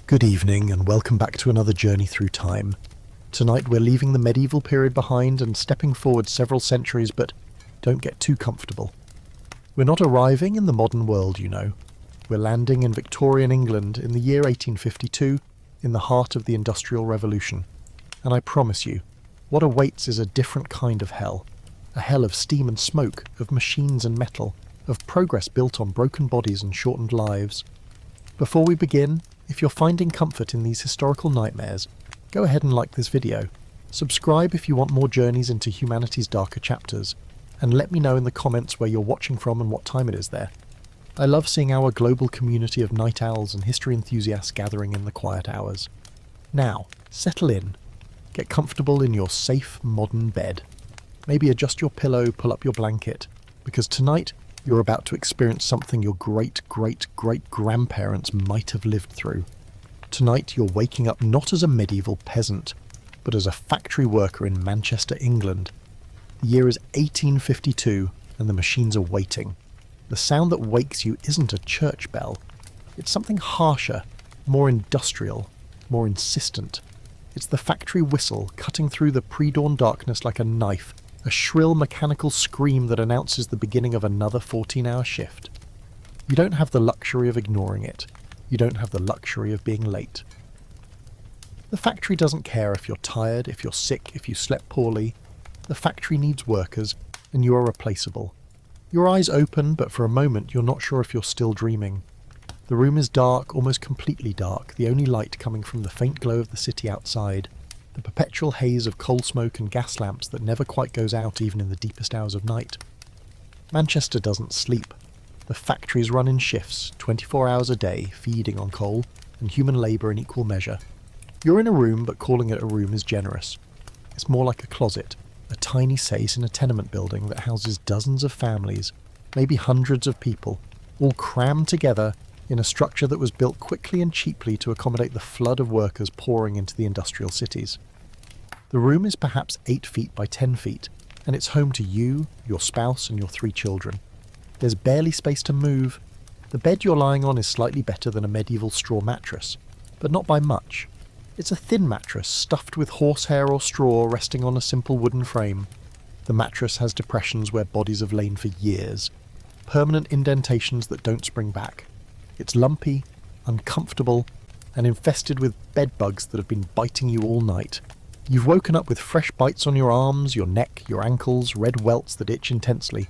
Good evening and welcome back to another journey through time. Tonight we're leaving the medieval period behind and stepping forward several centuries, but don't get too comfortable. We're not arriving in the modern world, you know. We're landing in Victorian England in the year 1852, in the heart of the Industrial Revolution. And I promise you, what awaits is a different kind of hell. A hell of steam and smoke, of machines and metal, of progress built on broken bodies and shortened lives. Before we begin, if you're finding comfort in these historical nightmares, go ahead and like this video. Subscribe if you want more journeys into humanity's darker chapters, and let me know in the comments where you're watching from and what time it is there. I love seeing our global community of night owls and history enthusiasts gathering in the quiet hours. Now, settle in. Get comfortable in your safe, modern bed. Maybe adjust your pillow, pull up your blanket, because tonight you're about to experience something your great-great-great-grandparents might have lived through. Tonight you're waking up not as a medieval peasant, but as a factory worker in Manchester, England. The year is 1852 and the machines are waiting. The sound that wakes you isn't a church bell. It's something harsher, more industrial, more insistent. It's the factory whistle cutting through the pre-dawn darkness like a knife, a shrill mechanical scream that announces the beginning of another 14-hour shift. You don't have the luxury of ignoring it. You don't have the luxury of being late. The factory doesn't care if you're tired, if you're sick, if you slept poorly. The factory needs workers, and you are replaceable. Your eyes open, but for a moment you're not sure if you're still dreaming. The room is dark, almost completely dark, the only light coming from the faint glow of the city outside, the perpetual haze of coal smoke and gas lamps that never quite goes out even in the deepest hours of night. Manchester doesn't sleep. The factories run in shifts, 24 hours a day, feeding on coal and human labour in equal measure. You're in a room, but calling it a room is generous. It's more like a closet, a tiny space in a tenement building that houses dozens of families, maybe hundreds of people, all crammed together in a structure that was built quickly and cheaply to accommodate the flood of workers pouring into the industrial cities. The room is perhaps 8 feet by 10 feet, and it's home to you, your spouse, and your 3 children. There's barely space to move. The bed you're lying on is slightly better than a medieval straw mattress, but not by much. It's a thin mattress stuffed with horsehair or straw resting on a simple wooden frame. The mattress has depressions where bodies have lain for years, permanent indentations that don't spring back. It's lumpy, uncomfortable, and infested with bed bugs that have been biting you all night. You've woken up with fresh bites on your arms, your neck, your ankles, red welts that itch intensely.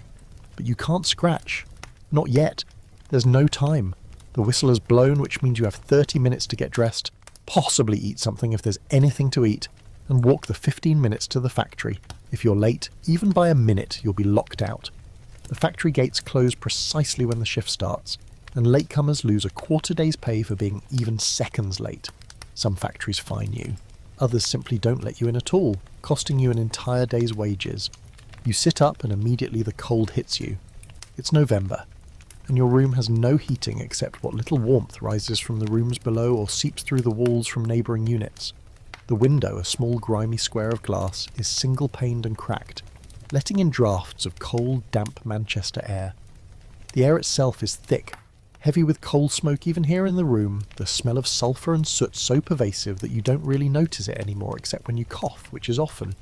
But you can't scratch. Not yet. There's no time. The whistle has blown, which means you have 30 minutes to get dressed, possibly eat something if there's anything to eat, and walk the 15 minutes to the factory. If you're late, even by a minute, you'll be locked out. The factory gates close precisely when the shift starts, and latecomers lose a quarter day's pay for being even seconds late. Some factories fine you. Others simply don't let you in at all, costing you an entire day's wages. You sit up and immediately the cold hits you. It's November, and your room has no heating except what little warmth rises from the rooms below or seeps through the walls from neighbouring units. The window, a small grimy square of glass, is single-paned and cracked, letting in draughts of cold, damp Manchester air. The air itself is thick, heavy with coal smoke even here in the room, the smell of sulphur and soot so pervasive that you don't really notice it anymore except when you cough, which is often.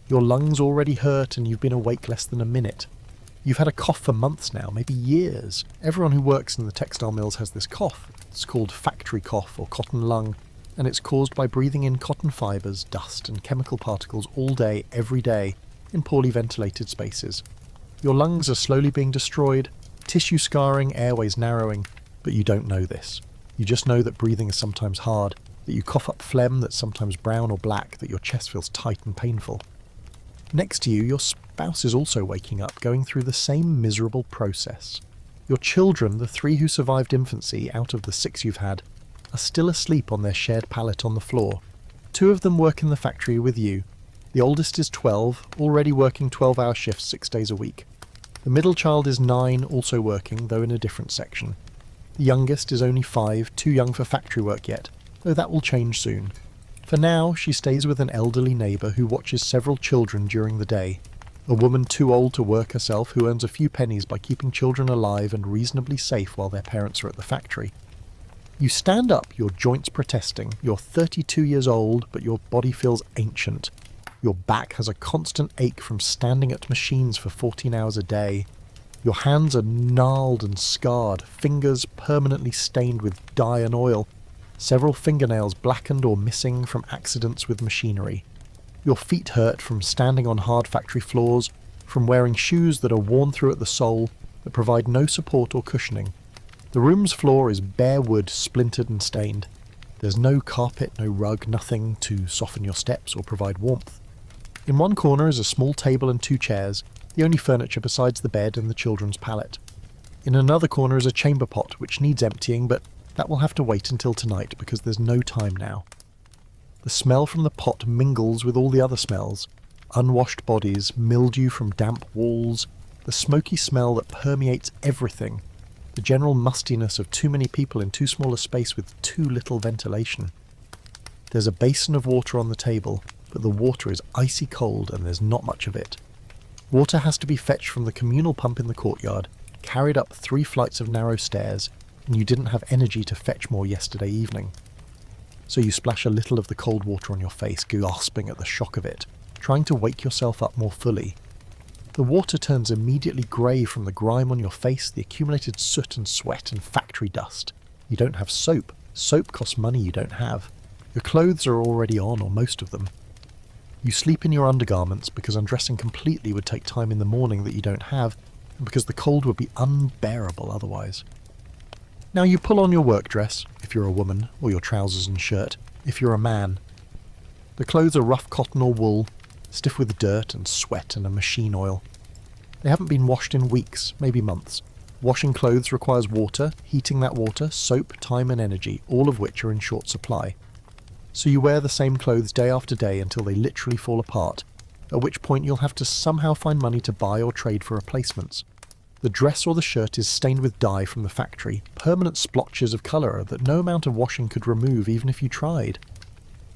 Your lungs already hurt and you've been awake less than a minute. You've had a cough for months now, maybe years. Everyone who works in the textile mills has this cough. It's called factory cough or cotton lung, and it's caused by breathing in cotton fibres, dust and chemical particles all day, every day, in poorly ventilated spaces. Your lungs are slowly being destroyed, tissue scarring, airways narrowing, but you don't know this. You just know that breathing is sometimes hard, that you cough up phlegm that's sometimes brown or black, that your chest feels tight and painful. Next to you, your spouse is also waking up, going through the same miserable process. Your children, the 3 who survived infancy out of the 6 you've had, are still asleep on their shared pallet on the floor. 2 of them work in the factory with you. The oldest is 12, already working 12-hour shifts 6 days a week. The middle child is 9, also working, though in a different section. The youngest is only 5, too young for factory work yet, though that will change soon. For now, she stays with an elderly neighbour who watches several children during the day. A woman too old to work herself who earns a few pennies by keeping children alive and reasonably safe while their parents are at the factory. You stand up, your joints protesting. You're 32 years old, but your body feels ancient. Your back has a constant ache from standing at machines for 14 hours a day. Your hands are gnarled and scarred, fingers permanently stained with dye and oil, several fingernails blackened or missing from accidents with machinery. Your feet hurt from standing on hard factory floors, from wearing shoes that are worn through at the sole, that provide no support or cushioning. The room's floor is bare wood, splintered and stained. There's no carpet, no rug, nothing to soften your steps or provide warmth. In one corner is a small table and 2 chairs, the only furniture besides the bed and the children's pallet. In another corner is a chamber pot, which needs emptying, but that will have to wait until tonight because there's no time now. The smell from the pot mingles with all the other smells. Unwashed bodies, mildew from damp walls, the smoky smell that permeates everything, the general mustiness of too many people in too small a space with too little ventilation. There's a basin of water on the table, but the water is icy cold and there's not much of it. Water has to be fetched from the communal pump in the courtyard, carried up 3 flights of narrow stairs, and you didn't have energy to fetch more yesterday evening. So you splash a little of the cold water on your face, gasping at the shock of it, trying to wake yourself up more fully. The water turns immediately grey from the grime on your face, the accumulated soot and sweat and factory dust. You don't have soap. Soap costs money you don't have. Your clothes are already on, or most of them. You sleep in your undergarments because undressing completely would take time in the morning that you don't have, and because the cold would be unbearable otherwise. Now you pull on your work dress, if you're a woman, or your trousers and shirt, if you're a man. The clothes are rough cotton or wool, stiff with dirt and sweat and a machine oil. They haven't been washed in weeks, maybe months. Washing clothes requires water, heating that water, soap, time and energy, all of which are in short supply. So you wear the same clothes day after day until they literally fall apart, at which point you'll have to somehow find money to buy or trade for replacements. The dress or the shirt is stained with dye from the factory, permanent splotches of colour that no amount of washing could remove even if you tried.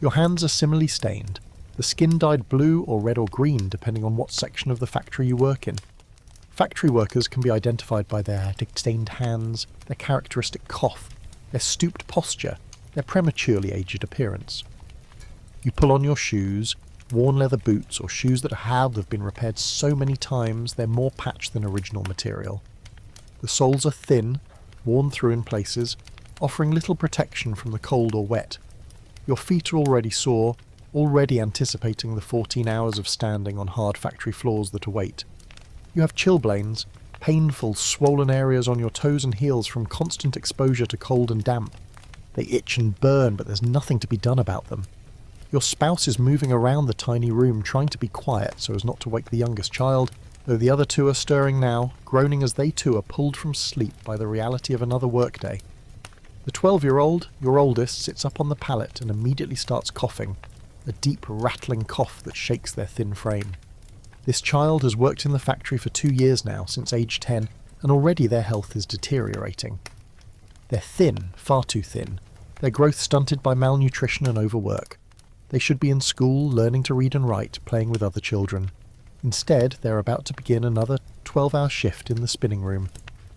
Your hands are similarly stained, the skin dyed blue or red or green depending on what section of the factory you work in. Factory workers can be identified by their stained hands, their characteristic cough, their stooped posture, their prematurely aged appearance. You pull on your shoes, worn leather boots or shoes that have been repaired so many times they're more patched than original material. The soles are thin, worn through in places, offering little protection from the cold or wet. Your feet are already sore, already anticipating the 14 hours of standing on hard factory floors that await. You have chilblains, painful, swollen areas on your toes and heels from constant exposure to cold and damp. They itch and burn, but there's nothing to be done about them. Your spouse is moving around the tiny room, trying to be quiet so as not to wake the youngest child, though the other 2 are stirring now, groaning as they too are pulled from sleep by the reality of another workday. The 12-year-old, your oldest, sits up on the pallet and immediately starts coughing, a deep rattling cough that shakes their thin frame. This child has worked in the factory for 2 years now, since age 10, and already their health is deteriorating. They're thin, far too thin, their growth stunted by malnutrition and overwork. They should be in school, learning to read and write, playing with other children. Instead, they're about to begin another 12-hour shift in the spinning room,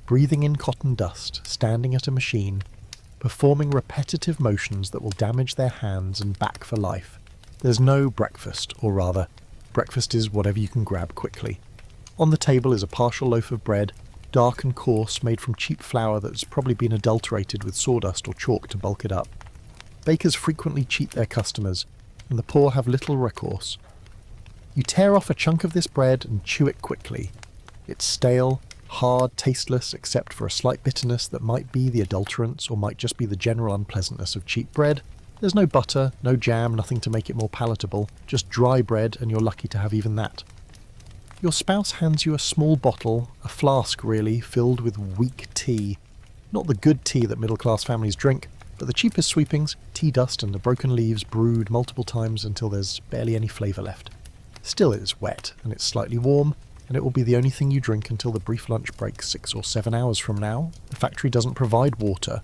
breathing in cotton dust, standing at a machine, performing repetitive motions that will damage their hands and back for life. There's no breakfast, or rather, breakfast is whatever you can grab quickly. On the table is a partial loaf of bread, dark and coarse, made from cheap flour that's probably been adulterated with sawdust or chalk to bulk it up. Bakers frequently cheat their customers, and the poor have little recourse. You tear off a chunk of this bread and chew it quickly. It's stale, hard, tasteless, except for a slight bitterness that might be the adulterants or might just be the general unpleasantness of cheap bread. There's no butter, no jam, nothing to make it more palatable, just dry bread, and you're lucky to have even that. Your spouse hands you a small bottle, a flask really, filled with weak tea. Not the good tea that middle-class families drink, but the cheapest sweepings, tea dust and the broken leaves brewed multiple times until there's barely any flavour left. Still it is wet, and it's slightly warm, and it will be the only thing you drink until the brief lunch break 6 or 7 hours from now. The factory doesn't provide water.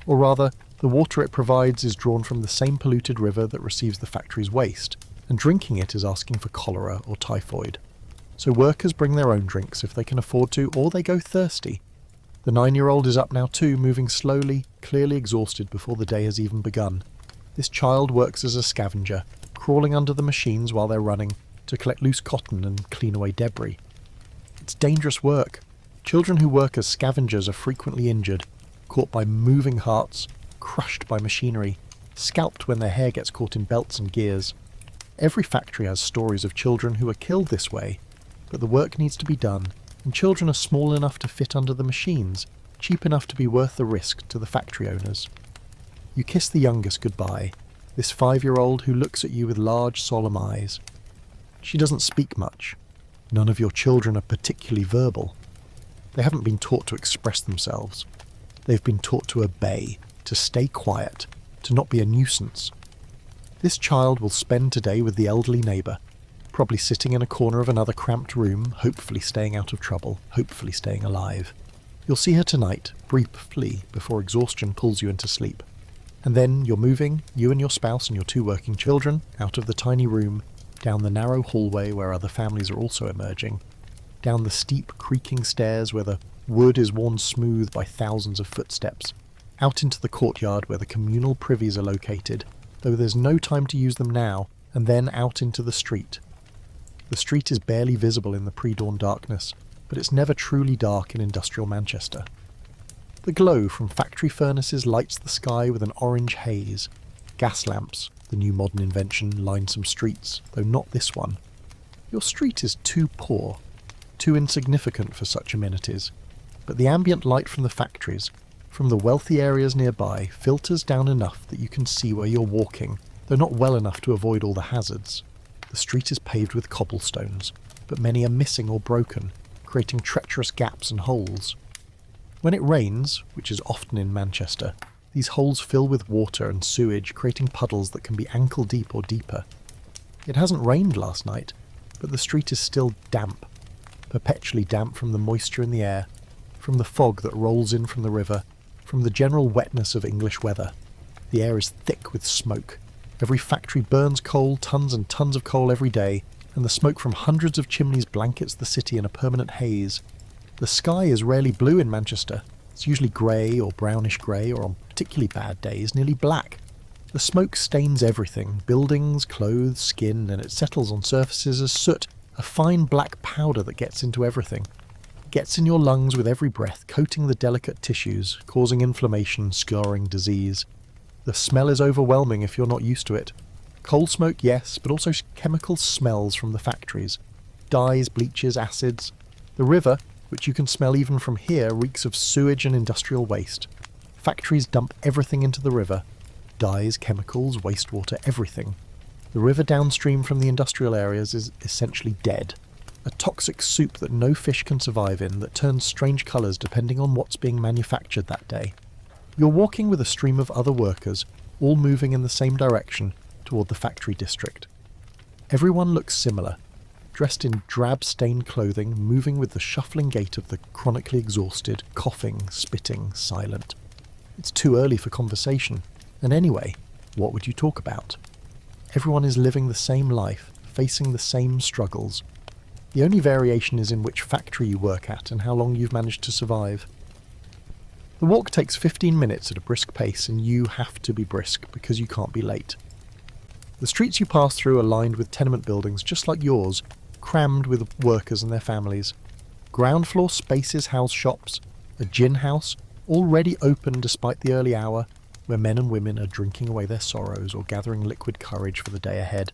Or rather, the water it provides is drawn from the same polluted river that receives the factory's waste, and drinking it is asking for cholera or typhoid. So workers bring their own drinks if they can afford to, or they go thirsty. The 9-year-old is up now too, moving slowly, clearly exhausted before the day has even begun. This child works as a scavenger, crawling under the machines while they're running to collect loose cotton and clean away debris. It's dangerous work. Children who work as scavengers are frequently injured, caught by moving hearts, crushed by machinery, scalped when their hair gets caught in belts and gears. Every factory has stories of children who are killed this way, but the work needs to be done, and children are small enough to fit under the machines, cheap enough to be worth the risk to the factory owners. You kiss the youngest goodbye, this 5-year-old who looks at you with large, solemn eyes. She doesn't speak much. None of your children are particularly verbal. They haven't been taught to express themselves. They've been taught to obey, to stay quiet, to not be a nuisance. This child will spend today with the elderly neighbour, probably sitting in a corner of another cramped room, hopefully staying out of trouble, hopefully staying alive. You'll see her tonight, briefly, before exhaustion pulls you into sleep. And then you're moving, you and your spouse and your 2 working children, out of the tiny room, down the narrow hallway where other families are also emerging, down the steep, creaking stairs where the wood is worn smooth by thousands of footsteps, out into the courtyard where the communal privies are located, though there's no time to use them now, and then out into the street. The street is barely visible in the pre-dawn darkness, but it's never truly dark in industrial Manchester. The glow from factory furnaces lights the sky with an orange haze. Gas lamps, the new modern invention, line some streets, though not this one. Your street is too poor, too insignificant for such amenities, but the ambient light from the factories, from the wealthy areas nearby, filters down enough that you can see where you're walking, though not well enough to avoid all the hazards. The street is paved with cobblestones, but many are missing or broken, creating treacherous gaps and holes. When it rains, which is often in Manchester, these holes fill with water and sewage, creating puddles that can be ankle deep or deeper. It hasn't rained last night, but the street is still damp, perpetually damp from the moisture in the air, from the fog that rolls in from the river, from the general wetness of English weather. The air is thick with smoke. Every factory burns coal, tons and tons of coal every day, and the smoke from hundreds of chimneys blankets the city in a permanent haze. The sky is rarely blue in Manchester. It's usually grey or brownish grey, or on particularly bad days, nearly black. The smoke stains everything, buildings, clothes, skin, and it settles on surfaces as soot, a fine black powder that gets into everything. It gets in your lungs with every breath, coating the delicate tissues, causing inflammation, scarring, disease. The smell is overwhelming if you're not used to it. Coal smoke, yes, but also chemical smells from the factories. Dyes, bleaches, acids. The river, which you can smell even from here, reeks of sewage and industrial waste. Factories dump everything into the river. Dyes, chemicals, wastewater, everything. The river downstream from the industrial areas is essentially dead. A toxic soup that no fish can survive in, that turns strange colours depending on what's being manufactured that day. You're walking with a stream of other workers, all moving in the same direction, toward the factory district. Everyone looks similar, dressed in drab-stained clothing, moving with the shuffling gait of the chronically exhausted, coughing, spitting, silent. It's too early for conversation, and anyway, what would you talk about? Everyone is living the same life, facing the same struggles. The only variation is in which factory you work at and how long you've managed to survive. The walk takes 15 minutes at a brisk pace, and you have to be brisk because you can't be late. The streets you pass through are lined with tenement buildings just like yours, crammed with workers and their families. Ground floor spaces house shops, a gin house, already open despite the early hour, where men and women are drinking away their sorrows or gathering liquid courage for the day ahead.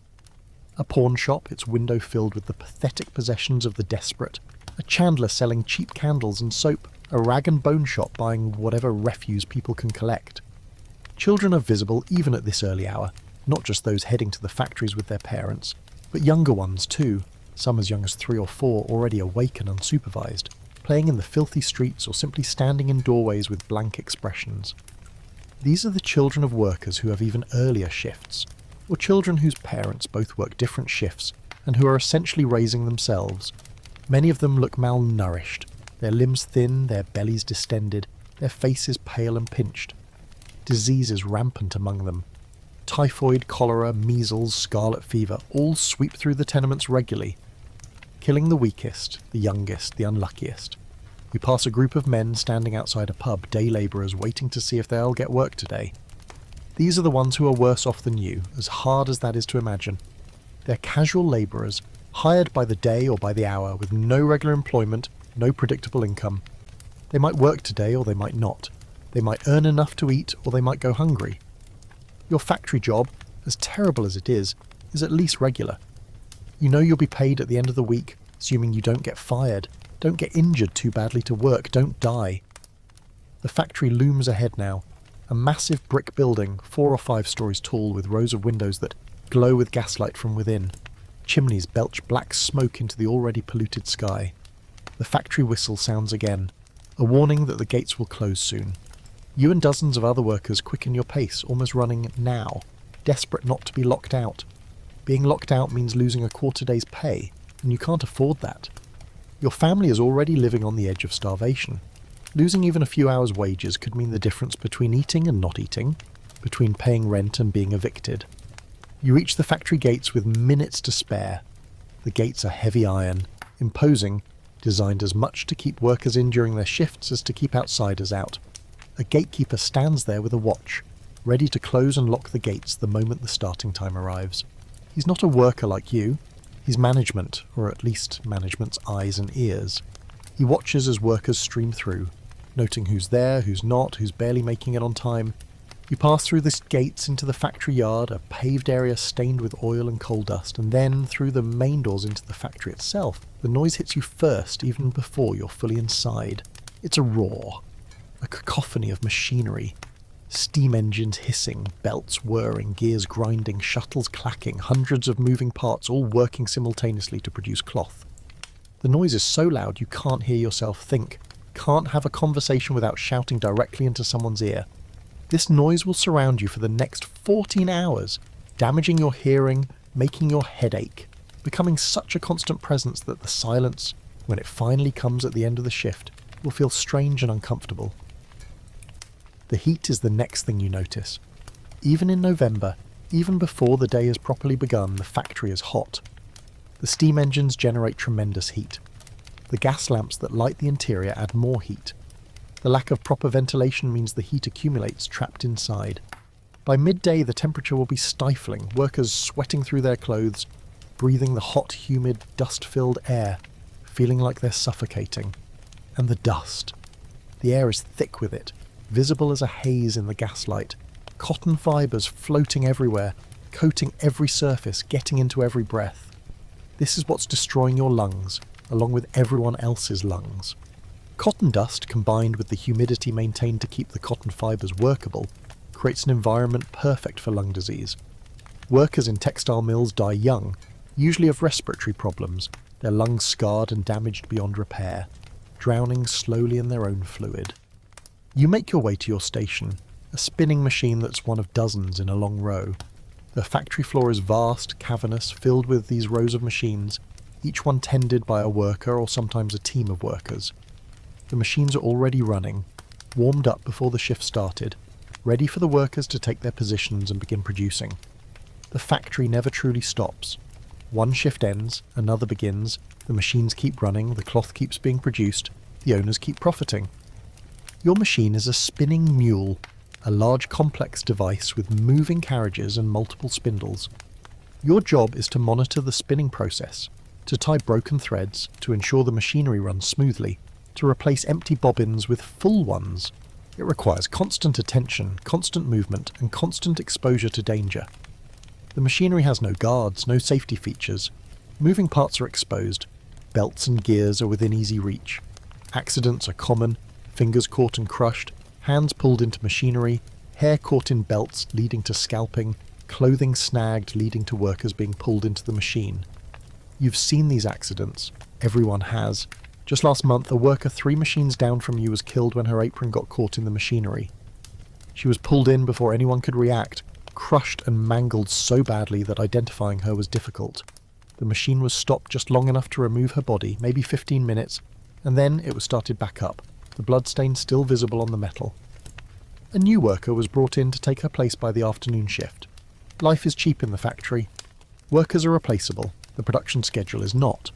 A pawn shop, its window filled with the pathetic possessions of the desperate. A chandler selling cheap candles and soap. A rag and bone shop buying whatever refuse people can collect. Children are visible even at this early hour, not just those heading to the factories with their parents, but younger ones too, some as young as 3 or 4 already awake and unsupervised, playing in the filthy streets or simply standing in doorways with blank expressions. These are the children of workers who have even earlier shifts, or children whose parents both work different shifts and who are essentially raising themselves. Many of them look malnourished, their limbs thin, their bellies distended, their faces pale and pinched. Disease is rampant among them. Typhoid, cholera, measles, scarlet fever all sweep through the tenements regularly, killing the weakest, the youngest, the unluckiest. You pass a group of men standing outside a pub, day labourers waiting to see if they'll get work today. These are the ones who are worse off than you, as hard as that is to imagine. They're casual labourers, hired by the day or by the hour, with no regular employment, no predictable income. They might work today or they might not. They might earn enough to eat or they might go hungry. Your factory job, as terrible as it is at least regular. You know you'll be paid at the end of the week, assuming you don't get fired, don't get injured too badly to work, don't die. The factory looms ahead now, a massive brick building, 4 or 5 stories tall, with rows of windows that glow with gaslight from within. Chimneys belch black smoke into the already polluted sky. The factory whistle sounds again, a warning that the gates will close soon. You and dozens of other workers quicken your pace, almost running now, desperate not to be locked out. Being locked out means losing a quarter day's pay, and you can't afford that. Your family is already living on the edge of starvation. Losing even a few hours' wages could mean the difference between eating and not eating, between paying rent and being evicted. You reach the factory gates with minutes to spare. The gates are heavy iron, imposing, designed as much to keep workers in during their shifts as to keep outsiders out. A gatekeeper stands there with a watch, ready to close and lock the gates the moment the starting time arrives. He's not a worker like you. He's management, or at least management's eyes and ears. He watches as workers stream through, noting who's there, who's not, who's barely making it on time. You pass through the gates into the factory yard, a paved area stained with oil and coal dust, and then through the main doors into the factory itself. The noise hits you first, even before you're fully inside. It's a roar, a cacophony of machinery. Steam engines hissing, belts whirring, gears grinding, shuttles clacking, hundreds of moving parts all working simultaneously to produce cloth. The noise is so loud you can't hear yourself think, can't have a conversation without shouting directly into someone's ear. This noise will surround you for the next 14 hours, damaging your hearing, making your head ache, becoming such a constant presence that the silence, when it finally comes at the end of the shift, will feel strange and uncomfortable. The heat is the next thing you notice. Even in November, even before the day has properly begun, the factory is hot. The steam engines generate tremendous heat. The gas lamps that light the interior add more heat. The lack of proper ventilation means the heat accumulates trapped inside. By midday, the temperature will be stifling, workers sweating through their clothes, breathing the hot, humid, dust-filled air, feeling like they're suffocating. And the dust. The air is thick with it, visible as a haze in the gaslight, cotton fibres floating everywhere, coating every surface, getting into every breath. This is what's destroying your lungs, along with everyone else's lungs. Cotton dust, combined with the humidity maintained to keep the cotton fibres workable, creates an environment perfect for lung disease. Workers in textile mills die young, usually of respiratory problems, their lungs scarred and damaged beyond repair, drowning slowly in their own fluid. You make your way to your station, a spinning machine that's one of dozens in a long row. The factory floor is vast, cavernous, filled with these rows of machines, each one tended by a worker or sometimes a team of workers. The machines are already running, warmed up before the shift started, ready for the workers to take their positions and begin producing. The factory never truly stops. One shift ends, another begins, the machines keep running, the cloth keeps being produced, the owners keep profiting. Your machine is a spinning mule, a large complex device with moving carriages and multiple spindles. Your job is to monitor the spinning process, to tie broken threads, to ensure the machinery runs smoothly, to replace empty bobbins with full ones. It requires constant attention, constant movement, and constant exposure to danger. The machinery has no guards, no safety features. Moving parts are exposed. Belts and gears are within easy reach. Accidents are common. Fingers caught and crushed, hands pulled into machinery, hair caught in belts leading to scalping, clothing snagged leading to workers being pulled into the machine. You've seen these accidents. Everyone has. Just last month, a worker 3 machines down from you was killed when her apron got caught in the machinery. She was pulled in before anyone could react, crushed and mangled so badly that identifying her was difficult. The machine was stopped just long enough to remove her body, maybe 15 minutes, and then it was started back up, the bloodstain still visible on the metal. A new worker was brought in to take her place by the afternoon shift. Life is cheap in the factory. Workers are replaceable, the production schedule is not.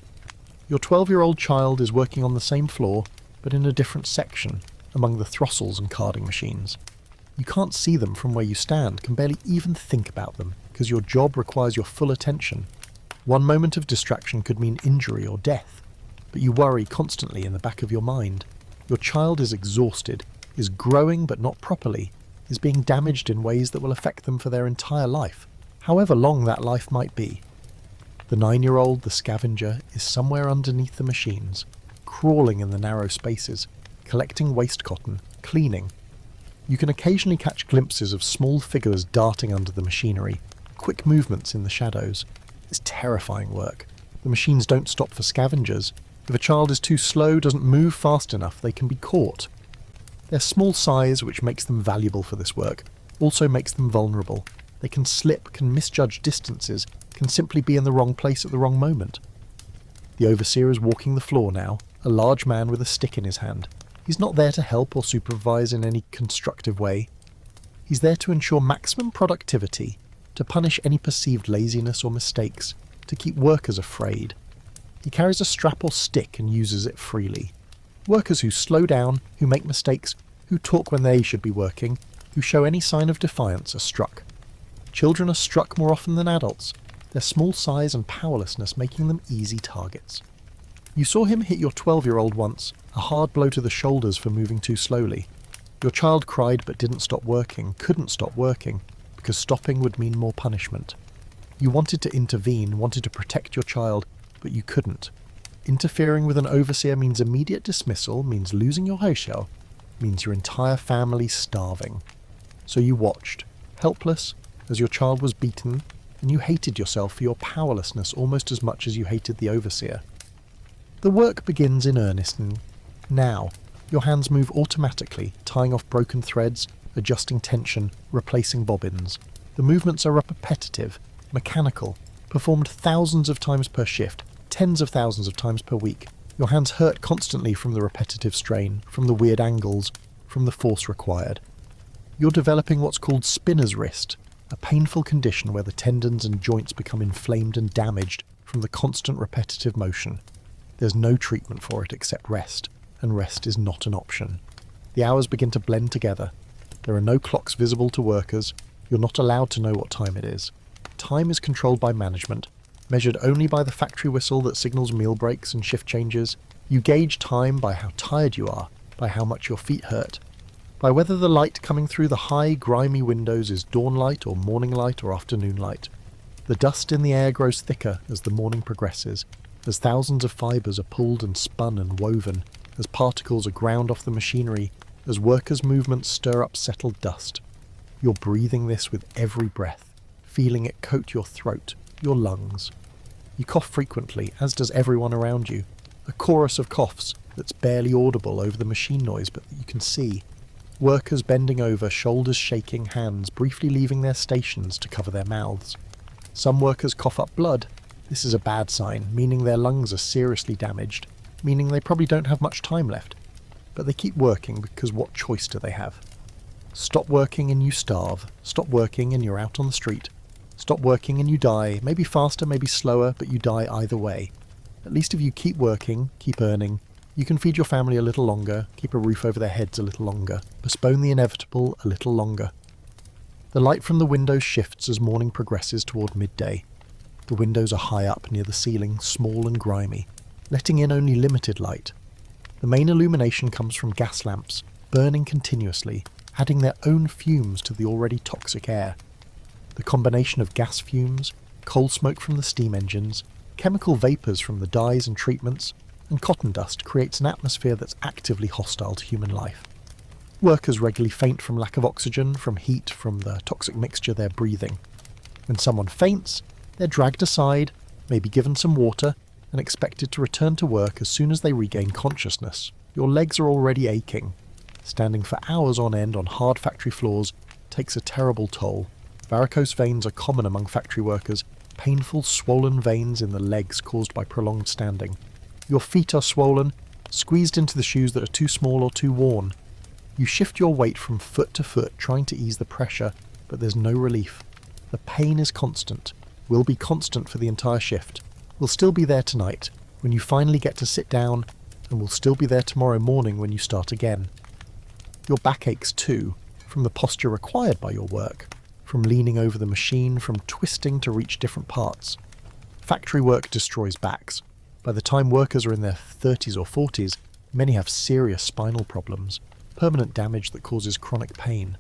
Your 12-year-old child is working on the same floor, but in a different section, among the throttles and carding machines. You can't see them from where you stand, can barely even think about them, because your job requires your full attention. One moment of distraction could mean injury or death, but you worry constantly in the back of your mind. Your child is exhausted, is growing but not properly, is being damaged in ways that will affect them for their entire life, however long that life might be. The 9-year-old, the scavenger, is somewhere underneath the machines, crawling in the narrow spaces, collecting waste cotton, cleaning. You can occasionally catch glimpses of small figures darting under the machinery, quick movements in the shadows. It's terrifying work. The machines don't stop for scavengers. If a child is too slow, doesn't move fast enough, they can be caught. Their small size, which makes them valuable for this work, also makes them vulnerable. They can slip, can misjudge distances, can simply be in the wrong place at the wrong moment. The overseer is walking the floor now, a large man with a stick in his hand. He's not there to help or supervise in any constructive way. He's there to ensure maximum productivity, to punish any perceived laziness or mistakes, to keep workers afraid. He carries a strap or stick and uses it freely. Workers who slow down, who make mistakes, who talk when they should be working, who show any sign of defiance are struck. Children are struck more often than adults, their small size and powerlessness making them easy targets. You saw him hit your 12-year-old once, a hard blow to the shoulders for moving too slowly. Your child cried but didn't stop working, couldn't stop working, because stopping would mean more punishment. You wanted to intervene, wanted to protect your child, but you couldn't. Interfering with an overseer means immediate dismissal, means losing your hosheo, means your entire family starving. So you watched, helpless, as your child was beaten, and you hated yourself for your powerlessness almost as much as you hated the overseer. The work begins in earnest, and now, your hands move automatically, tying off broken threads, adjusting tension, replacing bobbins. The movements are repetitive, mechanical, performed thousands of times per shift, tens of thousands of times per week. Your hands hurt constantly from the repetitive strain, from the weird angles, from the force required. You're developing what's called spinner's wrist, a painful condition where the tendons and joints become inflamed and damaged from the constant repetitive motion. There's no treatment for it except rest, and rest is not an option. The hours begin to blend together. There are no clocks visible to workers. You're not allowed to know what time it is. Time is controlled by management, measured only by the factory whistle that signals meal breaks and shift changes. You gauge time by how tired you are, by how much your feet hurt, by whether the light coming through the high, grimy windows is dawn light or morning light or afternoon light. The dust in the air grows thicker as the morning progresses, as thousands of fibres are pulled and spun and woven, as particles are ground off the machinery, as workers' movements stir up settled dust. You're breathing this with every breath, feeling it coat your throat, your lungs. You cough frequently, as does everyone around you, a chorus of coughs that's barely audible over the machine noise but that you can see. Workers bending over, shoulders shaking, hands briefly leaving their stations to cover their mouths. Some workers cough up blood. This is a bad sign, meaning their lungs are seriously damaged, meaning they probably don't have much time left. But they keep working because what choice do they have? Stop working and you starve. Stop working and you're out on the street. Stop working and you die, maybe faster, maybe slower, but you die either way. At least if you keep working, keep earning, you can feed your family a little longer, keep a roof over their heads a little longer, postpone the inevitable a little longer. The light from the windows shifts as morning progresses toward midday. The windows are high up near the ceiling, small and grimy, letting in only limited light. The main illumination comes from gas lamps, burning continuously, adding their own fumes to the already toxic air. The combination of gas fumes, coal smoke from the steam engines, chemical vapours from the dyes and treatments, and cotton dust creates an atmosphere that's actively hostile to human life. Workers regularly faint from lack of oxygen, from heat, from the toxic mixture they're breathing. When someone faints, they're dragged aside, maybe given some water, and expected to return to work as soon as they regain consciousness. Your legs are already aching. Standing for hours on end on hard factory floors takes a terrible toll. Varicose veins are common among factory workers, painful swollen veins in the legs caused by prolonged standing. Your feet are swollen, squeezed into the shoes that are too small or too worn. You shift your weight from foot to foot, trying to ease the pressure, but there's no relief. The pain is constant, will be constant for the entire shift. Will still be there tonight, when you finally get to sit down and will still be there tomorrow morning when you start again. Your back aches too, from the posture required by your work, from leaning over the machine, from twisting to reach different parts. Factory work destroys backs. By the time workers are in their 30s or 40s, many have serious spinal problems, permanent damage that causes chronic pain.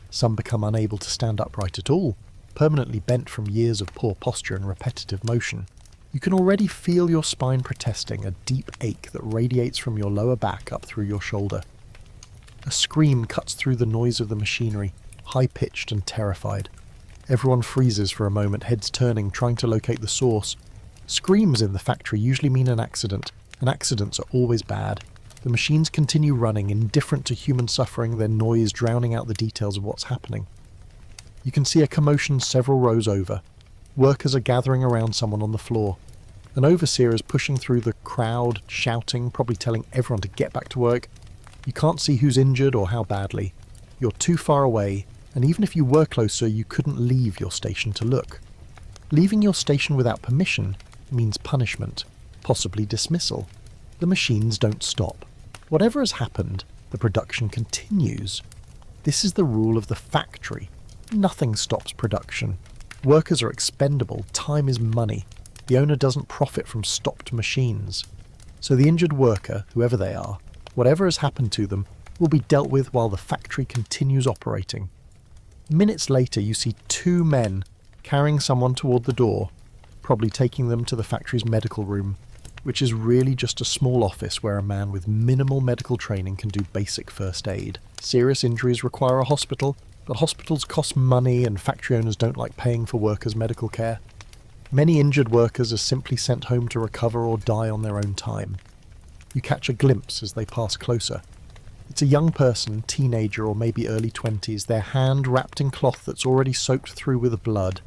Some become unable to stand upright at all, permanently bent from years of poor posture and repetitive motion. You can already feel your spine protesting, a deep ache that radiates from your lower back up through your shoulder. A scream cuts through the noise of the machinery, high-pitched and terrified. Everyone freezes for a moment, heads turning, trying to locate the source. Screams in the factory usually mean an accident, and accidents are always bad. The machines continue running, indifferent to human suffering, their noise drowning out the details of what's happening. You can see a commotion several rows over. Workers are gathering around someone on the floor. An overseer is pushing through the crowd, shouting, probably telling everyone to get back to work. You can't see who's injured or how badly. You're too far away, and even if you were closer, you couldn't leave your station to look. Leaving your station without permission means punishment, possibly dismissal. The machines don't stop. Whatever has happened, the production continues. This is the rule of the factory. Nothing stops production. Workers are expendable, time is money. The owner doesn't profit from stopped machines. So the injured worker, whoever they are, whatever has happened to them, will be dealt with while the factory continues operating. Minutes later, you see two men carrying someone toward the door, probably taking them to the factory's medical room, which is really just a small office where a man with minimal medical training can do basic first aid. Serious injuries require a hospital, but hospitals cost money and factory owners don't like paying for workers' medical care. Many injured workers are simply sent home to recover or die on their own time. You catch a glimpse as they pass closer. It's a young person, teenager or maybe early 20s, their hand wrapped in cloth that's already soaked through with blood.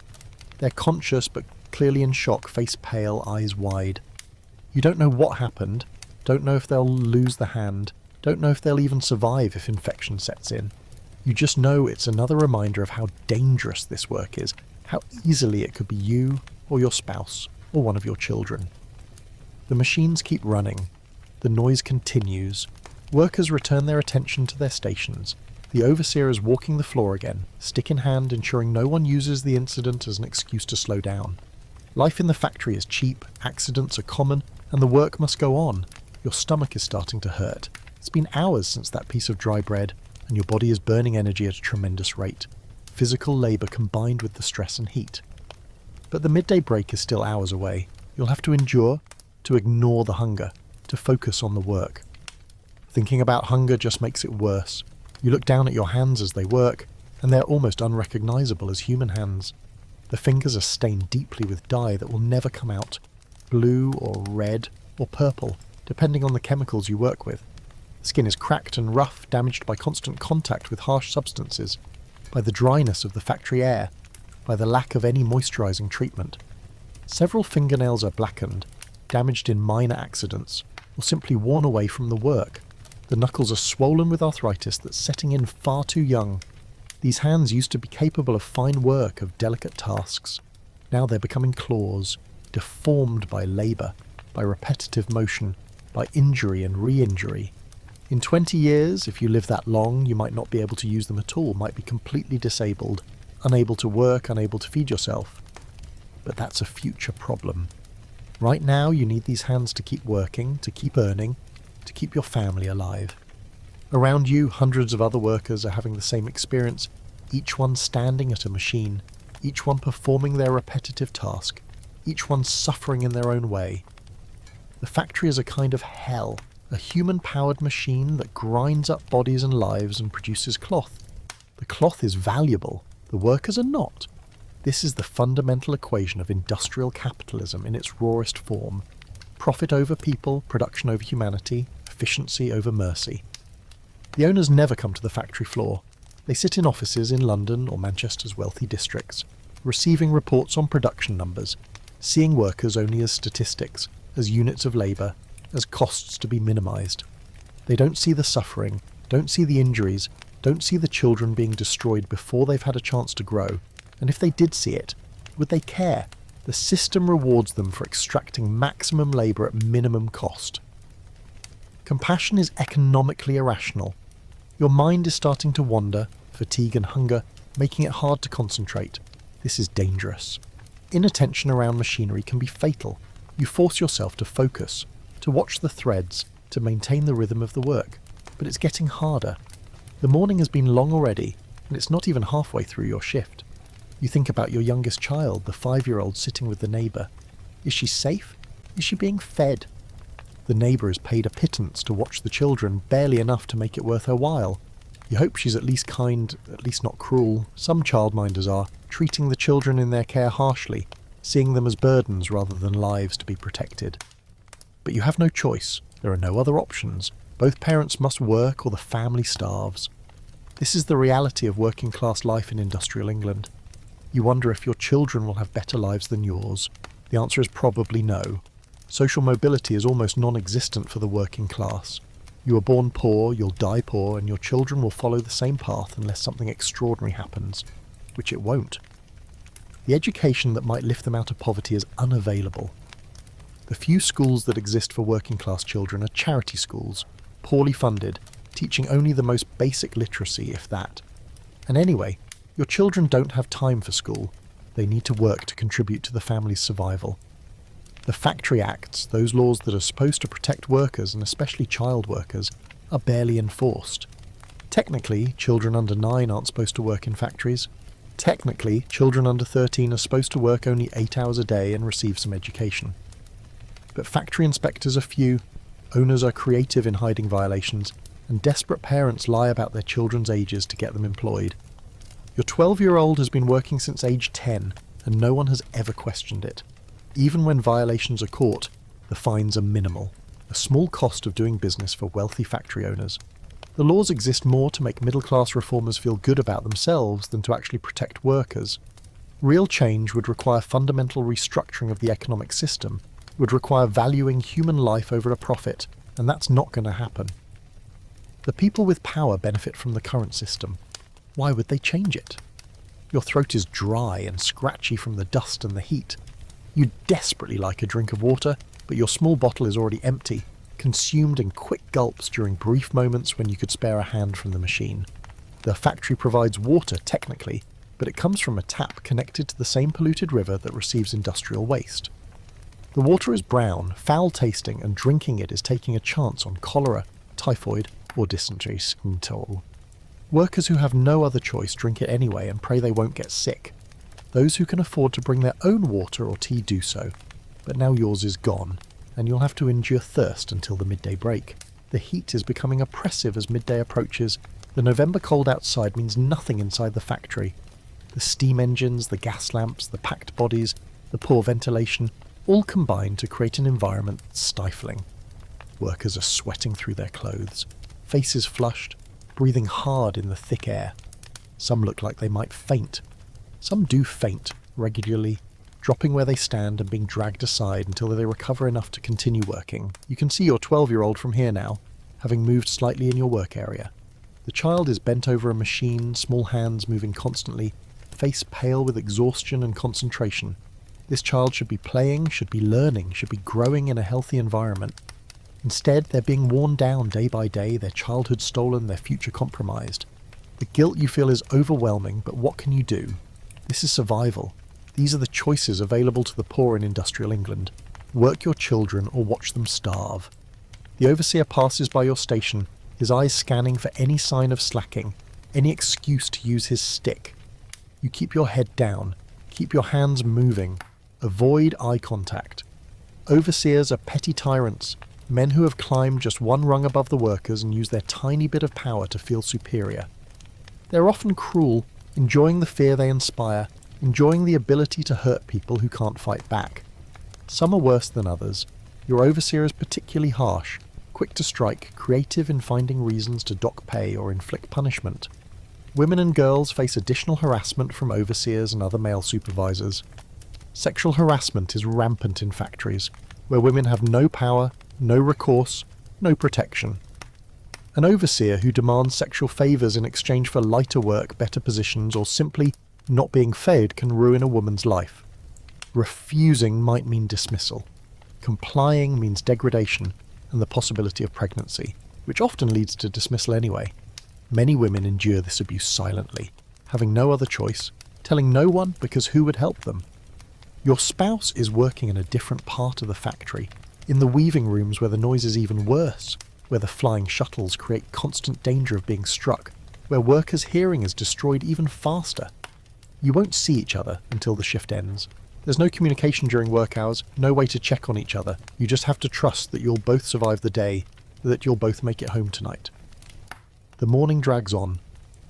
They're conscious but clearly in shock, face pale, eyes wide. You don't know what happened, don't know if they'll lose the hand, don't know if they'll even survive if infection sets in. You just know it's another reminder of how dangerous this work is, how easily it could be you or your spouse or one of your children. The machines keep running. The noise continues. Workers return their attention to their stations. The overseer is walking the floor again, stick in hand, ensuring no one uses the incident as an excuse to slow down. Life in the factory is cheap, accidents are common, and the work must go on. Your stomach is starting to hurt. It's been hours since that piece of dry bread, and your body is burning energy at a tremendous rate. Physical labour combined with the stress and heat. But the midday break is still hours away. You'll have to endure, to ignore the hunger, to focus on the work. Thinking about hunger just makes it worse. You look down at your hands as they work, and they're almost unrecognisable as human hands. The fingers are stained deeply with dye that will never come out, blue or red or purple, depending on the chemicals you work with. The skin is cracked and rough, damaged by constant contact with harsh substances, by the dryness of the factory air, by the lack of any moisturising treatment. Several fingernails are blackened, damaged in minor accidents, or simply worn away from the work. The knuckles are swollen with arthritis that's setting in far too young. These hands used to be capable of fine work, of delicate tasks. Now they're becoming claws, deformed by labour, by repetitive motion, by injury and re-injury. In 20 years, if you live that long, you might not be able to use them at all, might be completely disabled, unable to work, unable to feed yourself. But that's a future problem. Right now, you need these hands to keep working, to keep earning, to keep your family alive. Around you, hundreds of other workers are having the same experience, each one standing at a machine, each one performing their repetitive task, each one suffering in their own way. The factory is a kind of hell, a human-powered machine that grinds up bodies and lives and produces cloth. The cloth is valuable, the workers are not. This is the fundamental equation of industrial capitalism in its rawest form. Profit over people, production over humanity, efficiency over mercy. The owners never come to the factory floor. They sit in offices in London or Manchester's wealthy districts, receiving reports on production numbers, seeing workers only as statistics, as units of labour, as costs to be minimised. They don't see the suffering, don't see the injuries, don't see the children being destroyed before they've had a chance to grow. And if they did see it, would they care? The system rewards them for extracting maximum labour at minimum cost. Compassion is economically irrational. Your mind is starting to wander, fatigue and hunger, making it hard to concentrate. This is dangerous. Inattention around machinery can be fatal. You force yourself to focus, to watch the threads, to maintain the rhythm of the work. But it's getting harder. The morning has been long already, and it's not even halfway through your shift. You think about your youngest child, the 5-year-old sitting with the neighbour. Is she safe? Is she being fed? The neighbour is paid a pittance to watch the children, barely enough to make it worth her while. You hope she's at least kind, at least not cruel. Some childminders are, treating the children in their care harshly, seeing them as burdens rather than lives to be protected. But you have no choice. There are no other options. Both parents must work or the family starves. This is the reality of working-class life in industrial England. You wonder if your children will have better lives than yours. The answer is probably no. Social mobility is almost non-existent for the working class. You are born poor, you'll die poor, and your children will follow the same path unless something extraordinary happens, which it won't. The education that might lift them out of poverty is unavailable. The few schools that exist for working class children are charity schools, poorly funded, teaching only the most basic literacy, if that. And anyway, your children don't have time for school. They need to work to contribute to the family's survival. The Factory Acts, those laws that are supposed to protect workers, and especially child workers, are barely enforced. Technically, children under 9 aren't supposed to work in factories. Technically, children under 13 are supposed to work only 8 hours a day and receive some education. But factory inspectors are few, owners are creative in hiding violations, and desperate parents lie about their children's ages to get them employed. Your 12-year-old has been working since age 10, and no one has ever questioned it. Even when violations are caught, the fines are minimal, a small cost of doing business for wealthy factory owners. The laws exist more to make middle-class reformers feel good about themselves than to actually protect workers. Real change would require fundamental restructuring of the economic system, would require valuing human life over a profit, and that's not going to happen. The people with power benefit from the current system. Why would they change it? Your throat is dry and scratchy from the dust and the heat. You'd desperately like a drink of water, but your small bottle is already empty, consumed in quick gulps during brief moments when you could spare a hand from the machine. The factory provides water technically, but it comes from a tap connected to the same polluted river that receives industrial waste. The water is brown, foul-tasting, and drinking it is taking a chance on cholera, typhoid, or dysentery. Workers who have no other choice drink it anyway and pray they won't get sick. Those who can afford to bring their own water or tea do so, but now yours is gone, and you'll have to endure thirst until the midday break. The heat is becoming oppressive as midday approaches. The November cold outside means nothing inside the factory. The steam engines, the gas lamps, the packed bodies, the poor ventilation, all combine to create an environment that's stifling. Workers are sweating through their clothes, faces flushed, breathing hard in the thick air. Some look like they might faint. Some do faint regularly, dropping where they stand and being dragged aside until they recover enough to continue working. You can see your 12-year-old from here now, having moved slightly in your work area. The child is bent over a machine, small hands moving constantly, face pale with exhaustion and concentration. This child should be playing, should be learning, should be growing in a healthy environment. Instead, they're being worn down day by day, their childhood stolen, their future compromised. The guilt you feel is overwhelming, but what can you do? This is survival. These are the choices available to the poor in industrial England. Work your children or watch them starve. The overseer passes by your station, his eyes scanning for any sign of slacking, any excuse to use his stick. You keep your head down, keep your hands moving, avoid eye contact. Overseers are petty tyrants, men who have climbed just one rung above the workers and use their tiny bit of power to feel superior. They're often cruel, enjoying the fear they inspire, enjoying the ability to hurt people who can't fight back. Some are worse than others. Your overseer is particularly harsh, quick to strike, creative in finding reasons to dock pay or inflict punishment. Women and girls face additional harassment from overseers and other male supervisors. Sexual harassment is rampant in factories, where women have no power, no recourse, no protection. An overseer who demands sexual favours in exchange for lighter work, better positions, or simply not being fed can ruin a woman's life. Refusing might mean dismissal. Complying means degradation, and the possibility of pregnancy, which often leads to dismissal anyway. Many women endure this abuse silently, having no other choice, telling no one because who would help them? Your spouse is working in a different part of the factory, in the weaving rooms where the noise is even worse, where the flying shuttles create constant danger of being struck, where workers' hearing is destroyed even faster. You won't see each other until the shift ends. There's no communication during work hours, no way to check on each other. You just have to trust that you'll both survive the day, that you'll both make it home tonight. The morning drags on.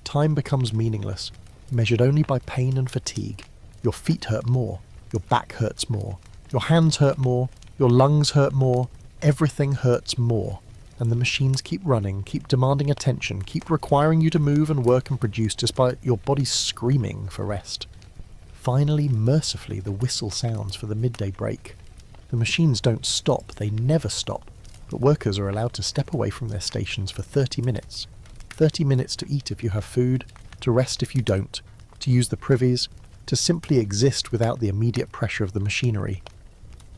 Time becomes meaningless, measured only by pain and fatigue. Your feet hurt more. Your back hurts more. Your hands hurt more. Your lungs hurt more. Everything hurts more. And the machines keep running, keep demanding attention, keep requiring you to move and work and produce despite your body screaming for rest. Finally, mercifully, the whistle sounds for the midday break. The machines don't stop, they never stop, but workers are allowed to step away from their stations for 30 minutes. 30 minutes to eat if you have food, to rest if you don't, to use the privies, to simply exist without the immediate pressure of the machinery.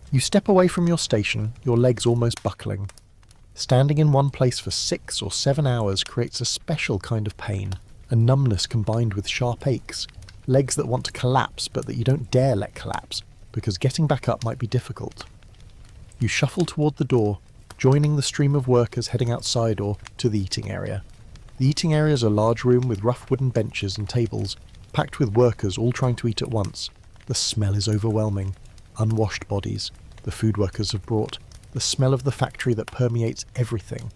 You step away from your station, your legs almost buckling. Standing in one place for 6 or 7 hours creates a special kind of pain, a numbness combined with sharp aches, legs that want to collapse but that you don't dare let collapse, because getting back up might be difficult. You shuffle toward the door, joining the stream of workers heading outside or to the eating area. The eating area is a large room with rough wooden benches and tables, packed with workers all trying to eat at once. The smell is overwhelming. Unwashed bodies, the food workers have brought, the smell of the factory that permeates everything.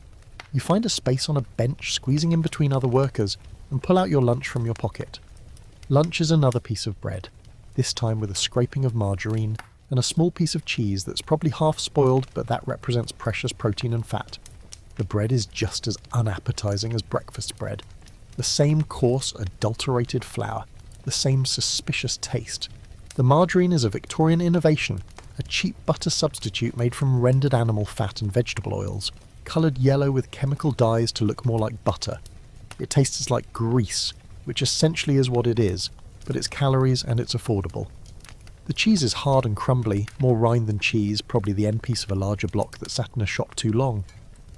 You find a space on a bench squeezing in between other workers and pull out your lunch from your pocket. Lunch is another piece of bread, this time with a scraping of margarine and a small piece of cheese that's probably half spoiled, but that represents precious protein and fat. The bread is just as unappetizing as breakfast bread. The same coarse, adulterated flour, the same suspicious taste. The margarine is a Victorian innovation, a cheap butter substitute made from rendered animal fat and vegetable oils, coloured yellow with chemical dyes to look more like butter. It tastes like grease, which essentially is what it is, but it's calories and it's affordable. The cheese is hard and crumbly, more rind than cheese, probably the end piece of a larger block that sat in a shop too long.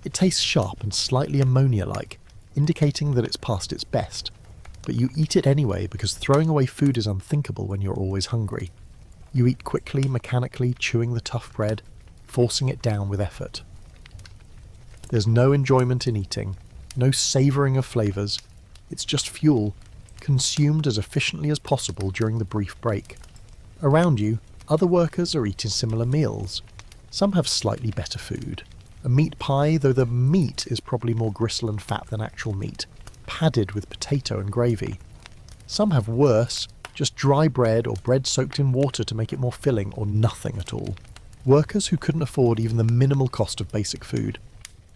It tastes sharp and slightly ammonia-like, indicating that it's past its best. But you eat it anyway because throwing away food is unthinkable when you're always hungry. You eat quickly, mechanically, chewing the tough bread, forcing it down with effort. There's no enjoyment in eating, no savouring of flavours. It's just fuel, consumed as efficiently as possible during the brief break. Around you, other workers are eating similar meals. Some have slightly better food. A meat pie, though the meat is probably more gristle and fat than actual meat, padded with potato and gravy. Some have worse, just dry bread or bread soaked in water to make it more filling, or nothing at all. Workers who couldn't afford even the minimal cost of basic food.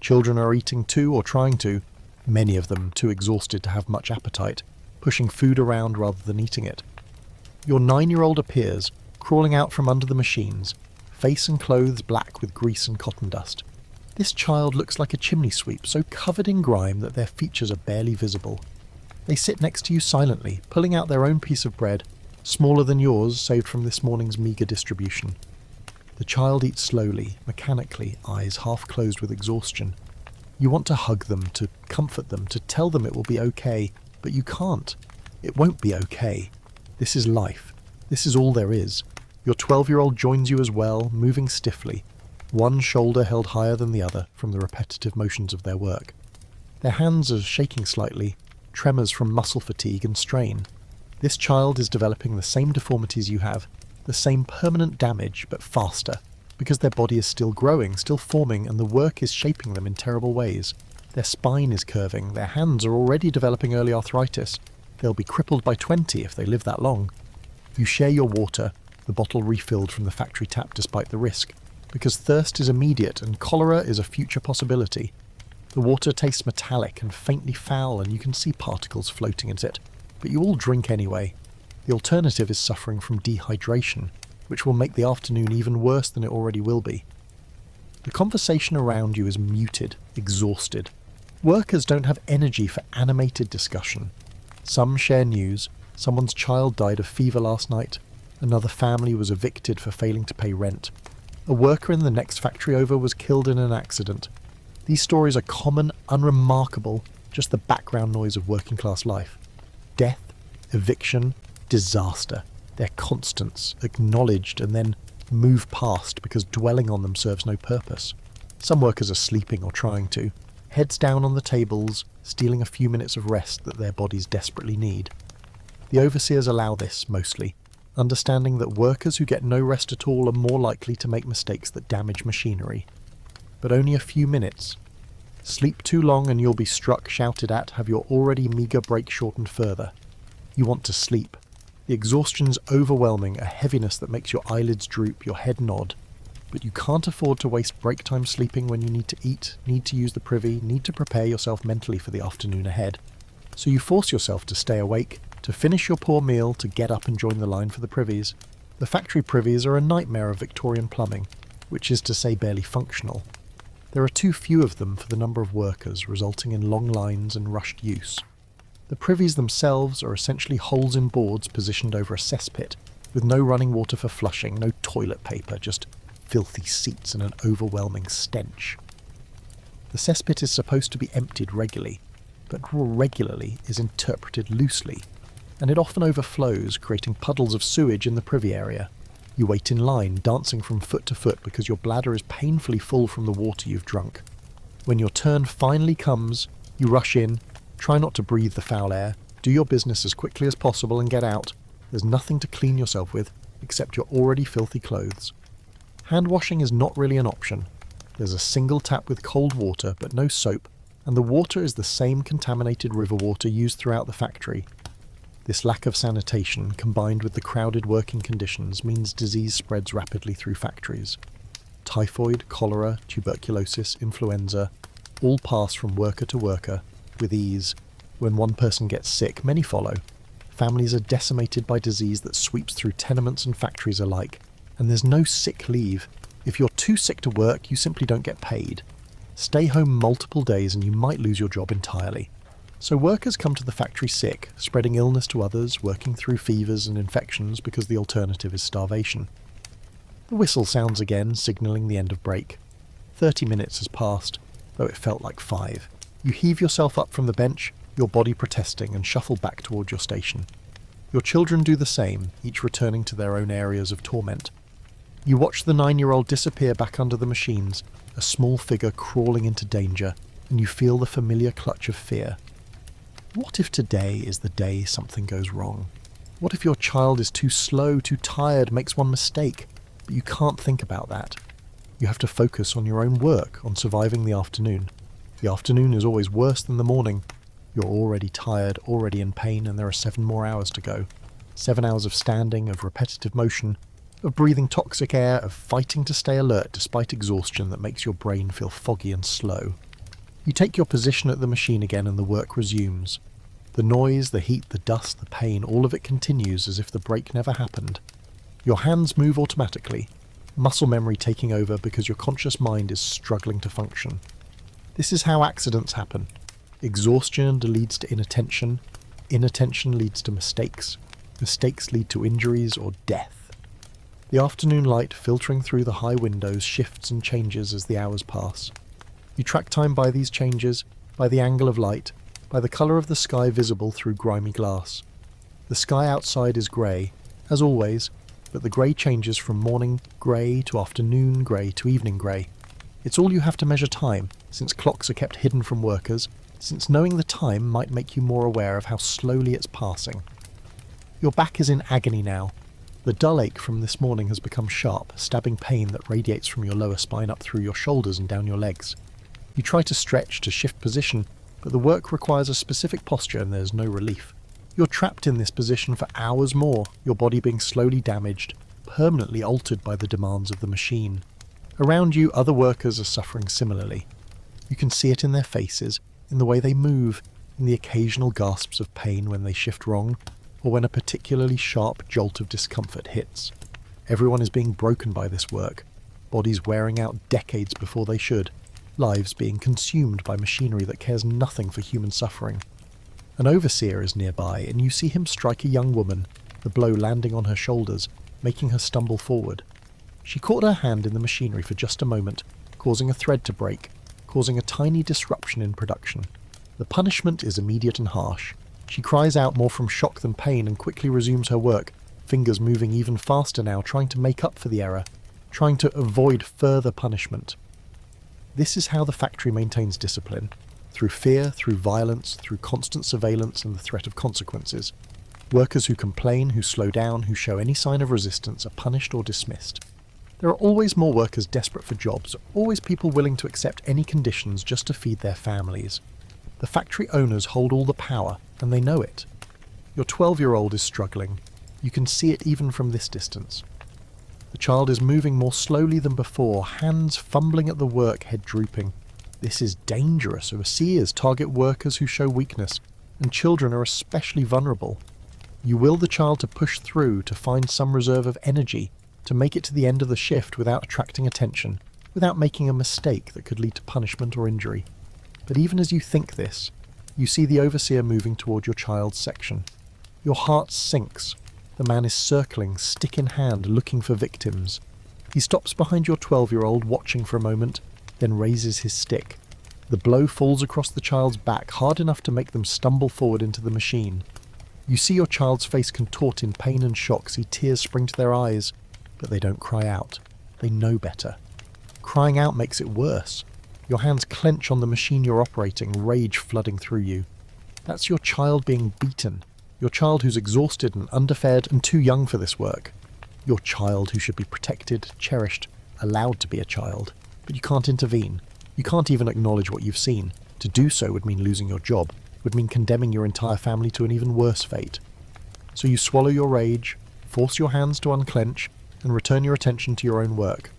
Children are eating too, or trying to, many of them too exhausted to have much appetite, pushing food around rather than eating it. Your 9-year-old appears, crawling out from under the machines, face and clothes black with grease and cotton dust. This child looks like a chimney sweep, so covered in grime that their features are barely visible. They sit next to you silently, pulling out their own piece of bread, smaller than yours, saved from this morning's meagre distribution. The child eats slowly, mechanically, eyes half closed with exhaustion. You want to hug them, to comfort them, to tell them it will be okay, but you can't. It won't be okay. This is life. This is all there is. Your 12-year-old joins you as well, moving stiffly, one shoulder held higher than the other from the repetitive motions of their work. Their hands are shaking slightly, tremors from muscle fatigue and strain. This child is developing the same deformities you have, the same permanent damage, but faster, because their body is still growing, still forming, and the work is shaping them in terrible ways. Their spine is curving, their hands are already developing early arthritis. They'll be crippled by 20 if they live that long. You share your water, the bottle refilled from the factory tap despite the risk, because thirst is immediate and cholera is a future possibility. The water tastes metallic and faintly foul, and you can see particles floating in it, but you all drink anyway. The alternative is suffering from dehydration, which will make the afternoon even worse than it already will be. The conversation around you is muted, exhausted. Workers don't have energy for animated discussion. Some share news. Someone's child died of fever last night. Another family was evicted for failing to pay rent. A worker in the next factory over was killed in an accident. These stories are common, unremarkable, just the background noise of working class life. Death, eviction, disaster. They're constants, acknowledged and then moved past because dwelling on them serves no purpose. Some workers are sleeping or trying to, heads down on the tables, stealing a few minutes of rest that their bodies desperately need. The overseers allow this, mostly, understanding that workers who get no rest at all are more likely to make mistakes that damage machinery. But only a few minutes. Sleep too long and you'll be struck, shouted at, have your already meagre break shortened further. You want to sleep. The exhaustion's overwhelming, a heaviness that makes your eyelids droop, your head nod. But you can't afford to waste break time sleeping when you need to eat, need to use the privy, need to prepare yourself mentally for the afternoon ahead. So you force yourself to stay awake, to finish your poor meal, to get up and join the line for the privies. The factory privies are a nightmare of Victorian plumbing, which is to say barely functional. There are too few of them for the number of workers, resulting in long lines and rushed use. The privies themselves are essentially holes in boards positioned over a cesspit, with no running water for flushing, no toilet paper, just filthy seats and an overwhelming stench. The cesspit is supposed to be emptied regularly, but regularly is interpreted loosely, and it often overflows, creating puddles of sewage in the privy area. You wait in line, dancing from foot to foot because your bladder is painfully full from the water you've drunk. When your turn finally comes, you rush in, try not to breathe the foul air, do your business as quickly as possible and get out. There's nothing to clean yourself with, except your already filthy clothes. Hand washing is not really an option. There's a single tap with cold water, but no soap, and the water is the same contaminated river water used throughout the factory. This lack of sanitation, combined with the crowded working conditions, means disease spreads rapidly through factories. Typhoid, cholera, tuberculosis, influenza, all pass from worker to worker, with ease. When one person gets sick, many follow. Families are decimated by disease that sweeps through tenements and factories alike, and there's no sick leave. If you're too sick to work, you simply don't get paid. Stay home multiple days and you might lose your job entirely. So workers come to the factory sick, spreading illness to others, working through fevers and infections because the alternative is starvation. The whistle sounds again, signalling the end of break. 30 minutes has passed, though it felt like 5. You heave yourself up from the bench, your body protesting, and shuffle back toward your station. Your children do the same, each returning to their own areas of torment. You watch the 9-year-old disappear back under the machines, a small figure crawling into danger, and you feel the familiar clutch of fear. What if today is the day something goes wrong? What if your child is too slow, too tired, makes one mistake? But you can't think about that. You have to focus on your own work, on surviving the afternoon. The afternoon is always worse than the morning. You're already tired, already in pain, and there are 7 more hours to go. 7 hours of standing, of repetitive motion, of breathing toxic air, of fighting to stay alert despite exhaustion that makes your brain feel foggy and slow. You take your position at the machine again and the work resumes. The noise, the heat, the dust, the pain, all of it continues as if the break never happened. Your hands move automatically, muscle memory taking over because your conscious mind is struggling to function. This is how accidents happen. Exhaustion leads to inattention. Inattention leads to mistakes. Mistakes lead to injuries or death. The afternoon light filtering through the high windows shifts and changes as the hours pass. You track time by these changes, by the angle of light, by the colour of the sky visible through grimy glass. The sky outside is grey, as always, but the grey changes from morning grey to afternoon grey to evening grey. It's all you have to measure time, since clocks are kept hidden from workers, since knowing the time might make you more aware of how slowly it's passing. Your back is in agony now. The dull ache from this morning has become sharp, stabbing pain that radiates from your lower spine up through your shoulders and down your legs. You try to stretch, to shift position, but the work requires a specific posture and there's no relief. You're trapped in this position for hours more, your body being slowly damaged, permanently altered by the demands of the machine. Around you, other workers are suffering similarly. You can see it in their faces, in the way they move, in the occasional gasps of pain when they shift wrong, or when a particularly sharp jolt of discomfort hits. Everyone is being broken by this work, bodies wearing out decades before they should, lives being consumed by machinery that cares nothing for human suffering. An overseer is nearby, and you see him strike a young woman, the blow landing on her shoulders, making her stumble forward. She caught her hand in the machinery for just a moment, causing a thread to break, causing a tiny disruption in production. The punishment is immediate and harsh. She cries out more from shock than pain and quickly resumes her work, fingers moving even faster now, trying to make up for the error, trying to avoid further punishment. This is how the factory maintains discipline. Through fear, through violence, through constant surveillance and the threat of consequences. Workers who complain, who slow down, who show any sign of resistance are punished or dismissed. There are always more workers desperate for jobs, always people willing to accept any conditions just to feed their families. The factory owners hold all the power, and they know it. Your 12-year-old is struggling. You can see it even from this distance. The child is moving more slowly than before, hands fumbling at the work, head drooping. This is dangerous. Overseers target workers who show weakness, and children are especially vulnerable. You will the child to push through, to find some reserve of energy, to make it to the end of the shift without attracting attention, without making a mistake that could lead to punishment or injury. But even as you think this, you see the overseer moving toward your child's section. Your heart sinks. The man is circling, stick in hand, looking for victims. He stops behind your 12-year-old, watching for a moment, then raises his stick. The blow falls across the child's back, hard enough to make them stumble forward into the machine. You see your child's face contort in pain and shock, see tears spring to their eyes, but they don't cry out. They know better. Crying out makes it worse. Your hands clench on the machine you're operating, rage flooding through you. That's your child being beaten. Your child who's exhausted and underfed and too young for this work. Your child who should be protected, cherished, allowed to be a child. But you can't intervene. You can't even acknowledge what you've seen. To do so would mean losing your job, would mean condemning your entire family to an even worse fate. So you swallow your rage, force your hands to unclench, and return your attention to your own work.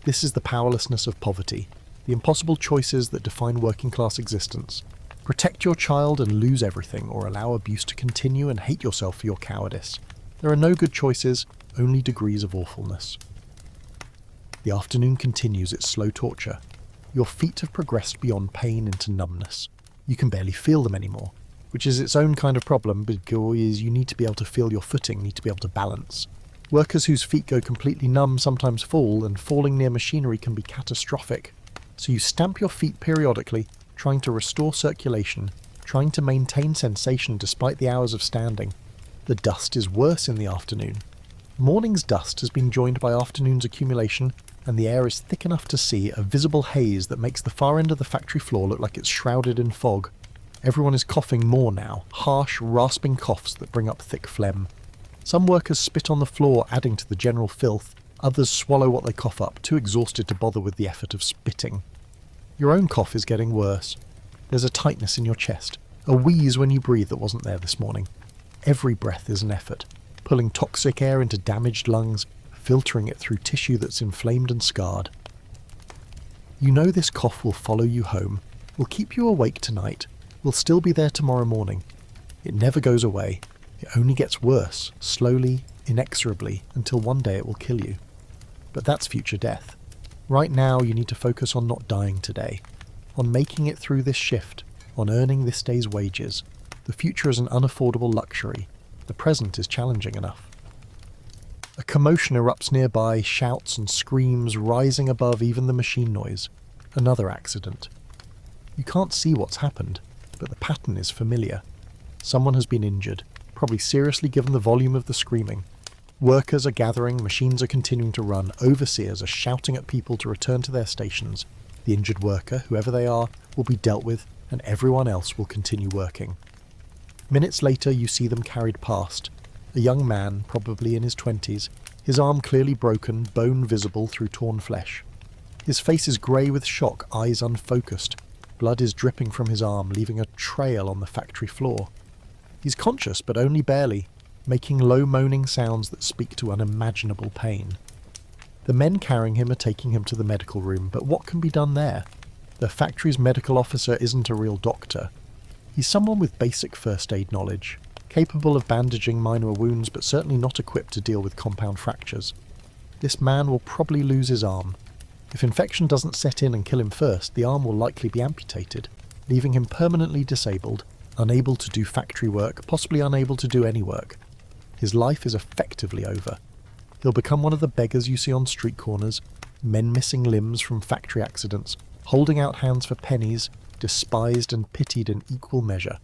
This is the powerlessness of poverty, the impossible choices that define working-class existence. Protect your child and lose everything, or allow abuse to continue and hate yourself for your cowardice. There are no good choices, only degrees of awfulness. The afternoon continues its slow torture. Your feet have progressed beyond pain into numbness. You can barely feel them anymore, which is its own kind of problem because you need to be able to feel your footing, need to be able to balance. Workers whose feet go completely numb sometimes fall, and falling near machinery can be catastrophic. So you stamp your feet periodically, trying to restore circulation, trying to maintain sensation despite the hours of standing. The dust is worse in the afternoon. Morning's dust has been joined by afternoon's accumulation, and the air is thick enough to see a visible haze that makes the far end of the factory floor look like it's shrouded in fog. Everyone is coughing more now, harsh, rasping coughs that bring up thick phlegm. Some workers spit on the floor, adding to the general filth. Others swallow what they cough up, too exhausted to bother with the effort of spitting. Your own cough is getting worse. There's a tightness in your chest, a wheeze when you breathe that wasn't there this morning. Every breath is an effort, pulling toxic air into damaged lungs, filtering it through tissue that's inflamed and scarred. You know this cough will follow you home, will keep you awake tonight, will still be there tomorrow morning. It never goes away. It only gets worse, slowly, inexorably, until one day it will kill you. But that's future death. Right now you need to focus on not dying today, on making it through this shift, on earning this day's wages. The future is an unaffordable luxury. The present is challenging enough. A commotion erupts nearby, shouts and screams rising above even the machine noise. Another accident. You can't see what's happened, but the pattern is familiar. Someone has been injured, probably seriously given the volume of the screaming. Workers are gathering, machines are continuing to run, overseers are shouting at people to return to their stations. The injured worker, whoever they are, will be dealt with, and everyone else will continue working. Minutes later you see them carried past. A young man, probably in his 20s, his arm clearly broken, bone visible through torn flesh. His face is grey with shock, eyes unfocused. Blood is dripping from his arm, leaving a trail on the factory floor. He's conscious, but only barely, making low moaning sounds that speak to unimaginable pain. The men carrying him are taking him to the medical room, but what can be done there? The factory's medical officer isn't a real doctor. He's someone with basic first aid knowledge, capable of bandaging minor wounds, but certainly not equipped to deal with compound fractures. This man will probably lose his arm. If infection doesn't set in and kill him first, the arm will likely be amputated, leaving him permanently disabled, unable to do factory work, possibly unable to do any work. His life is effectively over. He'll become one of the beggars you see on street corners, men missing limbs from factory accidents, holding out hands for pennies, despised and pitied in equal measure.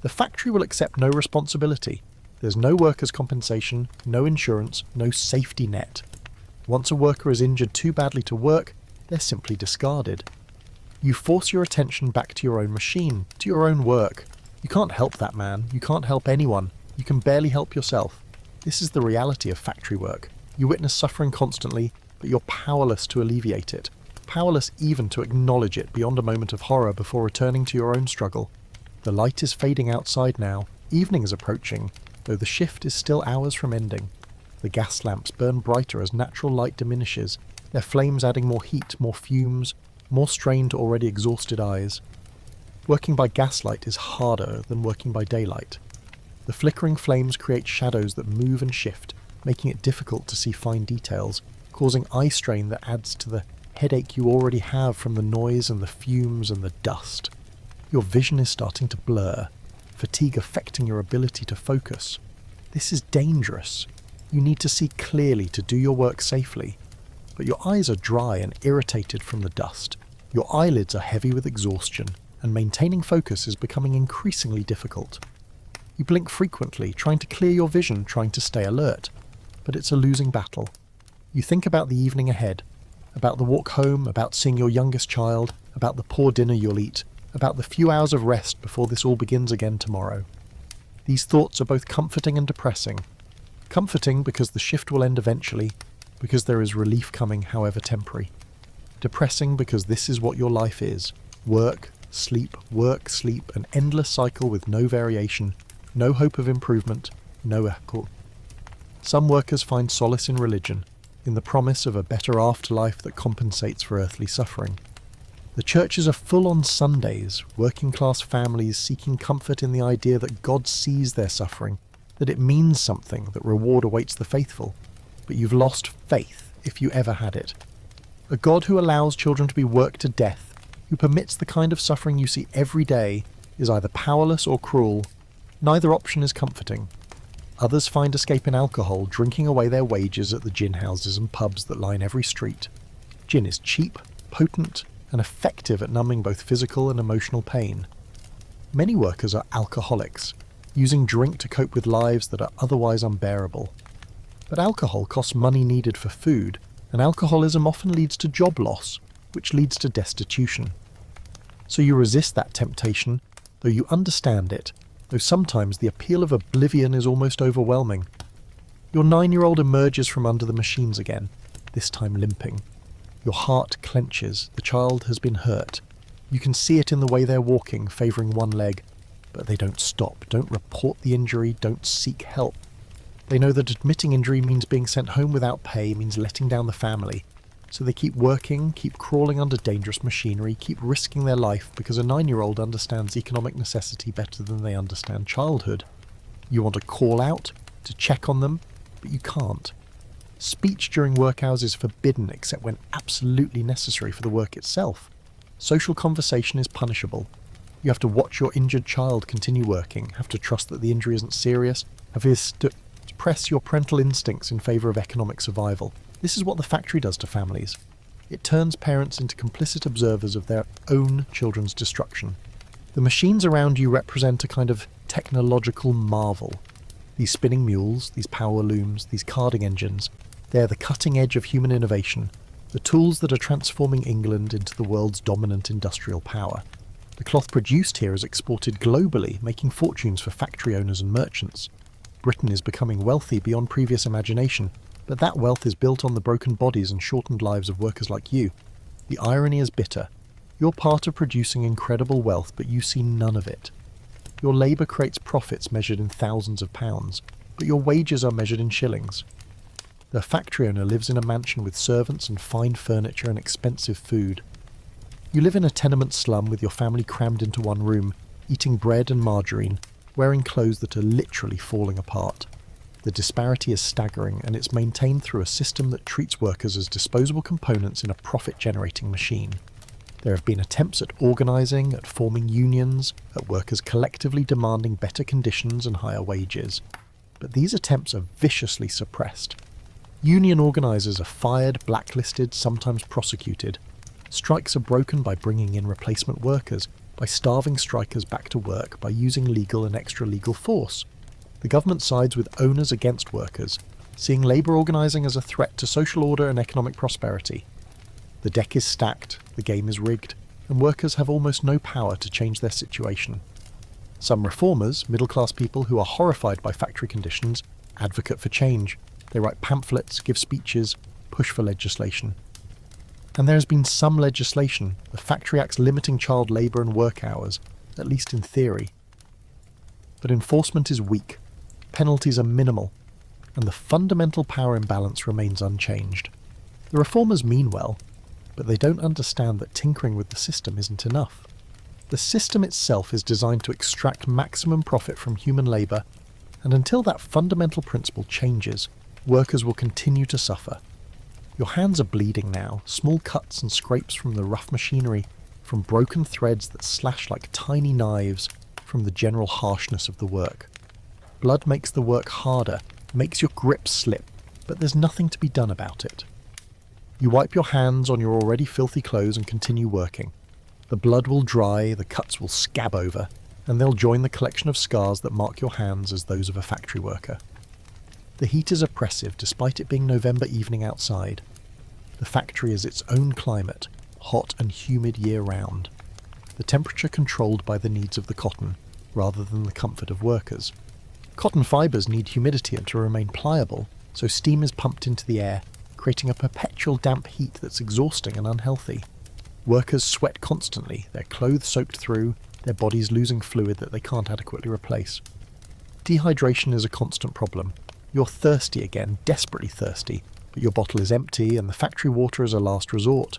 The factory will accept no responsibility. There's no workers' compensation, no insurance, no safety net. Once a worker is injured too badly to work, they're simply discarded. You force your attention back to your own machine, to your own work. You can't help that man, you can't help anyone, you can barely help yourself. This is the reality of factory work. You witness suffering constantly, but you're powerless to alleviate it, powerless even to acknowledge it beyond a moment of horror before returning to your own struggle. The light is fading outside now, evening is approaching, though the shift is still hours from ending. The gas lamps burn brighter as natural light diminishes, their flames adding more heat, more fumes, more strain to already exhausted eyes. Working by gaslight is harder than working by daylight. The flickering flames create shadows that move and shift, making it difficult to see fine details, causing eye strain that adds to the headache you already have from the noise and the fumes and the dust. Your vision is starting to blur, fatigue affecting your ability to focus. This is dangerous. You need to see clearly to do your work safely. But your eyes are dry and irritated from the dust. Your eyelids are heavy with exhaustion, and maintaining focus is becoming increasingly difficult. You blink frequently, trying to clear your vision, trying to stay alert. But it's a losing battle. You think about the evening ahead, about the walk home, about seeing your youngest child, about the poor dinner you'll eat, about the few hours of rest before this all begins again tomorrow. These thoughts are both comforting and depressing. Comforting because the shift will end eventually, because there is relief coming, however temporary. Depressing because this is what your life is. Work, sleep, an endless cycle with no variation, no hope of improvement, no echo. Some workers find solace in religion, in the promise of a better afterlife that compensates for earthly suffering. The churches are full on Sundays, working-class families seeking comfort in the idea that God sees their suffering, that it means something, that reward awaits the faithful. But you've lost faith, if you ever had it. A God who allows children to be worked to death, who permits the kind of suffering you see every day, is either powerless or cruel. Neither option is comforting. Others find escape in alcohol, drinking away their wages at the gin houses and pubs that line every street. Gin is cheap, potent, and effective at numbing both physical and emotional pain. Many workers are alcoholics, using drink to cope with lives that are otherwise unbearable. But alcohol costs money needed for food, and alcoholism often leads to job loss, which leads to destitution. So you resist that temptation, though you understand it, though sometimes the appeal of oblivion is almost overwhelming. Your 9-year-old emerges from under the machines again, this time limping. Your heart clenches, the child has been hurt. You can see it in the way they're walking, favouring one leg. But they don't stop, don't report the injury, don't seek help. They know that admitting injury means being sent home without pay, means letting down the family. So they keep working, keep crawling under dangerous machinery, keep risking their life because a 9-year-old understands economic necessity better than they understand childhood. You want to call out, to check on them, but you can't. Speech during work hours is forbidden except when absolutely necessary for the work itself. Social conversation is punishable. You have to watch your injured child continue working, have to trust that the injury isn't serious, have to suppress your parental instincts in favour of economic survival. This is what the factory does to families. It turns parents into complicit observers of their own children's destruction. The machines around you represent a kind of technological marvel. These spinning mules, these power looms, these carding engines, they're the cutting edge of human innovation, the tools that are transforming England into the world's dominant industrial power. The cloth produced here is exported globally, making fortunes for factory owners and merchants. Britain is becoming wealthy beyond previous imagination, but that wealth is built on the broken bodies and shortened lives of workers like you. The irony is bitter. You're part of producing incredible wealth, but you see none of it. Your labour creates profits measured in thousands of pounds, but your wages are measured in shillings. The factory owner lives in a mansion with servants and fine furniture and expensive food. You live in a tenement slum with your family crammed into one room, eating bread and margarine, wearing clothes that are literally falling apart. The disparity is staggering, and it's maintained through a system that treats workers as disposable components in a profit-generating machine. There have been attempts at organising, at forming unions, at workers collectively demanding better conditions and higher wages. But these attempts are viciously suppressed. Union organisers are fired, blacklisted, sometimes prosecuted. Strikes are broken by bringing in replacement workers, by starving strikers back to work, by using legal and extra-legal force. The government sides with owners against workers, seeing labour organising as a threat to social order and economic prosperity. The deck is stacked, the game is rigged, and workers have almost no power to change their situation. Some reformers, middle-class people who are horrified by factory conditions, advocate for change. They write pamphlets, give speeches, push for legislation. And there has been some legislation, the Factory Acts limiting child labour and work hours, at least in theory. But enforcement is weak, penalties are minimal, and the fundamental power imbalance remains unchanged. The reformers mean well, but they don't understand that tinkering with the system isn't enough. The system itself is designed to extract maximum profit from human labour, and until that fundamental principle changes, workers will continue to suffer. Your hands are bleeding now, small cuts and scrapes from the rough machinery, from broken threads that slash like tiny knives, from the general harshness of the work. Blood makes the work harder, makes your grip slip, but there's nothing to be done about it. You wipe your hands on your already filthy clothes and continue working. The blood will dry, the cuts will scab over, and they'll join the collection of scars that mark your hands as those of a factory worker. The heat is oppressive despite it being November evening outside. The factory is its own climate, hot and humid year-round. The temperature controlled by the needs of the cotton, rather than the comfort of workers. Cotton fibres need humidity to remain pliable, so steam is pumped into the air, creating a perpetual damp heat that's exhausting and unhealthy. Workers sweat constantly, their clothes soaked through, their bodies losing fluid that they can't adequately replace. Dehydration is a constant problem. You're thirsty again, desperately thirsty, but your bottle is empty and the factory water is a last resort.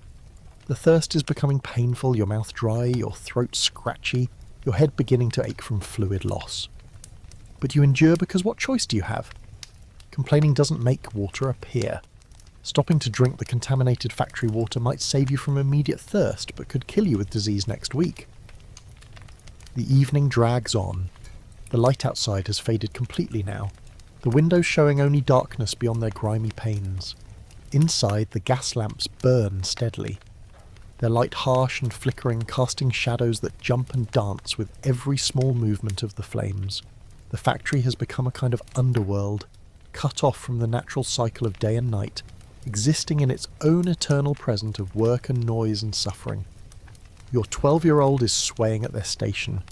The thirst is becoming painful, your mouth dry, your throat scratchy, your head beginning to ache from fluid loss. But you endure because what choice do you have? Complaining doesn't make water appear. Stopping to drink the contaminated factory water might save you from immediate thirst, but could kill you with disease next week. The evening drags on. The light outside has faded completely now, the windows showing only darkness beyond their grimy panes. Inside, the gas lamps burn steadily, their light harsh and flickering, casting shadows that jump and dance with every small movement of the flames. The factory has become a kind of underworld, cut off from the natural cycle of day and night, existing in its own eternal present of work and noise and suffering. Your 12-year-old is swaying at their station.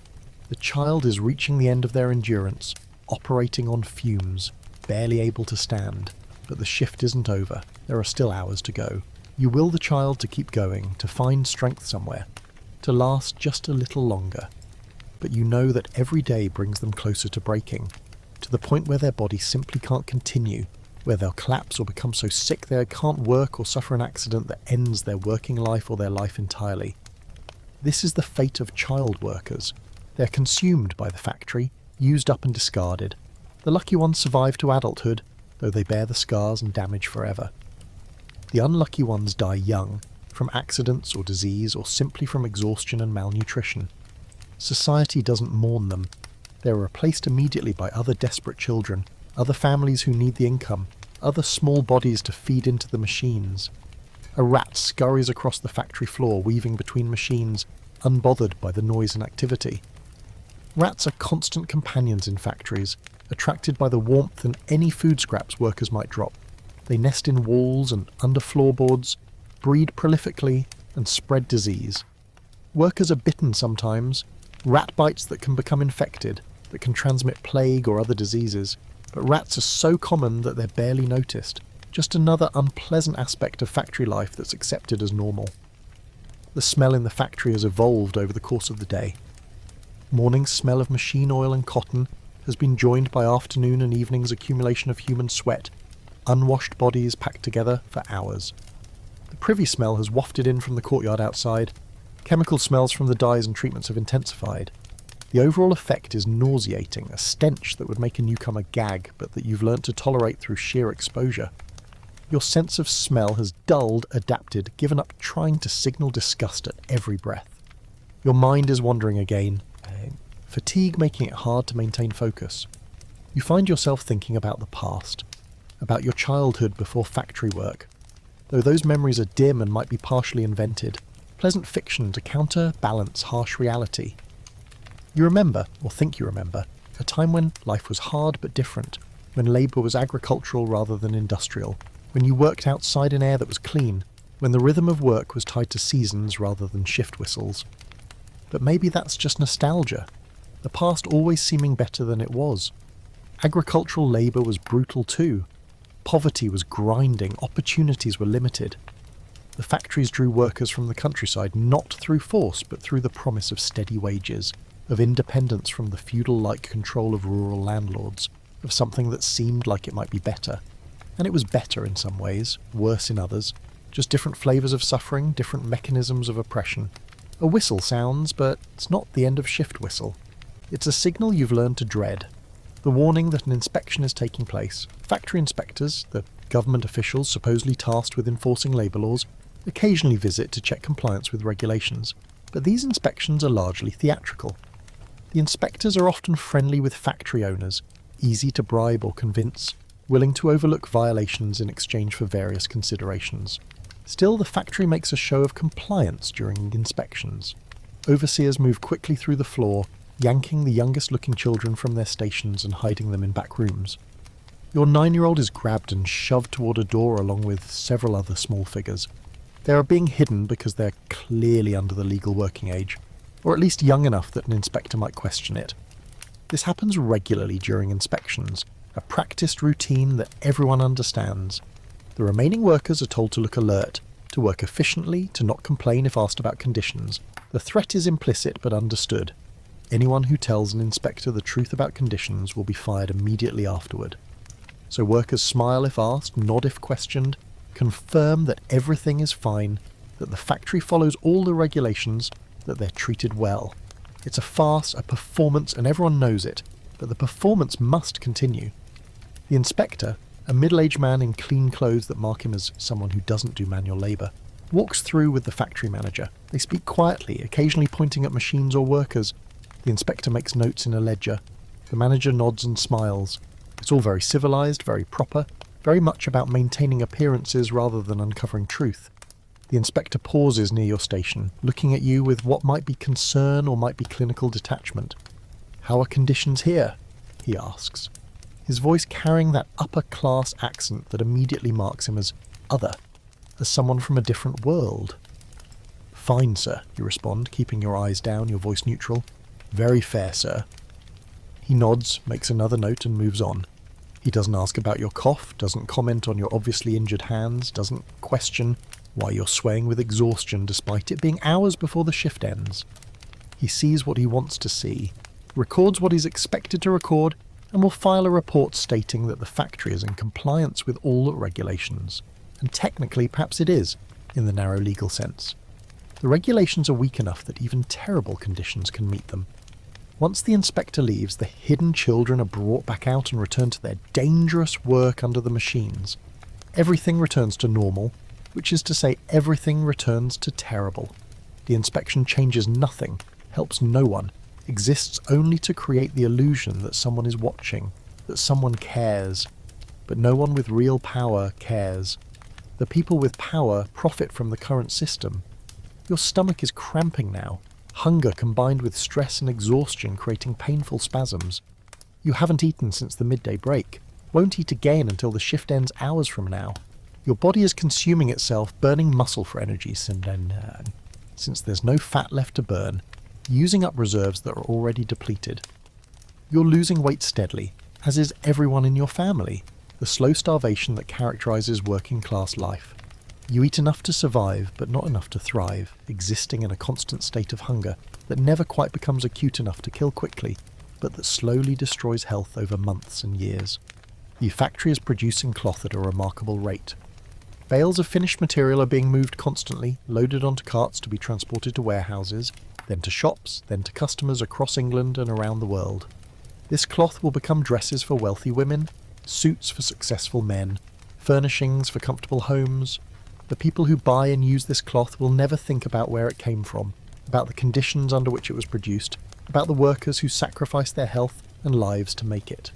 The child is reaching the end of their endurance, operating on fumes, barely able to stand. But the shift isn't over. There are still hours to go. You will the child to keep going, to find strength somewhere, to last just a little longer. But you know that every day brings them closer to breaking, to the point where their body simply can't continue, where they'll collapse or become so sick they can't work or suffer an accident that ends their working life or their life entirely. This is the fate of child workers. They're consumed by the factory, used up and discarded. The lucky ones survive to adulthood, though they bear the scars and damage forever. The unlucky ones die young, from accidents or disease or simply from exhaustion and malnutrition. Society doesn't mourn them. They're replaced immediately by other desperate children, other families who need the income, other small bodies to feed into the machines. A rat scurries across the factory floor, weaving between machines, unbothered by the noise and activity. Rats are constant companions in factories, attracted by the warmth and any food scraps workers might drop. They nest in walls and under floorboards, breed prolifically, and spread disease. Workers are bitten sometimes, rat bites that can become infected, that can transmit plague or other diseases, but rats are so common that they're barely noticed, just another unpleasant aspect of factory life that's accepted as normal. The smell in the factory has evolved over the course of the day. Morning's smell of machine oil and cotton has been joined by afternoon and evening's accumulation of human sweat, unwashed bodies packed together for hours. The privy smell has wafted in from the courtyard outside. Chemical smells from the dyes and treatments have intensified. The overall effect is nauseating, a stench that would make a newcomer gag, but that you've learnt to tolerate through sheer exposure. Your sense of smell has dulled, adapted, given up trying to signal disgust at every breath. Your mind is wandering again, fatigue making it hard to maintain focus. You find yourself thinking about the past. about your childhood before factory work. Though those memories are dim and might be partially invented, pleasant fiction to counterbalance harsh reality. You remember, or think you remember, a time when life was hard but different, when labour was agricultural rather than industrial, when you worked outside in air that was clean, when the rhythm of work was tied to seasons rather than shift whistles. But maybe that's just nostalgia, the past always seeming better than it was. Agricultural labour was brutal too. Poverty was grinding, opportunities were limited. The factories drew workers from the countryside not through force but through the promise of steady wages, of independence from the feudal-like control of rural landlords, of something that seemed like it might be better. And it was better in some ways, worse in others, just different flavours of suffering, different mechanisms of oppression. A whistle sounds, but it's not the end of shift whistle. It's a signal you've learned to dread. The warning that an inspection is taking place. Factory inspectors, the government officials supposedly tasked with enforcing labour laws, occasionally visit to check compliance with regulations. But these inspections are largely theatrical. The inspectors are often friendly with factory owners, easy to bribe or convince, willing to overlook violations in exchange for various considerations. Still, the factory makes a show of compliance during inspections. Overseers move quickly through the floor, yanking the youngest-looking children from their stations and hiding them in back rooms. Your 9-year-old is grabbed and shoved toward a door along with several other small figures. They are being hidden because they're clearly under the legal working age, or at least young enough that an inspector might question it. This happens regularly during inspections, a practiced routine that everyone understands. The remaining workers are told to look alert, to work efficiently, to not complain if asked about conditions. The threat is implicit but understood. Anyone who tells an inspector the truth about conditions will be fired immediately afterward. So workers smile if asked, nod if questioned, confirm that everything is fine, that the factory follows all the regulations, that they're treated well. It's a farce, a performance, and everyone knows it, but the performance must continue. The inspector, a middle-aged man in clean clothes that mark him as someone who doesn't do manual labour, walks through with the factory manager. They speak quietly, occasionally pointing at machines or workers. The inspector makes notes in a ledger. The manager nods and smiles. It's all very civilised, very proper, very much about maintaining appearances rather than uncovering truth. The inspector pauses near your station, looking at you with what might be concern or might be clinical detachment. "How are conditions here?" he asks, his voice carrying that upper-class accent that immediately marks him as other, as someone from a different world. "Fine, sir," you respond, keeping your eyes down, your voice neutral. "Very fair, sir." He nods, makes another note and moves on. He doesn't ask about your cough, doesn't comment on your obviously injured hands, doesn't question why you're swaying with exhaustion despite it being hours before the shift ends. He sees what he wants to see, records what he's expected to record, and will file a report stating that the factory is in compliance with all regulations. And technically, perhaps it is, in the narrow legal sense. The regulations are weak enough that even terrible conditions can meet them. Once the inspector leaves, the hidden children are brought back out and return to their dangerous work under the machines. Everything returns to normal, which is to say everything returns to terrible. The inspection changes nothing, helps no one, exists only to create the illusion that someone is watching, that someone cares. But no one with real power cares. The people with power profit from the current system. Your stomach is cramping now, hunger combined with stress and exhaustion creating painful spasms. You haven't eaten since the midday break, won't eat again until the shift ends hours from now. Your body is consuming itself, burning muscle for energy since there's no fat left to burn, using up reserves that are already depleted. You're losing weight steadily, as is everyone in your family, the slow starvation that characterises working-class life. You eat enough to survive, but not enough to thrive, existing in a constant state of hunger that never quite becomes acute enough to kill quickly, but that slowly destroys health over months and years. The factory is producing cloth at a remarkable rate. Bales of finished material are being moved constantly, loaded onto carts to be transported to warehouses, then to shops, then to customers across England and around the world. This cloth will become dresses for wealthy women, suits for successful men, furnishings for comfortable homes. The people who buy and use this cloth will never think about where it came from, about the conditions under which it was produced, about the workers who sacrificed their health and lives to make it.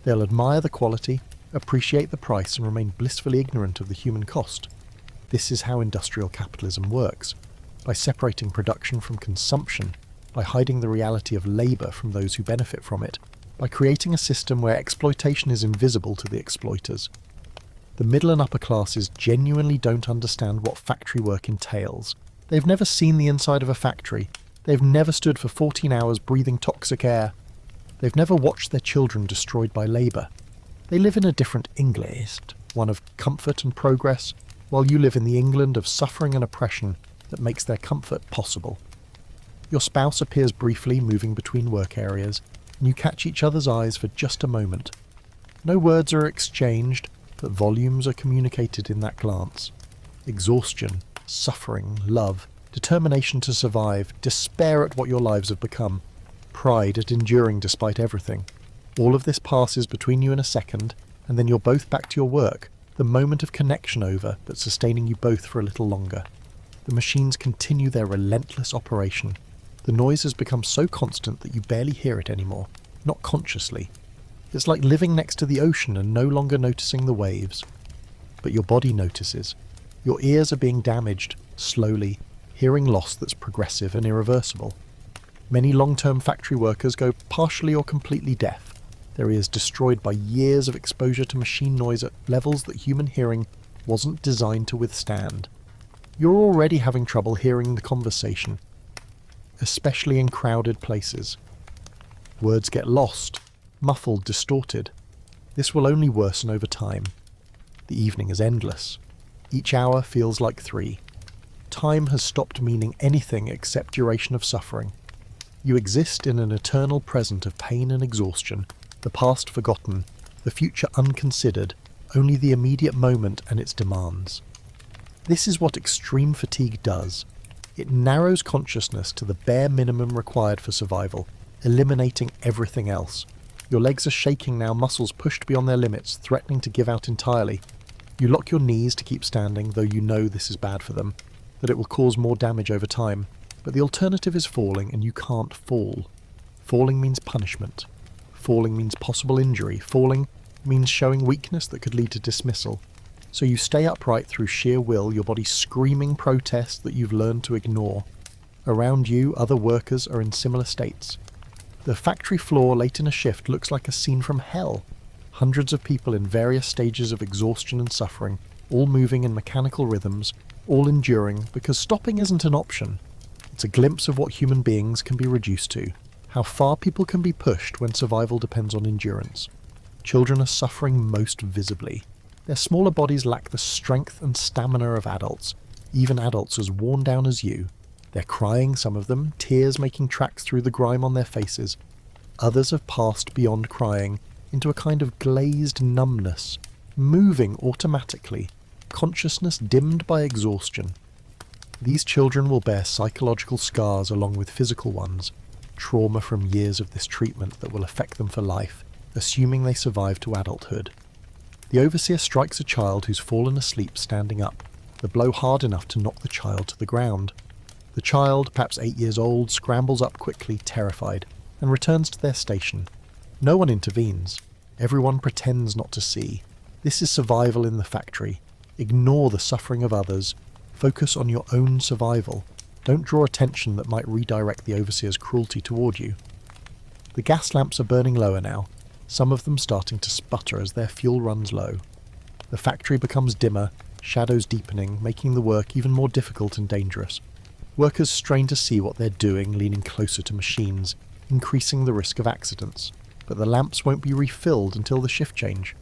They'll admire the quality, appreciate the price and remain blissfully ignorant of the human cost. This is how industrial capitalism works, by separating production from consumption, by hiding the reality of labour from those who benefit from it, by creating a system where exploitation is invisible to the exploiters. The middle and upper classes genuinely don't understand what factory work entails. They've never seen the inside of a factory. They've never stood for 14 hours breathing toxic air. They've never watched their children destroyed by labour. They live in a different English, one of comfort and progress, while you live in the England of suffering and oppression that makes their comfort possible. Your spouse appears briefly moving between work areas, and you catch each other's eyes for just a moment. No words are exchanged, but volumes are communicated in that glance. Exhaustion, suffering, love, determination to survive, despair at what your lives have become, pride at enduring despite everything. All of this passes between you in a second, and then you're both back to your work, the moment of connection over, but sustaining you both for a little longer. The machines continue their relentless operation. The noise has become so constant that you barely hear it anymore, not consciously. It's like living next to the ocean and no longer noticing the waves. But your body notices. Your ears are being damaged, slowly, hearing loss that's progressive and irreversible. Many long-term factory workers go partially or completely deaf, their ears destroyed by years of exposure to machine noise at levels that human hearing wasn't designed to withstand. You're already having trouble hearing the conversation, especially in crowded places. Words get lost, muffled, distorted. This will only worsen over time. The evening is endless. Each hour feels like 3. Time has stopped meaning anything except duration of suffering. You exist in an eternal present of pain and exhaustion, the past forgotten, the future unconsidered, only the immediate moment and its demands. This is what extreme fatigue does. It narrows consciousness to the bare minimum required for survival, eliminating everything else. Your legs are shaking now, muscles pushed beyond their limits, threatening to give out entirely. You lock your knees to keep standing, though you know this is bad for them, that it will cause more damage over time. But the alternative is falling, and you can't fall. Falling means punishment. Falling means possible injury. Falling means showing weakness that could lead to dismissal. So you stay upright through sheer will, your body screaming protest that you've learned to ignore. Around you, other workers are in similar states. The factory floor late in a shift looks like a scene from hell. Hundreds of people in various stages of exhaustion and suffering, all moving in mechanical rhythms, all enduring, because stopping isn't an option. It's a glimpse of what human beings can be reduced to, how far people can be pushed when survival depends on endurance. Children are suffering most visibly. Their smaller bodies lack the strength and stamina of adults, even adults as worn down as you. They're crying, some of them, tears making tracks through the grime on their faces. Others have passed beyond crying into a kind of glazed numbness, moving automatically, consciousness dimmed by exhaustion. These children will bear psychological scars along with physical ones, trauma from years of this treatment that will affect them for life, assuming they survive to adulthood. The overseer strikes a child who's fallen asleep standing up, the blow hard enough to knock the child to the ground. The child, perhaps 8 years old, scrambles up quickly, terrified, and returns to their station. No one intervenes. Everyone pretends not to see. This is survival in the factory. Ignore the suffering of others. Focus on your own survival. Don't draw attention that might redirect the overseer's cruelty toward you. The gas lamps are burning lower now, some of them starting to sputter as their fuel runs low. The factory becomes dimmer, shadows deepening, making the work even more difficult and dangerous. Workers strain to see what they're doing, leaning closer to machines, increasing the risk of accidents. But the lamps won't be refilled until the shift change.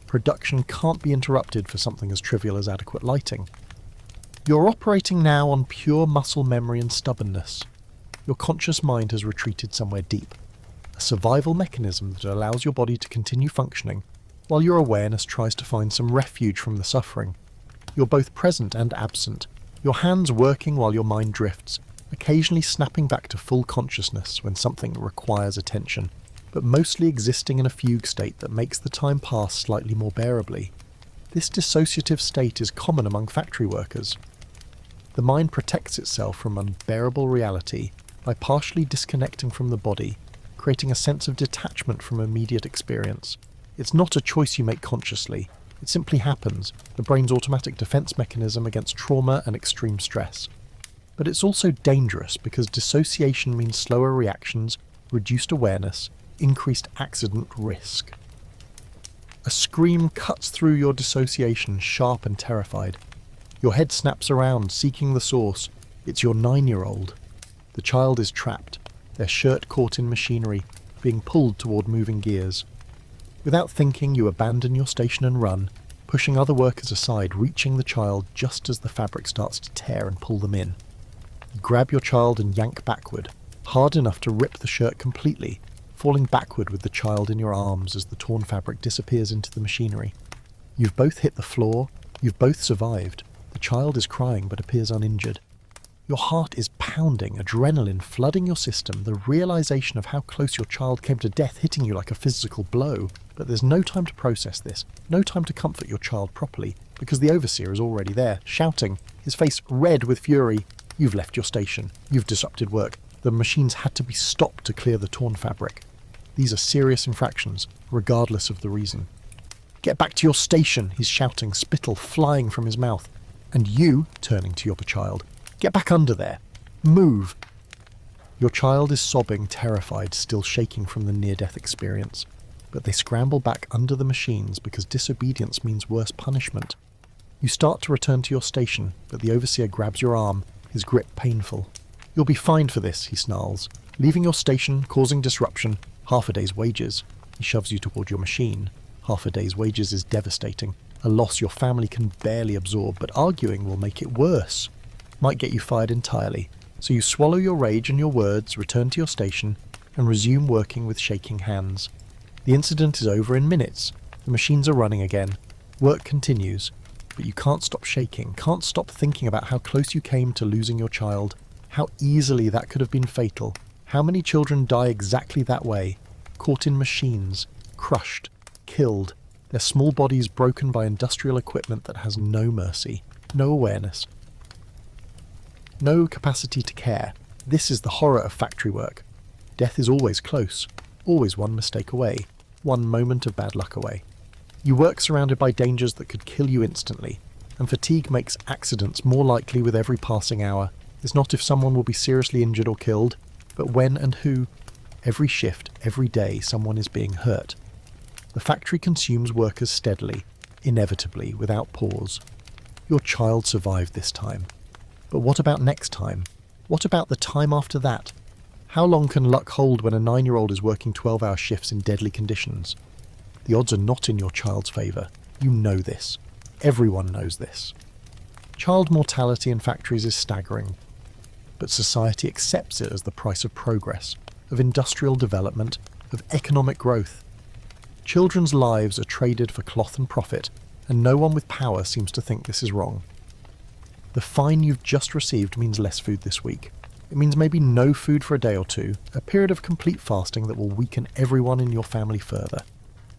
Production can't be interrupted for something as trivial as adequate lighting. You're operating now on pure muscle memory and stubbornness. Your conscious mind has retreated somewhere deep. A survival mechanism that allows your body to continue functioning, while your awareness tries to find some refuge from the suffering. You're both present and absent, your hands working while your mind drifts, occasionally snapping back to full consciousness when something requires attention, but mostly existing in a fugue state that makes the time pass slightly more bearably. This dissociative state is common among factory workers. The mind protects itself from unbearable reality by partially disconnecting from the body, creating a sense of detachment from immediate experience. It's not a choice you make consciously. It simply happens, the brain's automatic defense mechanism against trauma and extreme stress. But it's also dangerous because dissociation means slower reactions, reduced awareness, increased accident risk. A scream cuts through your dissociation, sharp and terrified. Your head snaps around, seeking the source. It's your 9-year-old. The child is trapped, their shirt caught in machinery, being pulled toward moving gears. Without thinking, you abandon your station and run, pushing other workers aside, reaching the child just as the fabric starts to tear and pull them in. You grab your child and yank backward, hard enough to rip the shirt completely, falling backward with the child in your arms as the torn fabric disappears into the machinery. You've both hit the floor, you've both survived. The child is crying but appears uninjured. Your heart is pounding, adrenaline flooding your system, the realization of how close your child came to death hitting you like a physical blow. But there's no time to process this, no time to comfort your child properly, because the overseer is already there, shouting, his face red with fury. You've left your station. You've disrupted work. The machines had to be stopped to clear the torn fabric. These are serious infractions, regardless of the reason. Get back to your station, he's shouting, spittle flying from his mouth. And you, turning to your child, get back under there. Move. Your child is sobbing, terrified, still shaking from the near-death experience. But they scramble back under the machines because disobedience means worse punishment. You start to return to your station, but the overseer grabs your arm, his grip painful. You'll be fined for this, he snarls. Leaving your station, causing disruption, half a day's wages. He shoves you toward your machine. Half a day's wages is devastating, a loss your family can barely absorb, but arguing will make it worse. Might get you fired entirely. So you swallow your rage and your words, return to your station, and resume working with shaking hands. The incident is over in minutes. The machines are running again. Work continues. But you can't stop shaking, can't stop thinking about how close you came to losing your child, how easily that could have been fatal, how many children die exactly that way, caught in machines, crushed, killed, their small bodies broken by industrial equipment that has no mercy, no awareness, no capacity to care. This is the horror of factory work. Death is always close, always one mistake away, one moment of bad luck away. You work surrounded by dangers that could kill you instantly, and fatigue makes accidents more likely with every passing hour. It's not if someone will be seriously injured or killed, but when and who. Every shift, every day, someone is being hurt. The factory consumes workers steadily, inevitably, without pause. Your child survived this time. But what about next time? What about the time after that? How long can luck hold when a 9-year-old is working 12-hour shifts in deadly conditions? The odds are not in your child's favour. You know this. Everyone knows this. Child mortality in factories is staggering, but society accepts it as the price of progress, of industrial development, of economic growth. Children's lives are traded for cloth and profit, and no one with power seems to think this is wrong. The fine you've just received means less food this week. It means maybe no food for a day or two, a period of complete fasting that will weaken everyone in your family further.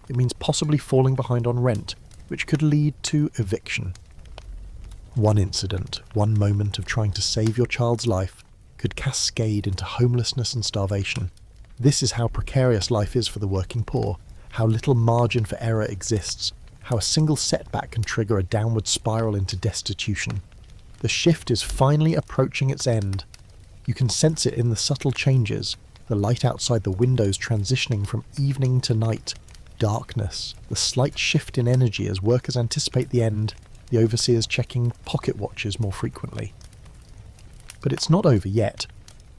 It means possibly falling behind on rent, which could lead to eviction. One incident, one moment of trying to save your child's life, could cascade into homelessness and starvation. This is how precarious life is for the working poor, how little margin for error exists, how a single setback can trigger a downward spiral into destitution. The shift is finally approaching its end. You can sense it in the subtle changes, the light outside the windows transitioning from evening to night, darkness, the slight shift in energy as workers anticipate the end, the overseers checking pocket watches more frequently. But it's not over yet.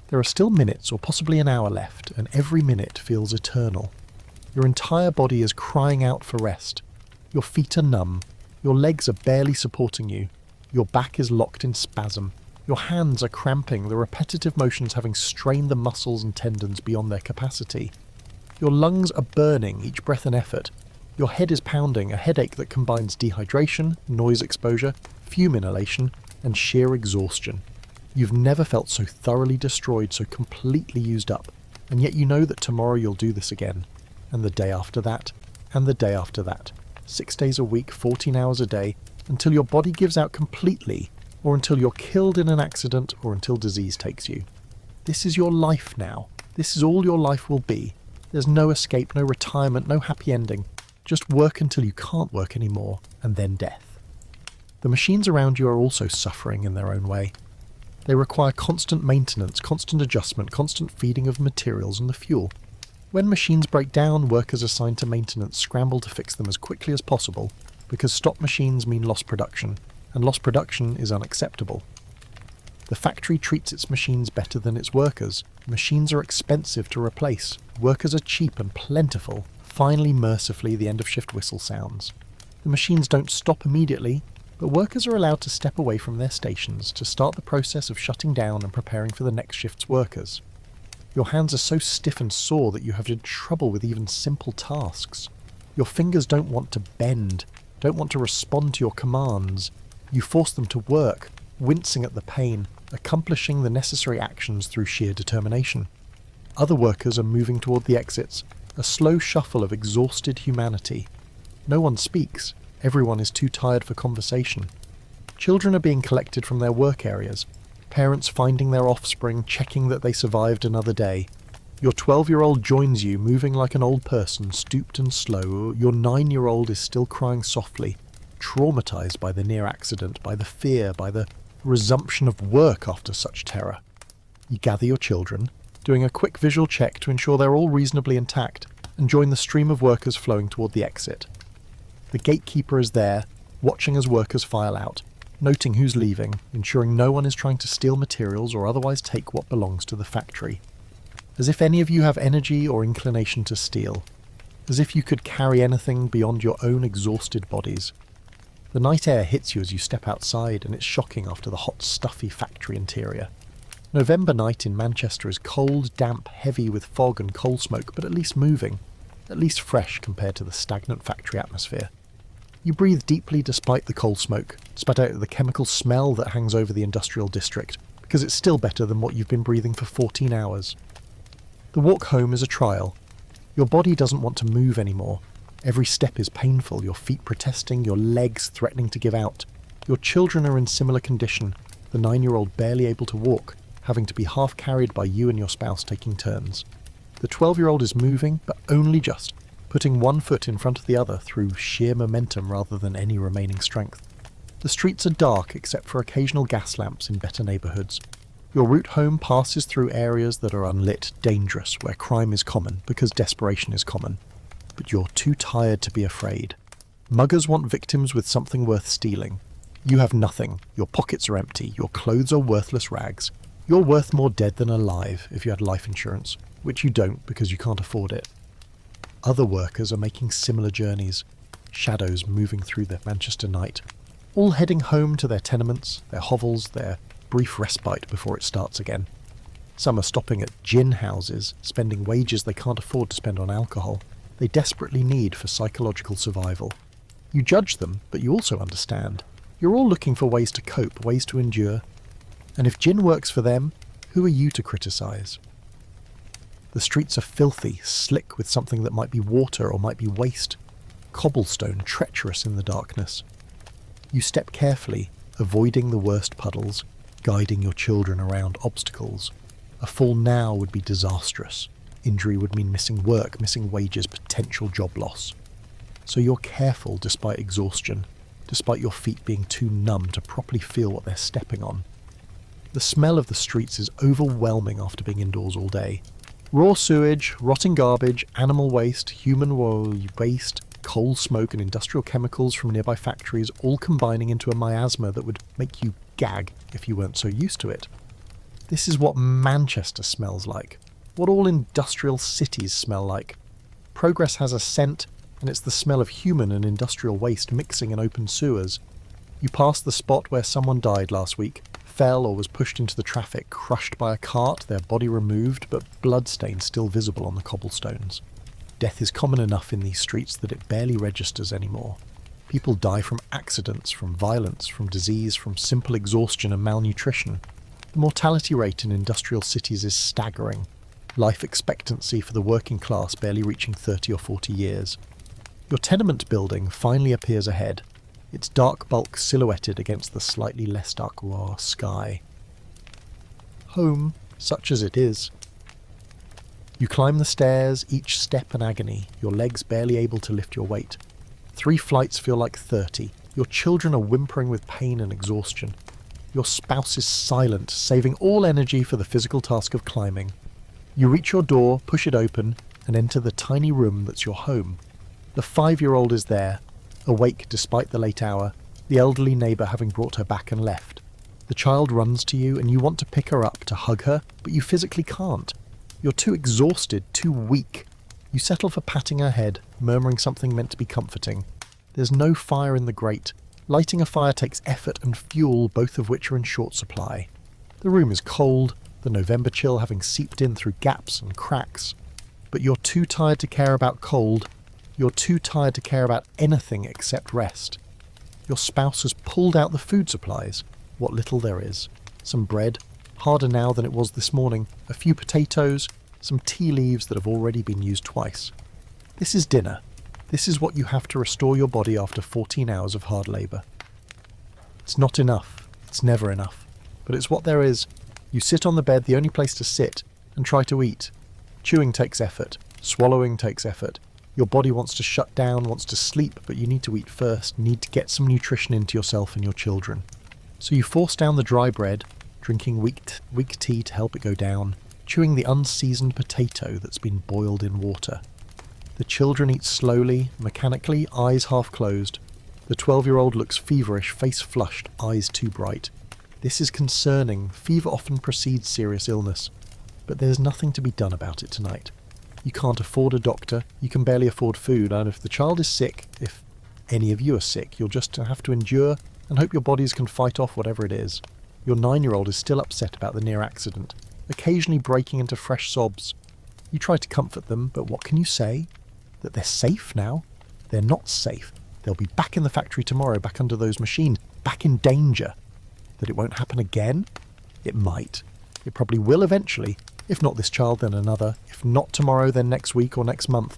There are still minutes or possibly an hour left, and every minute feels eternal. Your entire body is crying out for rest. Your feet are numb. Your legs are barely supporting you. Your back is locked in spasm. Your hands are cramping, the repetitive motions having strained the muscles and tendons beyond their capacity. Your lungs are burning, each breath an effort. Your head is pounding, a headache that combines dehydration, noise exposure, fume inhalation, and sheer exhaustion. You've never felt so thoroughly destroyed, so completely used up, and yet you know that tomorrow you'll do this again, and the day after that, and the day after that. 6 days a week, 14 hours a day, until your body gives out completely, or until you're killed in an accident, or until disease takes you. This is your life now. This is all your life will be. There's no escape, no retirement, no happy ending. Just work until you can't work anymore, and then death. The machines around you are also suffering in their own way. They require constant maintenance, constant adjustment, constant feeding of materials and the fuel. When machines break down, workers assigned to maintenance scramble to fix them as quickly as possible, because stopped machines mean lost production, and lost production is unacceptable. The factory treats its machines better than its workers. Machines are expensive to replace. Workers are cheap and plentiful. Finally, mercifully, the end-of-shift whistle sounds. The machines don't stop immediately, but workers are allowed to step away from their stations to start the process of shutting down and preparing for the next shift's workers. Your hands are so stiff and sore that you have had trouble with even simple tasks. Your fingers don't want to bend, don't want to respond to your commands. You force them to work, wincing at the pain, accomplishing the necessary actions through sheer determination. Other workers are moving toward the exits, a slow shuffle of exhausted humanity. No one speaks. Everyone is too tired for conversation. Children are being collected from their work areas, parents finding their offspring, checking that they survived another day. Your 12-year-old joins you, moving like an old person, stooped and slow. Your 9-year-old is still crying softly, traumatized by the near accident, by the fear, by the resumption of work after such terror. You gather your children, doing a quick visual check to ensure they're all reasonably intact, and join the stream of workers flowing toward the exit. The gatekeeper is there, watching as workers file out, noting who's leaving, ensuring no one is trying to steal materials or otherwise take what belongs to the factory. As if any of you have energy or inclination to steal. As if you could carry anything beyond your own exhausted bodies. The night air hits you as you step outside, and it's shocking after the hot, stuffy factory interior. November night in Manchester is cold, damp, heavy with fog and coal smoke, but at least moving. At least fresh compared to the stagnant factory atmosphere. You breathe deeply despite the coal smoke, despite out the chemical smell that hangs over the industrial district, because it's still better than what you've been breathing for 14 hours. The walk home is a trial. Your body doesn't want to move anymore. Every step is painful, your feet protesting, your legs threatening to give out. Your children are in similar condition, the 9-year-old barely able to walk, having to be half carried by you and your spouse taking turns. The 12-year-old is moving, but only just, putting one foot in front of the other through sheer momentum rather than any remaining strength. The streets are dark except for occasional gas lamps in better neighbourhoods. Your route home passes through areas that are unlit, dangerous, where crime is common because desperation is common. But you're too tired to be afraid. Muggers want victims with something worth stealing. You have nothing. Your pockets are empty. Your clothes are worthless rags. You're worth more dead than alive if you had life insurance, which you don't because you can't afford it. Other workers are making similar journeys, shadows moving through the Manchester night, all heading home to their tenements, their hovels, their brief respite before it starts again. Some are stopping at gin houses, spending wages they can't afford to spend on alcohol. They desperately need for psychological survival. You judge them, but you also understand. You're all looking for ways to cope, ways to endure. And if gin works for them, who are you to criticise? The streets are filthy, slick with something that might be water or might be waste. Cobblestone, treacherous in the darkness. You step carefully, avoiding the worst puddles, guiding your children around obstacles. A fall now would be disastrous. Injury would mean missing work, missing wages, potential job loss. So you're careful despite exhaustion, despite your feet being too numb to properly feel what they're stepping on. The smell of the streets is overwhelming after being indoors all day. Raw sewage, rotting garbage, animal waste, human waste, coal smoke and industrial chemicals from nearby factories all combining into a miasma that would make you gag if you weren't so used to it. This is what Manchester smells like. What all industrial cities smell like. Progress has a scent, and it's the smell of human and industrial waste mixing in open sewers. You pass the spot where someone died last week, fell or was pushed into the traffic, crushed by a cart, their body removed, but bloodstains still visible on the cobblestones. Death is common enough in these streets that it barely registers anymore. People die from accidents, from violence, from disease, from simple exhaustion and malnutrition. The mortality rate in industrial cities is staggering. Life expectancy for the working class barely reaching 30 or 40 years. Your tenement building finally appears ahead, its dark bulk silhouetted against the slightly less dark raw sky. Home, such as it is. You climb the stairs, each step an agony, your legs barely able to lift your weight. 3 flights feel like 30. Your children are whimpering with pain and exhaustion. Your spouse is silent, saving all energy for the physical task of climbing. You reach your door, push it open, and enter the tiny room that's your home. The 5-year-old is there, awake despite the late hour, the elderly neighbour having brought her back and left. The child runs to you and you want to pick her up to hug her, but you physically can't. You're too exhausted, too weak. You settle for patting her head, murmuring something meant to be comforting. There's no fire in the grate. Lighting a fire takes effort and fuel, both of which are in short supply. The room is cold, the November chill having seeped in through gaps and cracks. But you're too tired to care about cold. You're too tired to care about anything except rest. Your spouse has pulled out the food supplies, what little there is. Some bread, harder now than it was this morning, a few potatoes, some tea leaves that have already been used twice. This is dinner. This is what you have to restore your body after 14 hours of hard labour. It's not enough. It's never enough. But it's what there is. You sit on the bed, the only place to sit, and try to eat. Chewing takes effort. Swallowing takes effort. Your body wants to shut down, wants to sleep, but you need to eat first, need to get some nutrition into yourself and your children. So you force down the dry bread, drinking weak tea to help it go down, chewing the unseasoned potato that's been boiled in water. The children eat slowly, mechanically, eyes half closed. The 12-year-old looks feverish, face flushed, eyes too bright. This is concerning. Fever often precedes serious illness. But there's nothing to be done about it tonight. You can't afford a doctor, you can barely afford food, and if the child is sick, if any of you are sick, you'll just have to endure and hope your bodies can fight off whatever it is. Your 9-year-old is still upset about the near accident, occasionally breaking into fresh sobs. You try to comfort them, but what can you say? That they're safe now? They're not safe. They'll be back in the factory tomorrow, back under those machines, back in danger. That it won't happen again? It might. It probably will eventually. If not this child, then another. If not tomorrow, then next week or next month.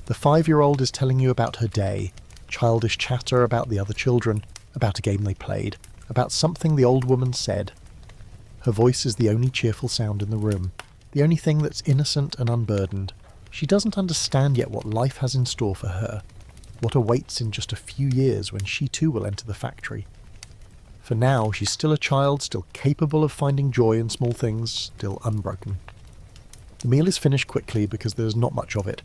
The 5-year-old is telling you about her day. Childish chatter about the other children, about a game they played, about something the old woman said. Her voice is the only cheerful sound in the room, the only thing that's innocent and unburdened. She doesn't understand yet what life has in store for her, what awaits in just a few years when she too will enter the factory. For now, she's still a child, still capable of finding joy in small things, still unbroken. The meal is finished quickly because there's not much of it.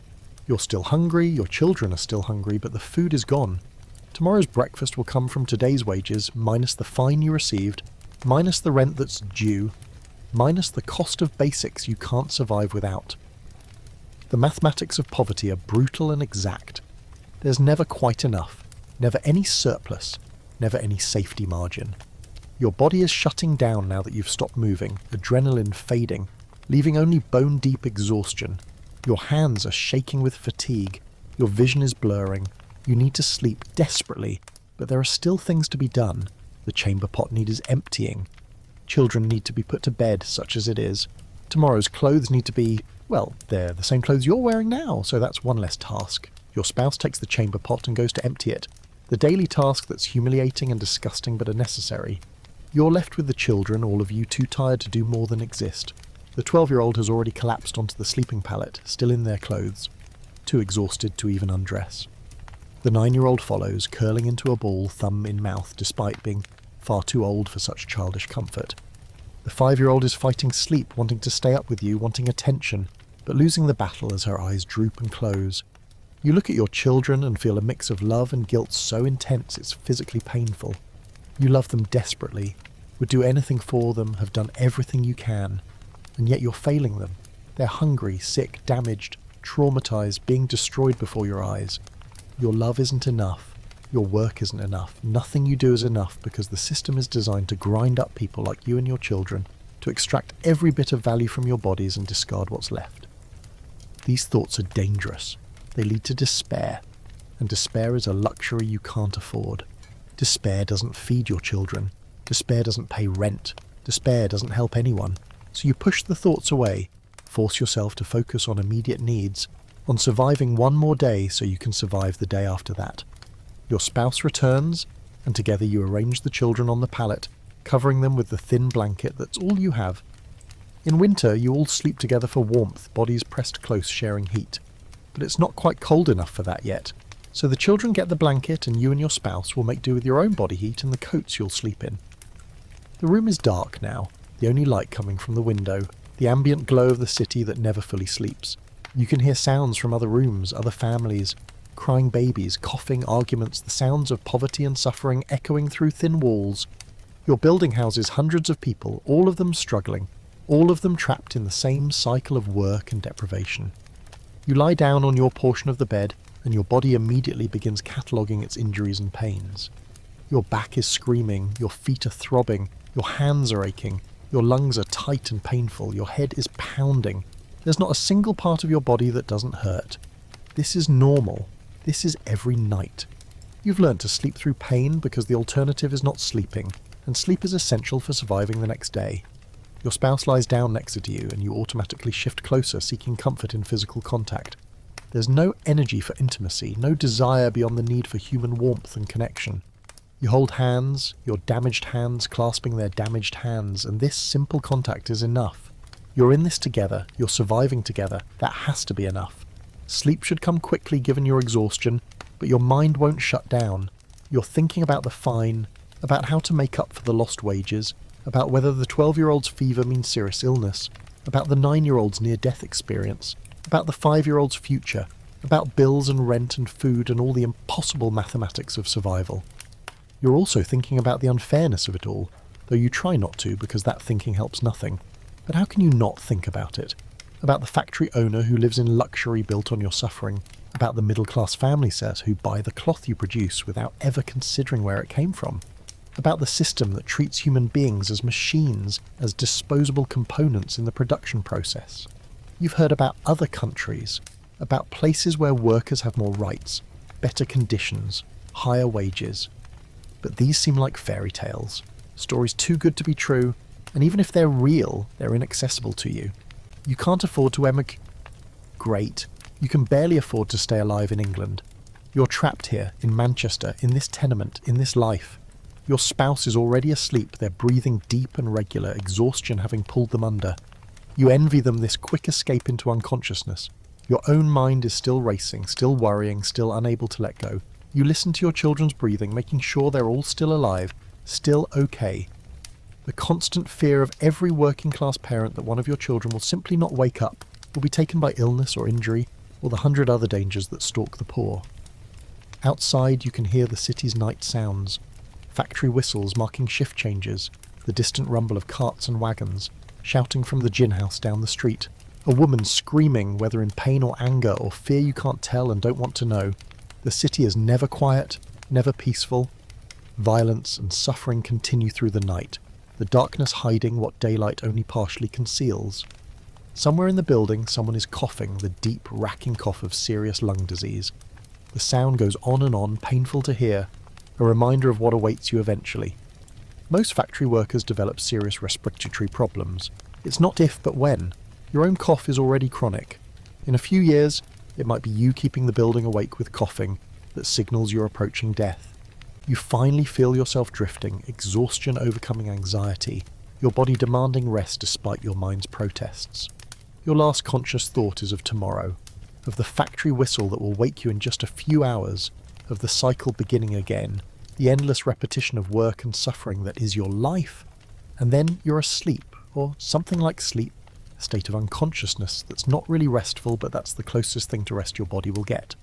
You're still hungry, your children are still hungry, but the food is gone. Tomorrow's breakfast will come from today's wages, minus the fine you received, minus the rent that's due, minus the cost of basics you can't survive without. The mathematics of poverty are brutal and exact. There's never quite enough, never any surplus, never any safety margin. Your body is shutting down now that you've stopped moving, adrenaline fading, leaving only bone-deep exhaustion. Your hands are shaking with fatigue, your vision is blurring, you need to sleep desperately, but there are still things to be done. The chamber pot needs emptying. Children need to be put to bed, such as it is. Tomorrow's clothes need to be, well, they're the same clothes you're wearing now, so that's one less task. Your spouse takes the chamber pot and goes to empty it. The daily task that's humiliating and disgusting but are necessary. You're left with the children, all of you too tired to do more than exist. The 12-year-old has already collapsed onto the sleeping pallet, still in their clothes, too exhausted to even undress. The 9-year-old follows, curling into a ball, thumb in mouth, despite being far too old for such childish comfort. The 5-year-old is fighting sleep, wanting to stay up with you, wanting attention, but losing the battle as her eyes droop and close. You look at your children and feel a mix of love and guilt so intense it's physically painful. You love them desperately, would do anything for them, have done everything you can, and yet you're failing them. They're hungry, sick, damaged, traumatized, being destroyed before your eyes. Your love isn't enough. Your work isn't enough. Nothing you do is enough because the system is designed to grind up people like you and your children, to extract every bit of value from your bodies and discard what's left. These thoughts are dangerous. They lead to despair, and despair is a luxury you can't afford. Despair doesn't feed your children. Despair doesn't pay rent. Despair doesn't help anyone. So you push the thoughts away, force yourself to focus on immediate needs, on surviving one more day so you can survive the day after that. Your spouse returns, and together you arrange the children on the pallet, covering them with the thin blanket that's all you have. In winter, you all sleep together for warmth, bodies pressed close sharing heat. But it's not quite cold enough for that yet. So the children get the blanket and you and your spouse will make do with your own body heat and the coats you'll sleep in. The room is dark now, the only light coming from the window, the ambient glow of the city that never fully sleeps. You can hear sounds from other rooms, other families, crying babies, coughing, arguments, the sounds of poverty and suffering echoing through thin walls. Your building houses hundreds of people, all of them struggling, all of them trapped in the same cycle of work and deprivation. You lie down on your portion of the bed, and your body immediately begins cataloguing its injuries and pains. Your back is screaming, your feet are throbbing, your hands are aching, your lungs are tight and painful, your head is pounding. There's not a single part of your body that doesn't hurt. This is normal. This is every night. You've learned to sleep through pain because the alternative is not sleeping, and sleep is essential for surviving the next day. Your spouse lies down next to you, and you automatically shift closer, seeking comfort in physical contact. There's no energy for intimacy, no desire beyond the need for human warmth and connection. You hold hands, your damaged hands clasping their damaged hands, and this simple contact is enough. You're in this together, you're surviving together, that has to be enough. Sleep should come quickly given your exhaustion, but your mind won't shut down. You're thinking about the fine, about how to make up for the lost wages, about whether the 12-year-old's fever means serious illness, about the 9-year-old's near-death experience, about the 5-year-old's future, about bills and rent and food and all the impossible mathematics of survival. You're also thinking about the unfairness of it all, though you try not to because that thinking helps nothing. But how can you not think about it? About the factory owner who lives in luxury built on your suffering, about the middle-class family set who buy the cloth you produce without ever considering where it came from, about the system that treats human beings as machines, as disposable components in the production process. You've heard about other countries, about places where workers have more rights, better conditions, higher wages. But these seem like fairy tales, stories too good to be true, and even if they're real, they're inaccessible to you. You can't afford to emigrate. You can barely afford to stay alive in England. You're trapped here, in Manchester, in this tenement, in this life. Your spouse is already asleep, they're breathing deep and regular, exhaustion having pulled them under. You envy them this quick escape into unconsciousness. Your own mind is still racing, still worrying, still unable to let go. You listen to your children's breathing, making sure they're all still alive, still okay. The constant fear of every working-class parent that one of your children will simply not wake up, will be taken by illness or injury, or the 100 other dangers that stalk the poor. Outside you can hear the city's night sounds, factory whistles marking shift changes, the distant rumble of carts and wagons, shouting from the gin house down the street, a woman screaming whether in pain or anger or fear you can't tell and don't want to know. The city is never quiet, never peaceful. Violence and suffering continue through the night, the darkness hiding what daylight only partially conceals. Somewhere in the building someone is coughing, the deep, racking cough of serious lung disease. The sound goes on and on, painful to hear, a reminder of what awaits you eventually. Most factory workers develop serious respiratory problems. It's not if, but when. Your own cough is already chronic. In a few years, it might be you keeping the building awake with coughing that signals you're approaching death. You finally feel yourself drifting, exhaustion overcoming anxiety, your body demanding rest despite your mind's protests. Your last conscious thought is of tomorrow, of the factory whistle that will wake you in just a few hours, of the cycle beginning again, the endless repetition of work and suffering that is your life. And then you're asleep, or something like sleep, a state of unconsciousness that's not really restful, but that's the closest thing to rest your body will get.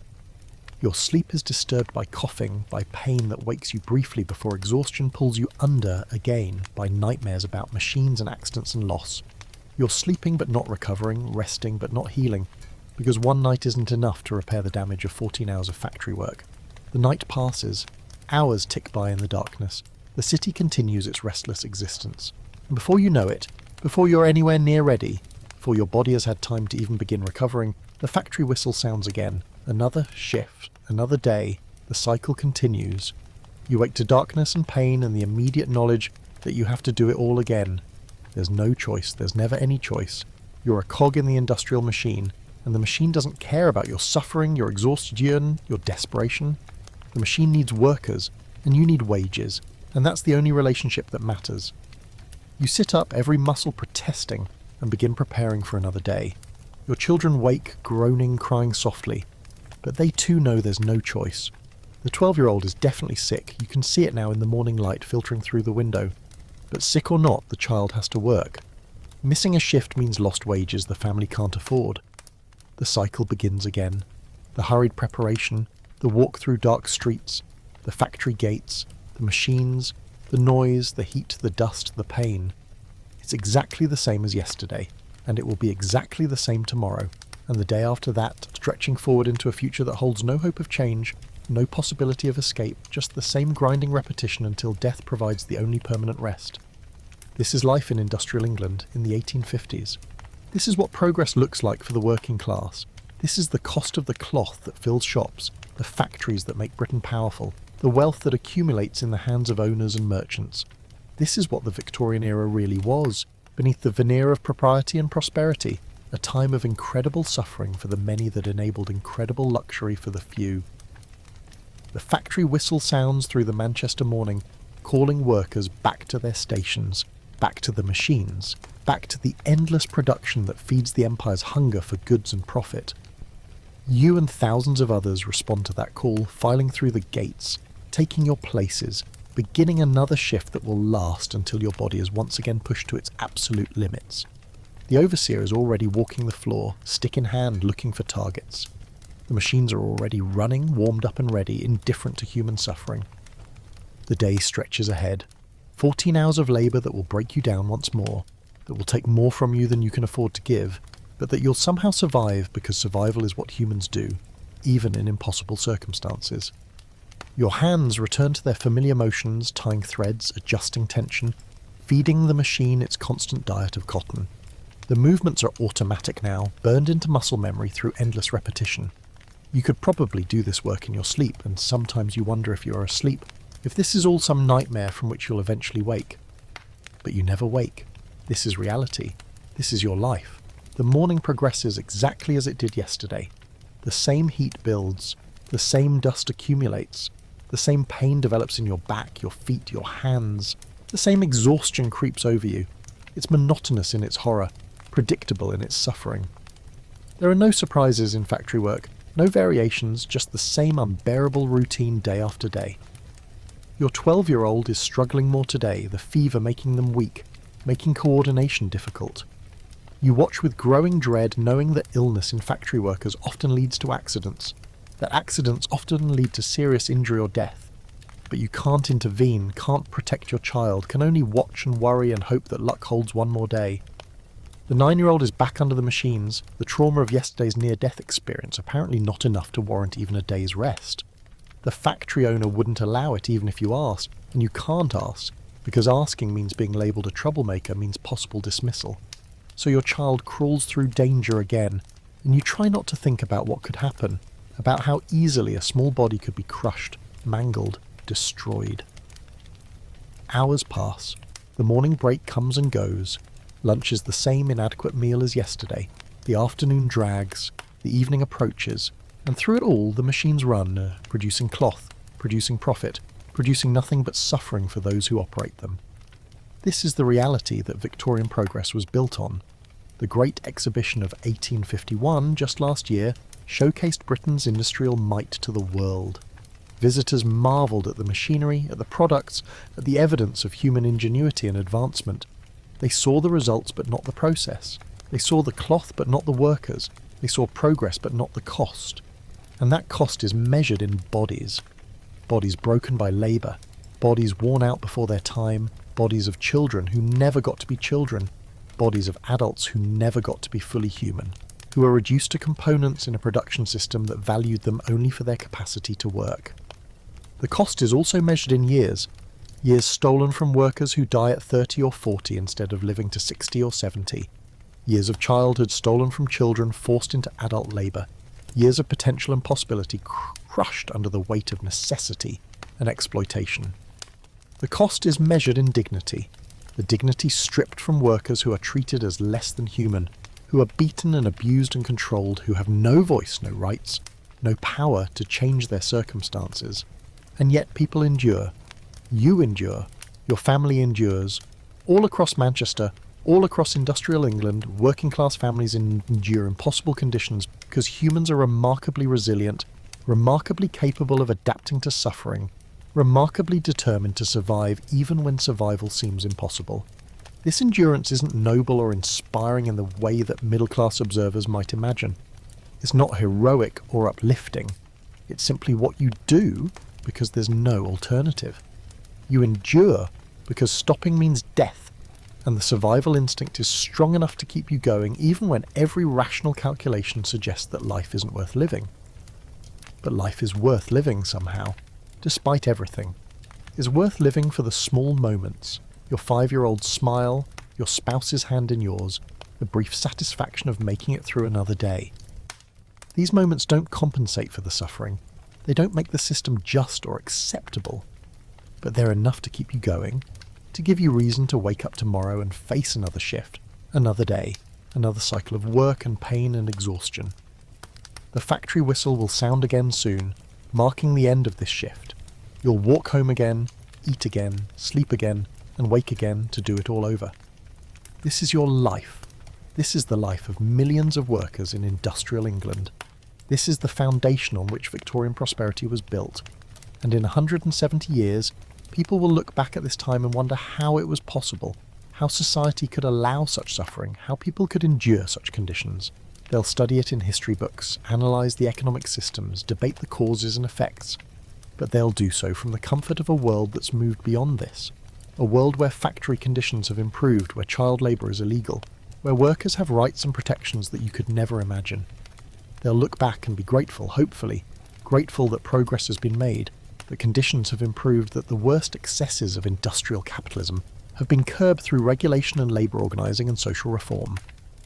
Your sleep is disturbed by coughing, by pain that wakes you briefly before exhaustion pulls you under again, by nightmares about machines and accidents and loss. You're sleeping but not recovering, resting but not healing, because one night isn't enough to repair the damage of 14 hours of factory work. The night passes, hours tick by in the darkness, the city continues its restless existence. And before you know it, before you're anywhere near ready, before your body has had time to even begin recovering, the factory whistle sounds again. Another shift, another day, the cycle continues. You wake to darkness and pain and the immediate knowledge that you have to do it all again. There's no choice, there's never any choice. You're a cog in the industrial machine, and the machine doesn't care about your suffering, your exhaustion, your desperation. The machine needs workers, and you need wages, and that's the only relationship that matters. You sit up, every muscle protesting, and begin preparing for another day. Your children wake, groaning, crying softly, but they too know there's no choice. The 12-year-old is definitely sick. You can see it now in the morning light filtering through the window. But sick or not, the child has to work. Missing a shift means lost wages the family can't afford. The cycle begins again. The hurried preparation, the walk through dark streets, the factory gates, the machines, the noise, the heat, the dust, the pain. It's exactly the same as yesterday, and it will be exactly the same tomorrow, and the day after that, stretching forward into a future that holds no hope of change, no possibility of escape, just the same grinding repetition until death provides the only permanent rest. This is life in industrial England in the 1850s. This is what progress looks like for the working class. This is the cost of the cloth that fills shops, the factories that make Britain powerful, the wealth that accumulates in the hands of owners and merchants. This is what the Victorian era really was, beneath the veneer of propriety and prosperity, a time of incredible suffering for the many that enabled incredible luxury for the few. The factory whistle sounds through the Manchester morning, calling workers back to their stations, back to the machines, back to the endless production that feeds the empire's hunger for goods and profit. You and thousands of others respond to that call, filing through the gates, taking your places, beginning another shift that will last until your body is once again pushed to its absolute limits. The overseer is already walking the floor, stick in hand, looking for targets. The machines are already running, warmed up and ready, indifferent to human suffering. The day stretches ahead. 14 hours of labour that will break you down once more, that will take more from you than you can afford to give, but that you'll somehow survive because survival is what humans do, even in impossible circumstances. Your hands return to their familiar motions, tying threads, adjusting tension, feeding the machine its constant diet of cotton. The movements are automatic now, burned into muscle memory through endless repetition. You could probably do this work in your sleep, and sometimes you wonder if you are asleep, if this is all some nightmare from which you'll eventually wake. But you never wake. This is reality. This is your life. The morning progresses exactly as it did yesterday. The same heat builds, the same dust accumulates, the same pain develops in your back, your feet, your hands, the same exhaustion creeps over you. It's monotonous in its horror, predictable in its suffering. There are no surprises in factory work, no variations, just the same unbearable routine day after day. Your 12-year-old is struggling more today, the fever making them weak, making coordination difficult. You watch with growing dread, knowing that illness in factory workers often leads to accidents, that accidents often lead to serious injury or death. But you can't intervene, can't protect your child, can only watch and worry and hope that luck holds one more day. The 9-year-old is back under the machines, the trauma of yesterday's near-death experience apparently not enough to warrant even a day's rest. The factory owner wouldn't allow it even if you asked, and you can't ask, because asking means being labelled a troublemaker means possible dismissal. So your child crawls through danger again, and you try not to think about what could happen, about how easily a small body could be crushed, mangled, destroyed. Hours pass. The morning break comes and goes. Lunch is the same inadequate meal as yesterday. The afternoon drags. The evening approaches. And through it all, the machines run, producing cloth, producing profit, producing nothing but suffering for those who operate them. This is the reality that Victorian progress was built on. The Great Exhibition of 1851, just last year, showcased Britain's industrial might to the world. Visitors marvelled at the machinery, at the products, at the evidence of human ingenuity and advancement. They saw the results but not the process. They saw the cloth but not the workers. They saw progress but not the cost. And that cost is measured in bodies. Bodies broken by labour. Bodies worn out before their time. Bodies of children who never got to be children. Bodies of adults who never got to be fully human. Who were reduced to components in a production system that valued them only for their capacity to work. The cost is also measured in years. Years stolen from workers who die at 30 or 40 instead of living to 60 or 70. Years of childhood stolen from children forced into adult labour. Years of potential and possibility crushed under the weight of necessity and exploitation. The cost is measured in dignity. The dignity stripped from workers who are treated as less than human, who are beaten and abused and controlled, who have no voice, no rights, no power to change their circumstances. And yet people endure. You endure. Your family endures. All across Manchester, All across industrial England, working class families endure impossible conditions because humans are remarkably resilient, remarkably capable of adapting to suffering, remarkably determined to survive even when survival seems impossible. This endurance isn't noble or inspiring in the way that middle-class observers might imagine. It's not heroic or uplifting. It's simply what you do because there's no alternative. You endure because stopping means death, and the survival instinct is strong enough to keep you going even when every rational calculation suggests that life isn't worth living. But life is worth living somehow, despite everything. It's worth living for the small moments, your 5-year-old smile, your spouse's hand in yours, the brief satisfaction of making it through another day. These moments don't compensate for the suffering. They don't make the system just or acceptable. But they're enough to keep you going, to give you reason to wake up tomorrow and face another shift, another day, another cycle of work and pain and exhaustion. The factory whistle will sound again soon, marking the end of this shift. You'll walk home again, eat again, sleep again, and wake again to do it all over. This is your life. This is the life of millions of workers in industrial England. This is the foundation on which Victorian prosperity was built. And in 170 years, people will look back at this time and wonder how it was possible, how society could allow such suffering, how people could endure such conditions. They'll study it in history books, analyse the economic systems, debate the causes and effects. But they'll do so from the comfort of a world that's moved beyond this. A world where factory conditions have improved, where child labour is illegal, where workers have rights and protections that you could never imagine. They'll look back and be grateful, hopefully, grateful that progress has been made, that conditions have improved, that the worst excesses of industrial capitalism have been curbed through regulation and labour organising and social reform.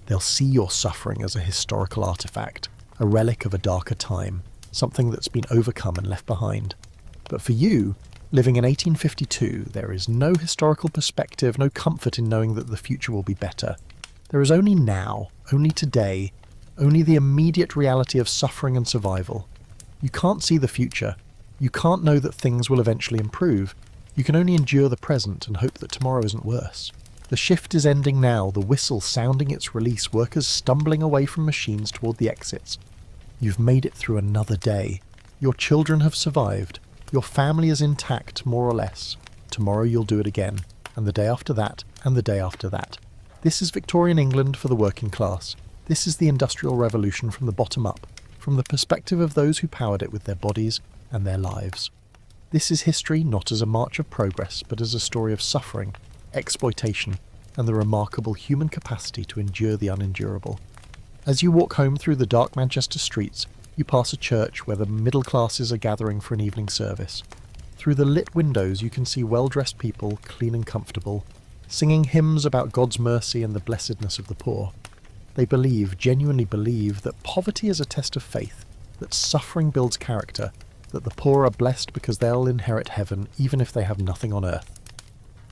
They'll see your suffering as a historical artefact, a relic of a darker time, something that's been overcome and left behind. But for you, living in 1852, there is no historical perspective, no comfort in knowing that the future will be better. There is only now, only today, only the immediate reality of suffering and survival. You can't see the future. You can't know that things will eventually improve. You can only endure the present and hope that tomorrow isn't worse. The shift is ending now, the whistle sounding its release, workers stumbling away from machines toward the exits. You've made it through another day. Your children have survived. Your family is intact, more or less. Tomorrow you'll do it again, and the day after that, and the day after that. This is Victorian England for the working class. This is the Industrial Revolution from the bottom up, from the perspective of those who powered it with their bodies and their lives. This is history not as a march of progress, but as a story of suffering, exploitation, and the remarkable human capacity to endure the unendurable. As you walk home through the dark Manchester streets, you pass a church where the middle classes are gathering for an evening service. Through the lit windows you can see well-dressed people, clean and comfortable, singing hymns about God's mercy and the blessedness of the poor. They believe, genuinely believe, that poverty is a test of faith, that suffering builds character, that the poor are blessed because they'll inherit heaven even if they have nothing on earth.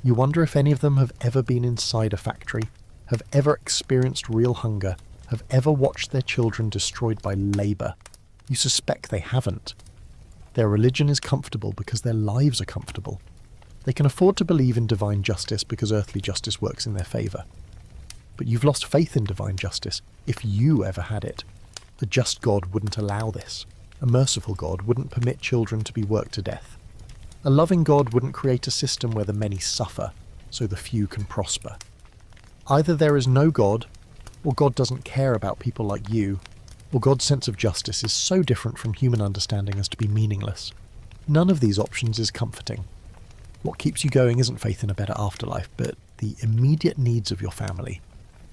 You wonder if any of them have ever been inside a factory, have ever experienced real hunger, have ever watched their children destroyed by labour. You suspect they haven't. Their religion is comfortable because their lives are comfortable. They can afford to believe in divine justice because earthly justice works in their favour. But you've lost faith in divine justice, if you ever had it. A just God wouldn't allow this. A merciful God wouldn't permit children to be worked to death. A loving God wouldn't create a system where the many suffer, so the few can prosper. Either there is no God, or God doesn't care about people like you, or God's sense of justice is so different from human understanding as to be meaningless. None of these options is comforting. What keeps you going isn't faith in a better afterlife, but the immediate needs of your family.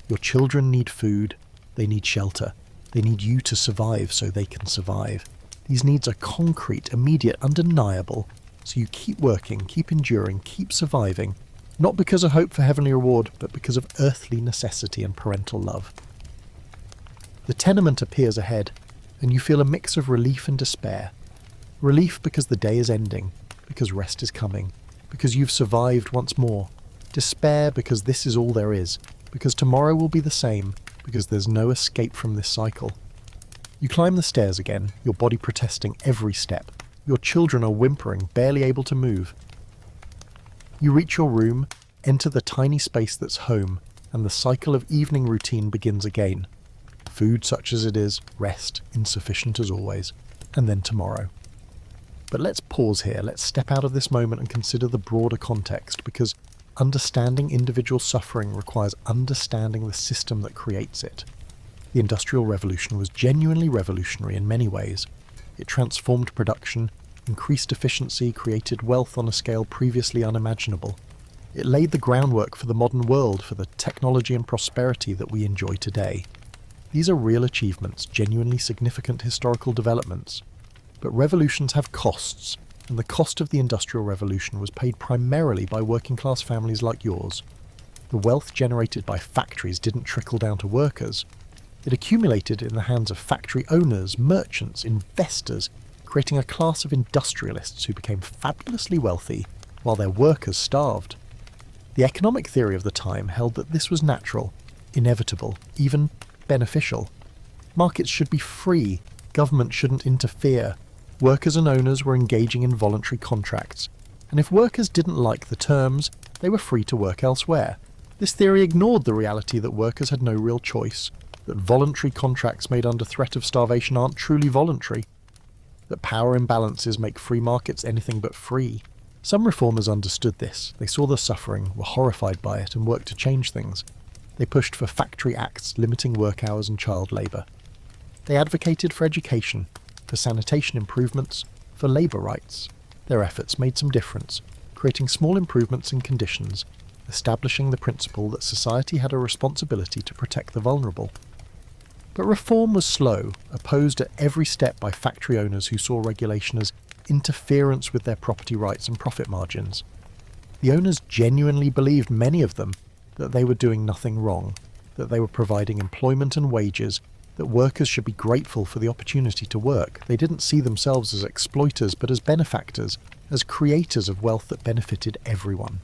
Your children need food, they need shelter, they need you to survive so they can survive. These needs are concrete, immediate, undeniable, so you keep working, keep enduring, keep surviving, not because of hope for heavenly reward, but because of earthly necessity and parental love. The tenement appears ahead, and you feel a mix of relief and despair. Relief because the day is ending, because rest is coming, because you've survived once more. Despair because this is all there is, because tomorrow will be the same, because there's no escape from this cycle. You climb the stairs again, your body protesting every step. Your children are whimpering, barely able to move. You reach your room, enter the tiny space that's home, and the cycle of evening routine begins again. Food such as it is, rest insufficient as always, and then tomorrow. But let's pause here, let's step out of this moment and consider the broader context, because understanding individual suffering requires understanding the system that creates it. The Industrial Revolution was genuinely revolutionary in many ways. It transformed production, increased efficiency, created wealth on a scale previously unimaginable. It laid the groundwork for the modern world, for the technology and prosperity that we enjoy today. These are real achievements, genuinely significant historical developments. But revolutions have costs, and the cost of the Industrial Revolution was paid primarily by working-class families like yours. The wealth generated by factories didn't trickle down to workers. It accumulated in the hands of factory owners, merchants, investors, creating a class of industrialists who became fabulously wealthy while their workers starved. The economic theory of the time held that this was natural, inevitable, even beneficial. Markets should be free, government shouldn't interfere. Workers and owners were engaging in voluntary contracts, and if workers didn't like the terms, they were free to work elsewhere. This theory ignored the reality that workers had no real choice, that voluntary contracts made under threat of starvation aren't truly voluntary, that power imbalances make free markets anything but free. Some reformers understood this. They saw the suffering, were horrified by it, and worked to change things. They pushed for factory acts limiting work hours and child labour. They advocated for education, for sanitation improvements, for labour rights. Their efforts made some difference, creating small improvements in conditions, establishing the principle that society had a responsibility to protect the vulnerable. But reform was slow, opposed at every step by factory owners who saw regulation as interference with their property rights and profit margins. The owners genuinely believed, many of them, that they were doing nothing wrong, that they were providing employment and wages, that workers should be grateful for the opportunity to work. They didn't see themselves as exploiters, but as benefactors, as creators of wealth that benefited everyone.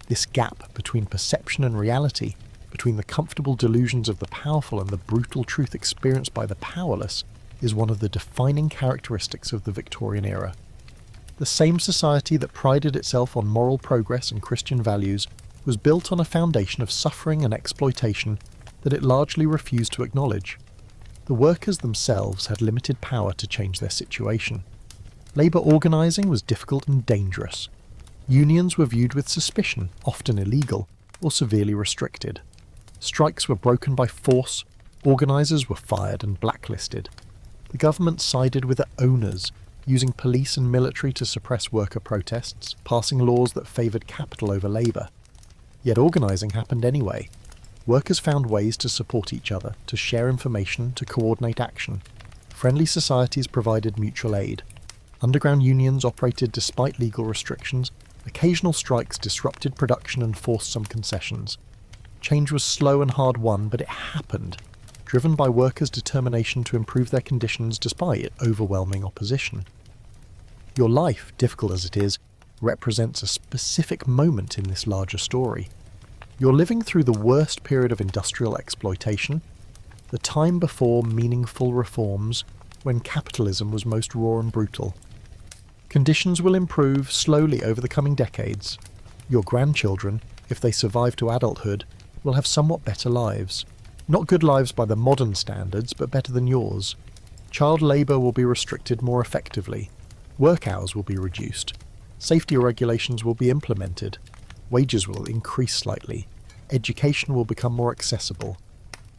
This gap between perception and reality, between the comfortable delusions of the powerful and the brutal truth experienced by the powerless, is one of the defining characteristics of the Victorian era. The same society that prided itself on moral progress and Christian values was built on a foundation of suffering and exploitation that it largely refused to acknowledge. The workers themselves had limited power to change their situation. Labour organising was difficult and dangerous. Unions were viewed with suspicion, often illegal, or severely restricted. Strikes were broken by force, organisers were fired and blacklisted. The government sided with the owners, using police and military to suppress worker protests, passing laws that favoured capital over labour. Yet organising happened anyway. Workers found ways to support each other, to share information, to coordinate action. Friendly societies provided mutual aid. Underground unions operated despite legal restrictions. Occasional strikes disrupted production and forced some concessions. Change was slow and hard-won, but it happened, driven by workers' determination to improve their conditions despite overwhelming opposition. Your life, difficult as it is, represents a specific moment in this larger story. You're living through the worst period of industrial exploitation, the time before meaningful reforms, when capitalism was most raw and brutal. Conditions will improve slowly over the coming decades. Your grandchildren, if they survive to adulthood, will have somewhat better lives. Not good lives by the modern standards, but better than yours. Child labour will be restricted more effectively. Work hours will be reduced. Safety regulations will be implemented. Wages will increase slightly. Education will become more accessible.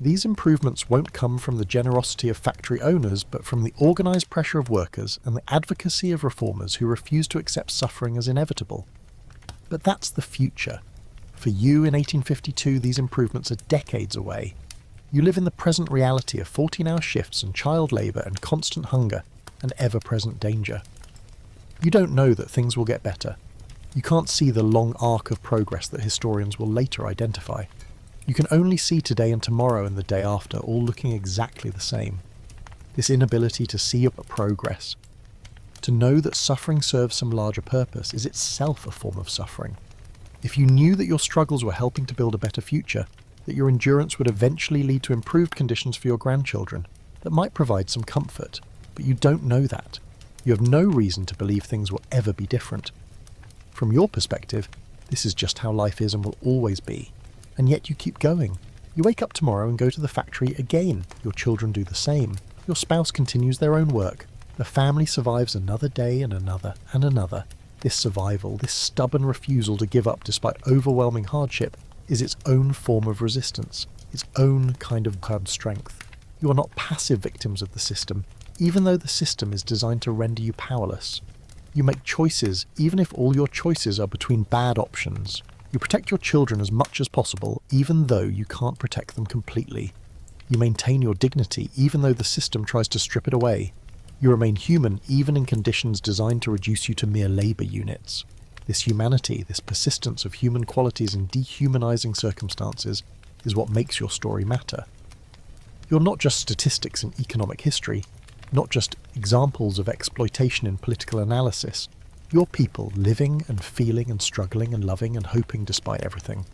These improvements won't come from the generosity of factory owners, but from the organised pressure of workers and the advocacy of reformers who refuse to accept suffering as inevitable. But that's the future. For you in 1852, these improvements are decades away. You live in the present reality of 14-hour shifts and child labour and constant hunger and ever-present danger. You don't know that things will get better. You can't see the long arc of progress that historians will later identify. You can only see today and tomorrow and the day after all looking exactly the same. This inability to see progress, to know that suffering serves some larger purpose, is itself a form of suffering. If you knew that your struggles were helping to build a better future, that your endurance would eventually lead to improved conditions for your grandchildren, that might provide some comfort, but you don't know that. You have no reason to believe things will ever be different. From your perspective, this is just how life is and will always be. And yet you keep going. You wake up tomorrow and go to the factory again. Your children do the same. Your spouse continues their own work. The family survives another day and another and another. This survival, this stubborn refusal to give up despite overwhelming hardship, is its own form of resistance, its own kind of hard strength. You are not passive victims of the system, even though the system is designed to render you powerless. You make choices, even if all your choices are between bad options. You protect your children as much as possible, even though you can't protect them completely. You maintain your dignity, even though the system tries to strip it away. You remain human, even in conditions designed to reduce you to mere labour units. This humanity, this persistence of human qualities in dehumanizing circumstances, is what makes your story matter. You're not just statistics in economic history, not just examples of exploitation in political analysis. You're people living and feeling and struggling and loving and hoping despite everything.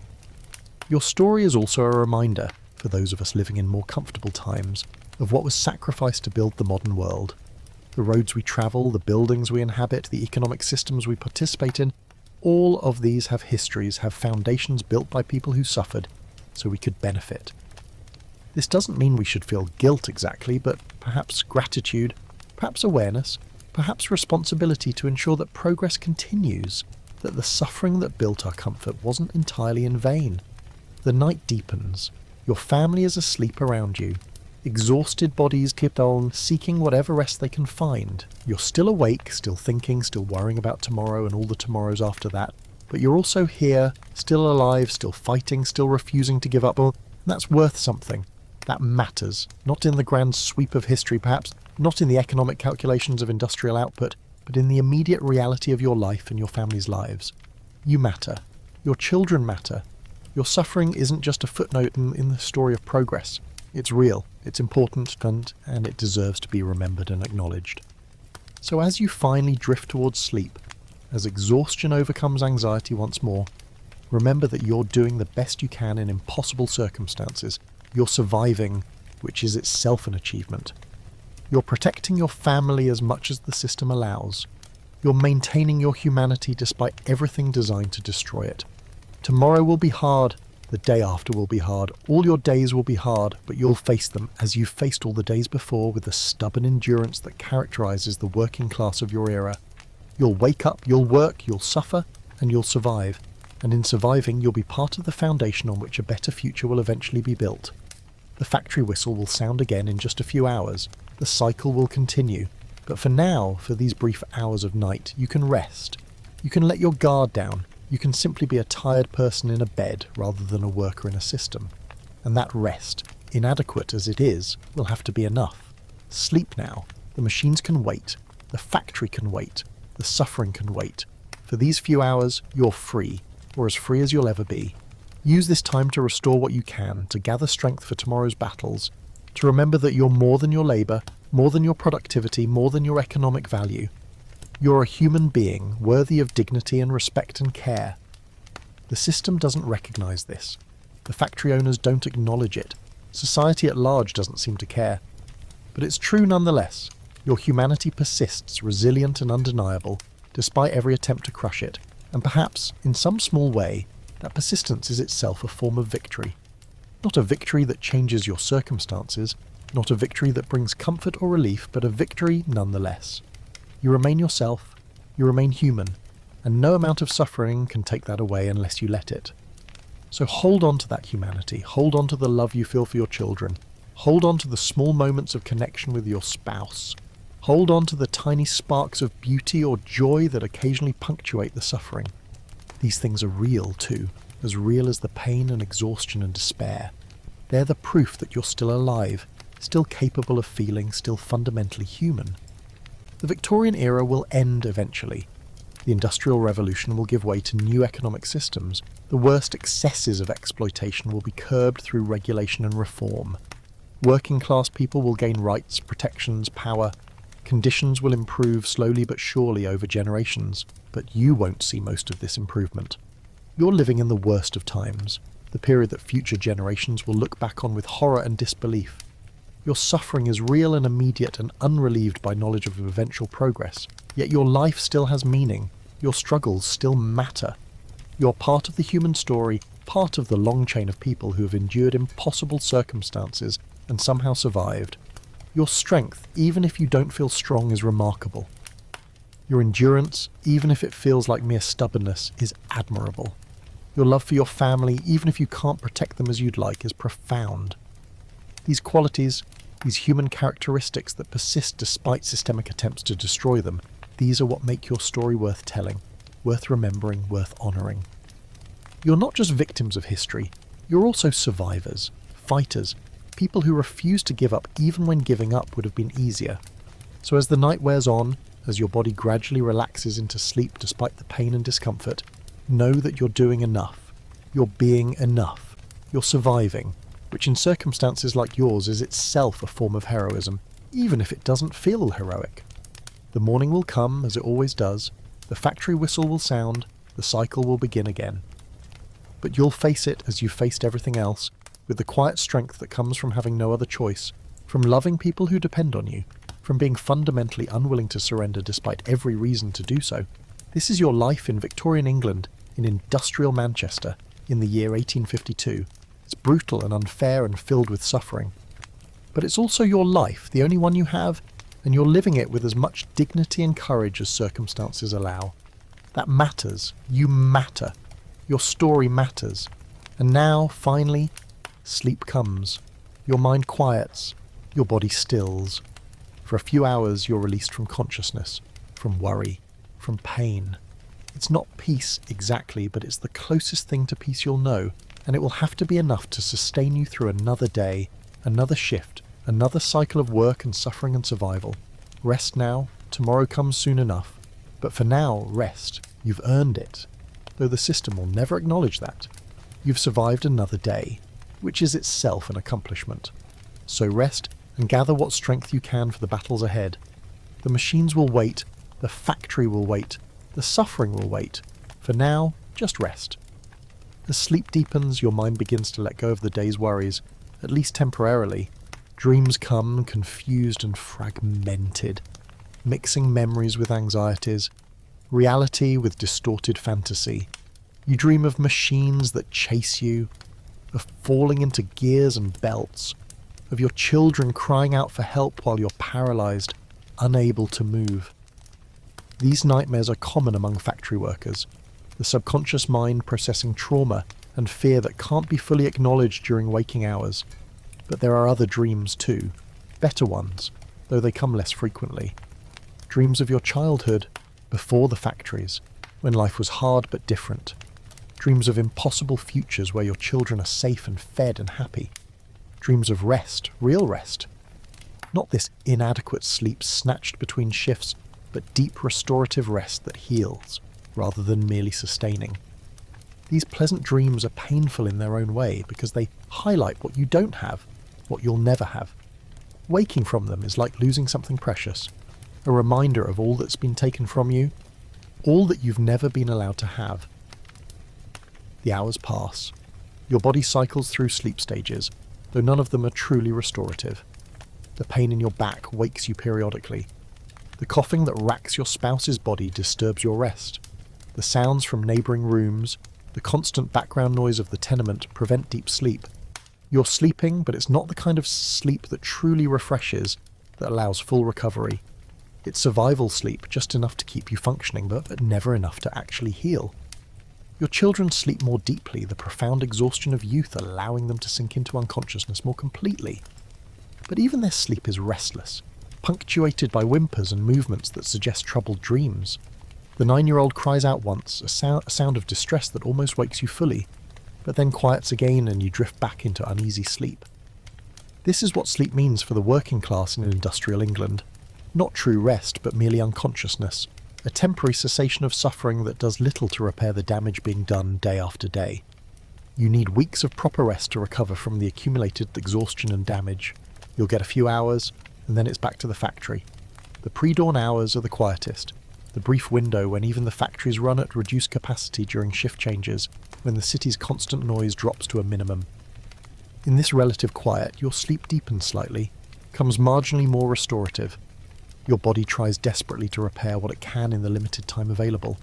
Your story is also a reminder, for those of us living in more comfortable times, of what was sacrificed to build the modern world. The roads we travel, the buildings we inhabit, the economic systems we participate in, all of these have histories, have foundations built by people who suffered, so we could benefit. This doesn't mean we should feel guilt exactly, but perhaps gratitude, perhaps awareness, perhaps responsibility to ensure that progress continues, that the suffering that built our comfort wasn't entirely in vain. The night deepens. Your family is asleep around you. Exhausted bodies keep on seeking whatever rest they can find. You're still awake, still thinking, still worrying about tomorrow and all the tomorrows after that, but you're also here, still alive, still fighting, still refusing to give up. Well, that's worth something. That matters, not in the grand sweep of history perhaps, not in the economic calculations of industrial output, but in the immediate reality of your life and your family's lives. You matter. Your children matter. Your suffering isn't just a footnote in the story of progress. It's real, it's important, and it deserves to be remembered and acknowledged. So as you finally drift towards sleep, as exhaustion overcomes anxiety once more, remember that you're doing the best you can in impossible circumstances. You're surviving, which is itself an achievement. You're protecting your family as much as the system allows. You're maintaining your humanity despite everything designed to destroy it. Tomorrow will be hard. The day after will be hard. All your days will be hard, but you'll face them as you've faced all the days before with the stubborn endurance that characterizes the working class of your era. You'll wake up, you'll work, you'll suffer, and you'll survive. And in surviving, you'll be part of the foundation on which a better future will eventually be built. The factory whistle will sound again in just a few hours. The cycle will continue. But for now, for these brief hours of night, you can rest. You can let your guard down. You can simply be a tired person in a bed rather than a worker in a system. And that rest, inadequate as it is, will have to be enough. Sleep now. The machines can wait. The factory can wait. The suffering can wait. For these few hours, you're free, or as free as you'll ever be. Use this time to restore what you can, to gather strength for tomorrow's battles, to remember that you're more than your labour, more than your productivity, more than your economic value. You're a human being, worthy of dignity and respect and care. The system doesn't recognise this. The factory owners don't acknowledge it. Society at large doesn't seem to care. But it's true nonetheless. Your humanity persists, resilient and undeniable, despite every attempt to crush it. And perhaps, in some small way, that persistence is itself a form of victory. Not a victory that changes your circumstances, not a victory that brings comfort or relief, but a victory nonetheless. You remain yourself, you remain human, and no amount of suffering can take that away unless you let it. So hold on to that humanity, hold on to the love you feel for your children, hold on to the small moments of connection with your spouse, hold on to the tiny sparks of beauty or joy that occasionally punctuate the suffering. These things are real too, as real as the pain and exhaustion and despair. They're the proof that you're still alive, still capable of feeling, still fundamentally human. The Victorian era will end eventually. The Industrial Revolution will give way to new economic systems. The worst excesses of exploitation will be curbed through regulation and reform. Working class people will gain rights, protections, power. Conditions will improve slowly but surely over generations, but you won't see most of this improvement. You're living in the worst of times, the period that future generations will look back on with horror and disbelief. Your suffering is real and immediate and unrelieved by knowledge of eventual progress, yet your life still has meaning, your struggles still matter. You're part of the human story, part of the long chain of people who have endured impossible circumstances and somehow survived. Your strength, even if you don't feel strong, is remarkable. Your endurance, even if it feels like mere stubbornness, is admirable. Your love for your family, even if you can't protect them as you'd like, is profound. These qualities, these human characteristics that persist despite systemic attempts to destroy them, these are what make your story worth telling, worth remembering, worth honouring. You're not just victims of history, you're also survivors, fighters, people who refuse to give up even when giving up would have been easier. So as the night wears on, as your body gradually relaxes into sleep despite the pain and discomfort, know that you're doing enough. You're being enough. You're surviving, which in circumstances like yours is itself a form of heroism, even if it doesn't feel heroic. The morning will come, as it always does, the factory whistle will sound, the cycle will begin again. But you'll face it as you've faced everything else, with the quiet strength that comes from having no other choice, from loving people who depend on you, from being fundamentally unwilling to surrender despite every reason to do so. This is your life in Victorian England, in industrial Manchester, in the year 1852. It's brutal and unfair and filled with suffering. But it's also your life, the only one you have, and you're living it with as much dignity and courage as circumstances allow. That matters. You matter. Your story matters. And now, finally, sleep comes. Your mind quiets. Your body stills. For a few hours, you're released from consciousness, from worry, from pain. It's not peace exactly, but it's the closest thing to peace you'll know, and it will have to be enough to sustain you through another day, another shift, another cycle of work and suffering and survival. Rest now, tomorrow comes soon enough. But for now, rest. You've earned it, though the system will never acknowledge that. You've survived another day, which is itself an accomplishment. So rest and gather what strength you can for the battles ahead. The machines will wait, the factory will wait, the suffering will wait. For now, just rest. As sleep deepens, your mind begins to let go of the day's worries, at least temporarily. Dreams come, confused and fragmented, mixing memories with anxieties, reality with distorted fantasy. You dream of machines that chase you, of falling into gears and belts, of your children crying out for help while you're paralysed, unable to move. These nightmares are common among factory workers, the subconscious mind processing trauma and fear that can't be fully acknowledged during waking hours. But there are other dreams too, better ones, though they come less frequently. Dreams of your childhood, before the factories, when life was hard but different. Dreams of impossible futures where your children are safe and fed and happy. Dreams of rest, real rest. Not this inadequate sleep snatched between shifts, but deep restorative rest that heals, rather than merely sustaining. These pleasant dreams are painful in their own way because they highlight what you don't have, what you'll never have. Waking from them is like losing something precious, a reminder of all that's been taken from you, all that you've never been allowed to have. The hours pass. Your body cycles through sleep stages, though none of them are truly restorative. The pain in your back wakes you periodically. The coughing that racks your spouse's body disturbs your rest. The sounds from neighbouring rooms, the constant background noise of the tenement prevent deep sleep. You're sleeping, but it's not the kind of sleep that truly refreshes, that allows full recovery. It's survival sleep, just enough to keep you functioning, but never enough to actually heal. Your children sleep more deeply, the profound exhaustion of youth allowing them to sink into unconsciousness more completely. But even their sleep is restless, punctuated by whimpers and movements that suggest troubled dreams. The 9-year-old cries out once, a sound of distress that almost wakes you fully, but then quiets again and you drift back into uneasy sleep. This is what sleep means for the working class in industrial England. Not true rest, but merely unconsciousness. A temporary cessation of suffering that does little to repair the damage being done day after day. You need weeks of proper rest to recover from the accumulated exhaustion and damage. You'll get a few hours, and then it's back to the factory. The pre-dawn hours are the quietest, the brief window when even the factories run at reduced capacity during shift changes, when the city's constant noise drops to a minimum. In this relative quiet, your sleep deepens slightly, becomes marginally more restorative. Your body tries desperately to repair what it can in the limited time available.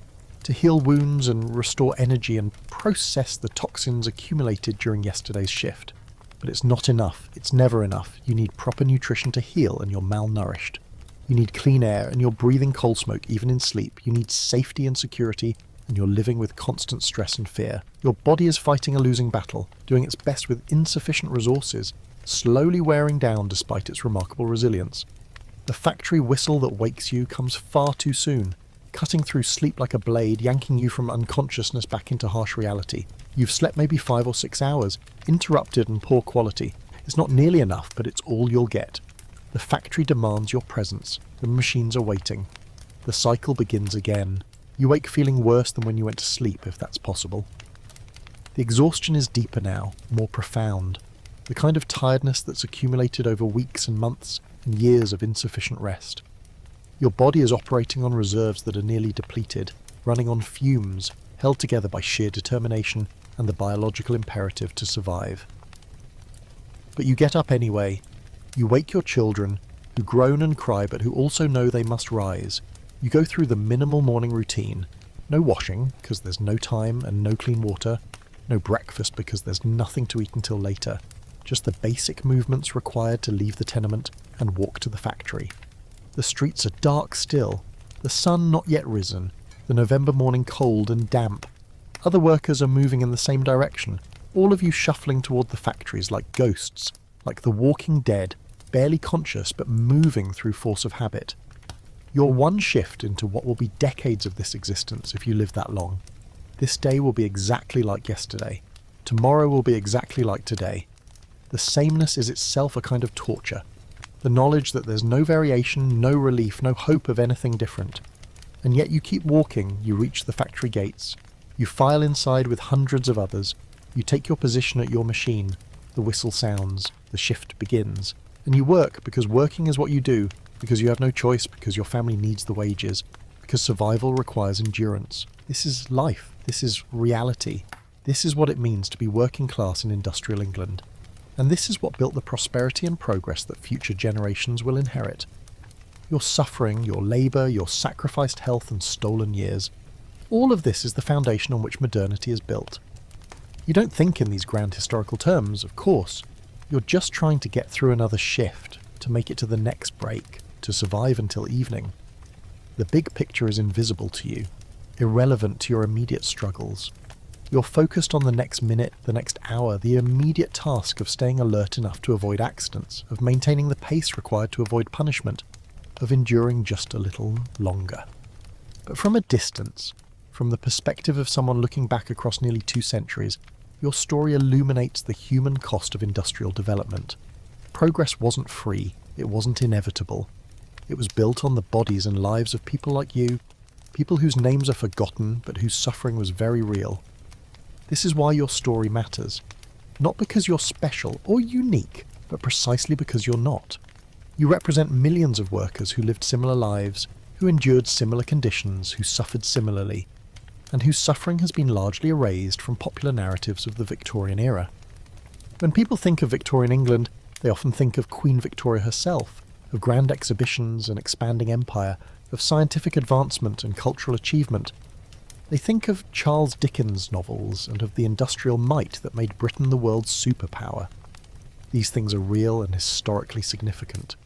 to heal wounds and restore energy and process the toxins accumulated during yesterday's shift. But it's not enough. It's never enough. You need proper nutrition to heal, and you're malnourished. You need clean air, and you're breathing coal smoke even in sleep. You need safety and security, and you're living with constant stress and fear. Your body is fighting a losing battle, doing its best with insufficient resources, slowly wearing down despite its remarkable resilience. The factory whistle that wakes you comes far too soon, cutting through sleep like a blade, yanking you from unconsciousness back into harsh reality. You've slept maybe 5 or 6 hours, interrupted and poor quality. It's not nearly enough, but it's all you'll get. The factory demands your presence. The machines are waiting. The cycle begins again. You wake feeling worse than when you went to sleep, if that's possible. The exhaustion is deeper now, more profound. The kind of tiredness that's accumulated over weeks and months and years of insufficient rest. Your body is operating on reserves that are nearly depleted, running on fumes, held together by sheer determination and the biological imperative to survive. But you get up anyway. You wake your children, who groan and cry but who also know they must rise. You go through the minimal morning routine. No washing, because there's no time and no clean water. No breakfast, because there's nothing to eat until later. Just the basic movements required to leave the tenement and walk to the factory. The streets are dark still, the sun not yet risen, the November morning cold and damp. Other workers are moving in the same direction, all of you shuffling toward the factories like ghosts, like the walking dead, barely conscious but moving through force of habit. You're one shift into what will be decades of this existence if you live that long. This day will be exactly like yesterday. Tomorrow will be exactly like today. The sameness is itself a kind of torture. The knowledge that there's no variation, no relief, no hope of anything different. And yet you keep walking, you reach the factory gates. You file inside with hundreds of others. You take your position at your machine. The whistle sounds. The shift begins. And you work because working is what you do, because you have no choice, because your family needs the wages, because survival requires endurance. This is life. This is reality. This is what it means to be working class in industrial England. And this is what built the prosperity and progress that future generations will inherit. Your suffering, your labour, your sacrificed health and stolen years. All of this is the foundation on which modernity is built. You don't think in these grand historical terms, of course. You're just trying to get through another shift, to make it to the next break, to survive until evening. The big picture is invisible to you, irrelevant to your immediate struggles. You're focused on the next minute, the next hour, the immediate task of staying alert enough to avoid accidents, of maintaining the pace required to avoid punishment, of enduring just a little longer. But from a distance, from the perspective of someone looking back across nearly 2 centuries, your story illuminates the human cost of industrial development. Progress wasn't free, it wasn't inevitable. It was built on the bodies and lives of people like you, people whose names are forgotten but whose suffering was very real. This is why your story matters. Not because you're special or unique, but precisely because you're not. You represent millions of workers who lived similar lives, who endured similar conditions, who suffered similarly, and whose suffering has been largely erased from popular narratives of the Victorian era. When people think of Victorian England, they often think of Queen Victoria herself, of grand exhibitions and expanding empire, of scientific advancement and cultural achievement. They think of Charles Dickens' novels and of the industrial might that made Britain the world's superpower. These things are real and historically significant.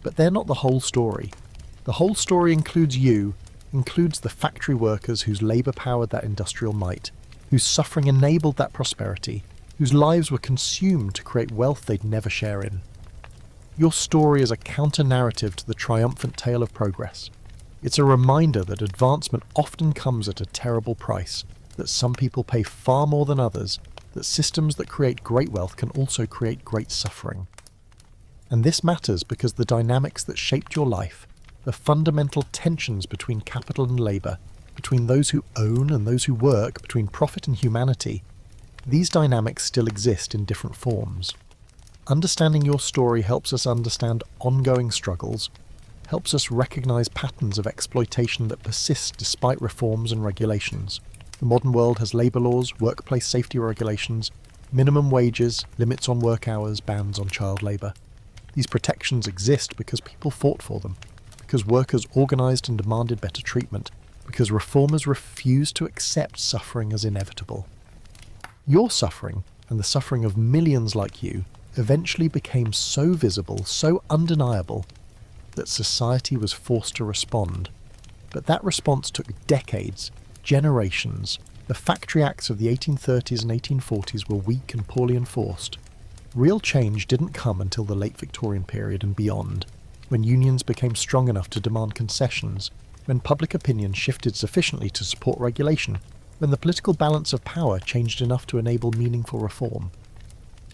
But they're not the whole story. The whole story includes you, includes the factory workers whose labour powered that industrial might, whose suffering enabled that prosperity, whose lives were consumed to create wealth they'd never share in. Your story is a counter-narrative to the triumphant tale of progress. It's a reminder that advancement often comes at a terrible price, that some people pay far more than others, that systems that create great wealth can also create great suffering. And this matters because the dynamics that shaped your life, the fundamental tensions between capital and labour, between those who own and those who work, between profit and humanity, these dynamics still exist in different forms. Understanding your story helps us understand ongoing struggles, helps us recognise patterns of exploitation that persist despite reforms and regulations. The modern world has labour laws, workplace safety regulations, minimum wages, limits on work hours, bans on child labour. These protections exist because people fought for them, because workers organised and demanded better treatment, because reformers refuse to accept suffering as inevitable. Your suffering, and the suffering of millions like you, eventually became so visible, so undeniable, that society was forced to respond. But that response took decades, generations. The factory acts of the 1830s and 1840s were weak and poorly enforced. Real change didn't come until the late Victorian period and beyond, when unions became strong enough to demand concessions, when public opinion shifted sufficiently to support regulation, when the political balance of power changed enough to enable meaningful reform.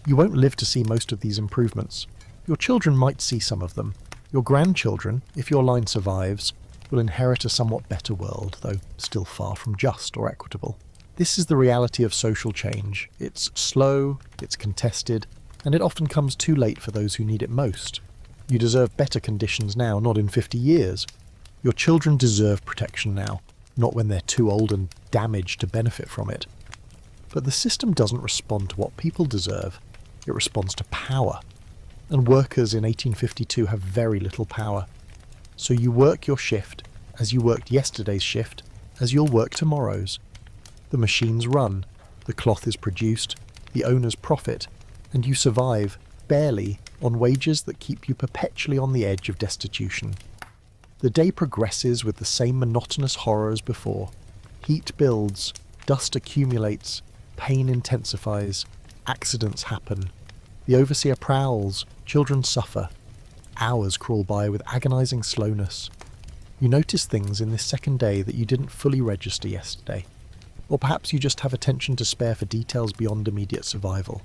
You won't live to see most of these improvements. Your children might see some of them. Your grandchildren, if your line survives, will inherit a somewhat better world, though still far from just or equitable. This is the reality of social change. It's slow, it's contested, and it often comes too late for those who need it most. You deserve better conditions now, not in 50 years. Your children deserve protection now, not when they're too old and damaged to benefit from it. But the system doesn't respond to what people deserve. It responds to power. And workers in 1852 have very little power. So you work your shift as you worked yesterday's shift, as you'll work tomorrow's. The machines run, the cloth is produced, the owners profit, and you survive, barely, on wages that keep you perpetually on the edge of destitution. The day progresses with the same monotonous horror as before. Heat builds, dust accumulates, pain intensifies, accidents happen. The overseer prowls, children suffer. Hours crawl by with agonizing slowness. You notice things in this second day that you didn't fully register yesterday. Or perhaps you just have attention to spare for details beyond immediate survival.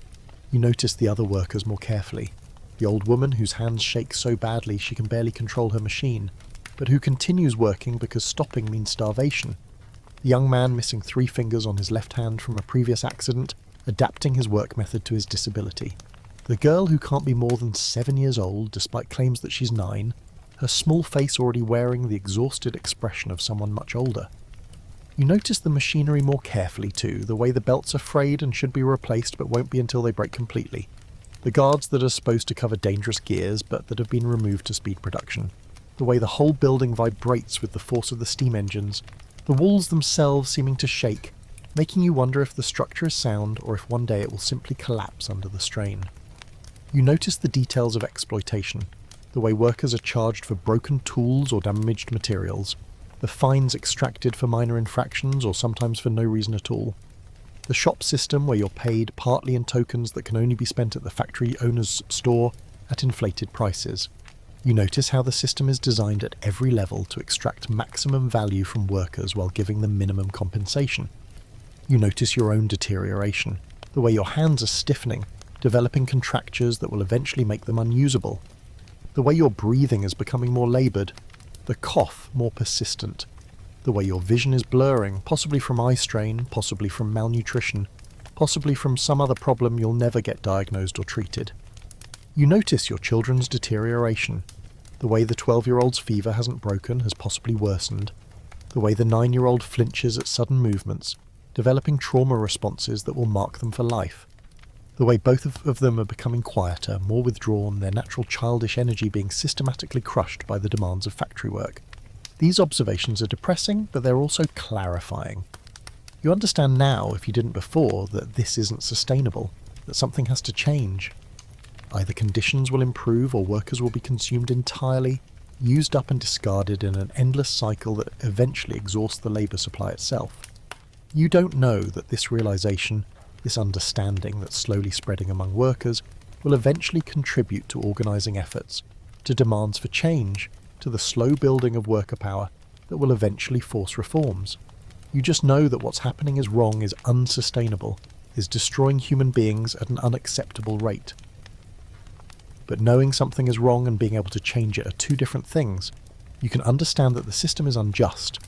You notice the other workers more carefully. The old woman whose hands shake so badly she can barely control her machine, but who continues working because stopping means starvation. The young man missing 3 fingers on his left hand from a previous accident, adapting his work method to his disability. The girl who can't be more than 7 years old despite claims that she's 9, her small face already wearing the exhausted expression of someone much older. You notice the machinery more carefully too, the way the belts are frayed and should be replaced but won't be until they break completely. The guards that are supposed to cover dangerous gears but that have been removed to speed production. The way the whole building vibrates with the force of the steam engines. The walls themselves seeming to shake, making you wonder if the structure is sound or if one day it will simply collapse under the strain. You notice the details of exploitation, the way workers are charged for broken tools or damaged materials, the fines extracted for minor infractions or sometimes for no reason at all, the shop system where you're paid partly in tokens that can only be spent at the factory owner's store at inflated prices. You notice how the system is designed at every level to extract maximum value from workers while giving them minimum compensation. You notice your own deterioration, the way your hands are stiffening, developing contractures that will eventually make them unusable, the way your breathing is becoming more laboured, the cough more persistent, the way your vision is blurring, possibly from eye strain, possibly from malnutrition, possibly from some other problem you'll never get diagnosed or treated. You notice your children's deterioration, the way the 12-year-old's fever hasn't broken, has possibly worsened, the way the 9-year-old flinches at sudden movements, developing trauma responses that will mark them for life, the way both of them are becoming quieter, more withdrawn, their natural childish energy being systematically crushed by the demands of factory work. These observations are depressing, but they're also clarifying. You understand now, if you didn't before, that this isn't sustainable, that something has to change. Either conditions will improve or workers will be consumed entirely, used up and discarded in an endless cycle that eventually exhausts the labour supply itself. You don't know that this realisation, this understanding that's slowly spreading among workers, will eventually contribute to organising efforts, to demands for change, to the slow building of worker power that will eventually force reforms. You just know that what's happening is wrong, is unsustainable, is destroying human beings at an unacceptable rate. But knowing something is wrong and being able to change it are two different things. You can understand that the system is unjust,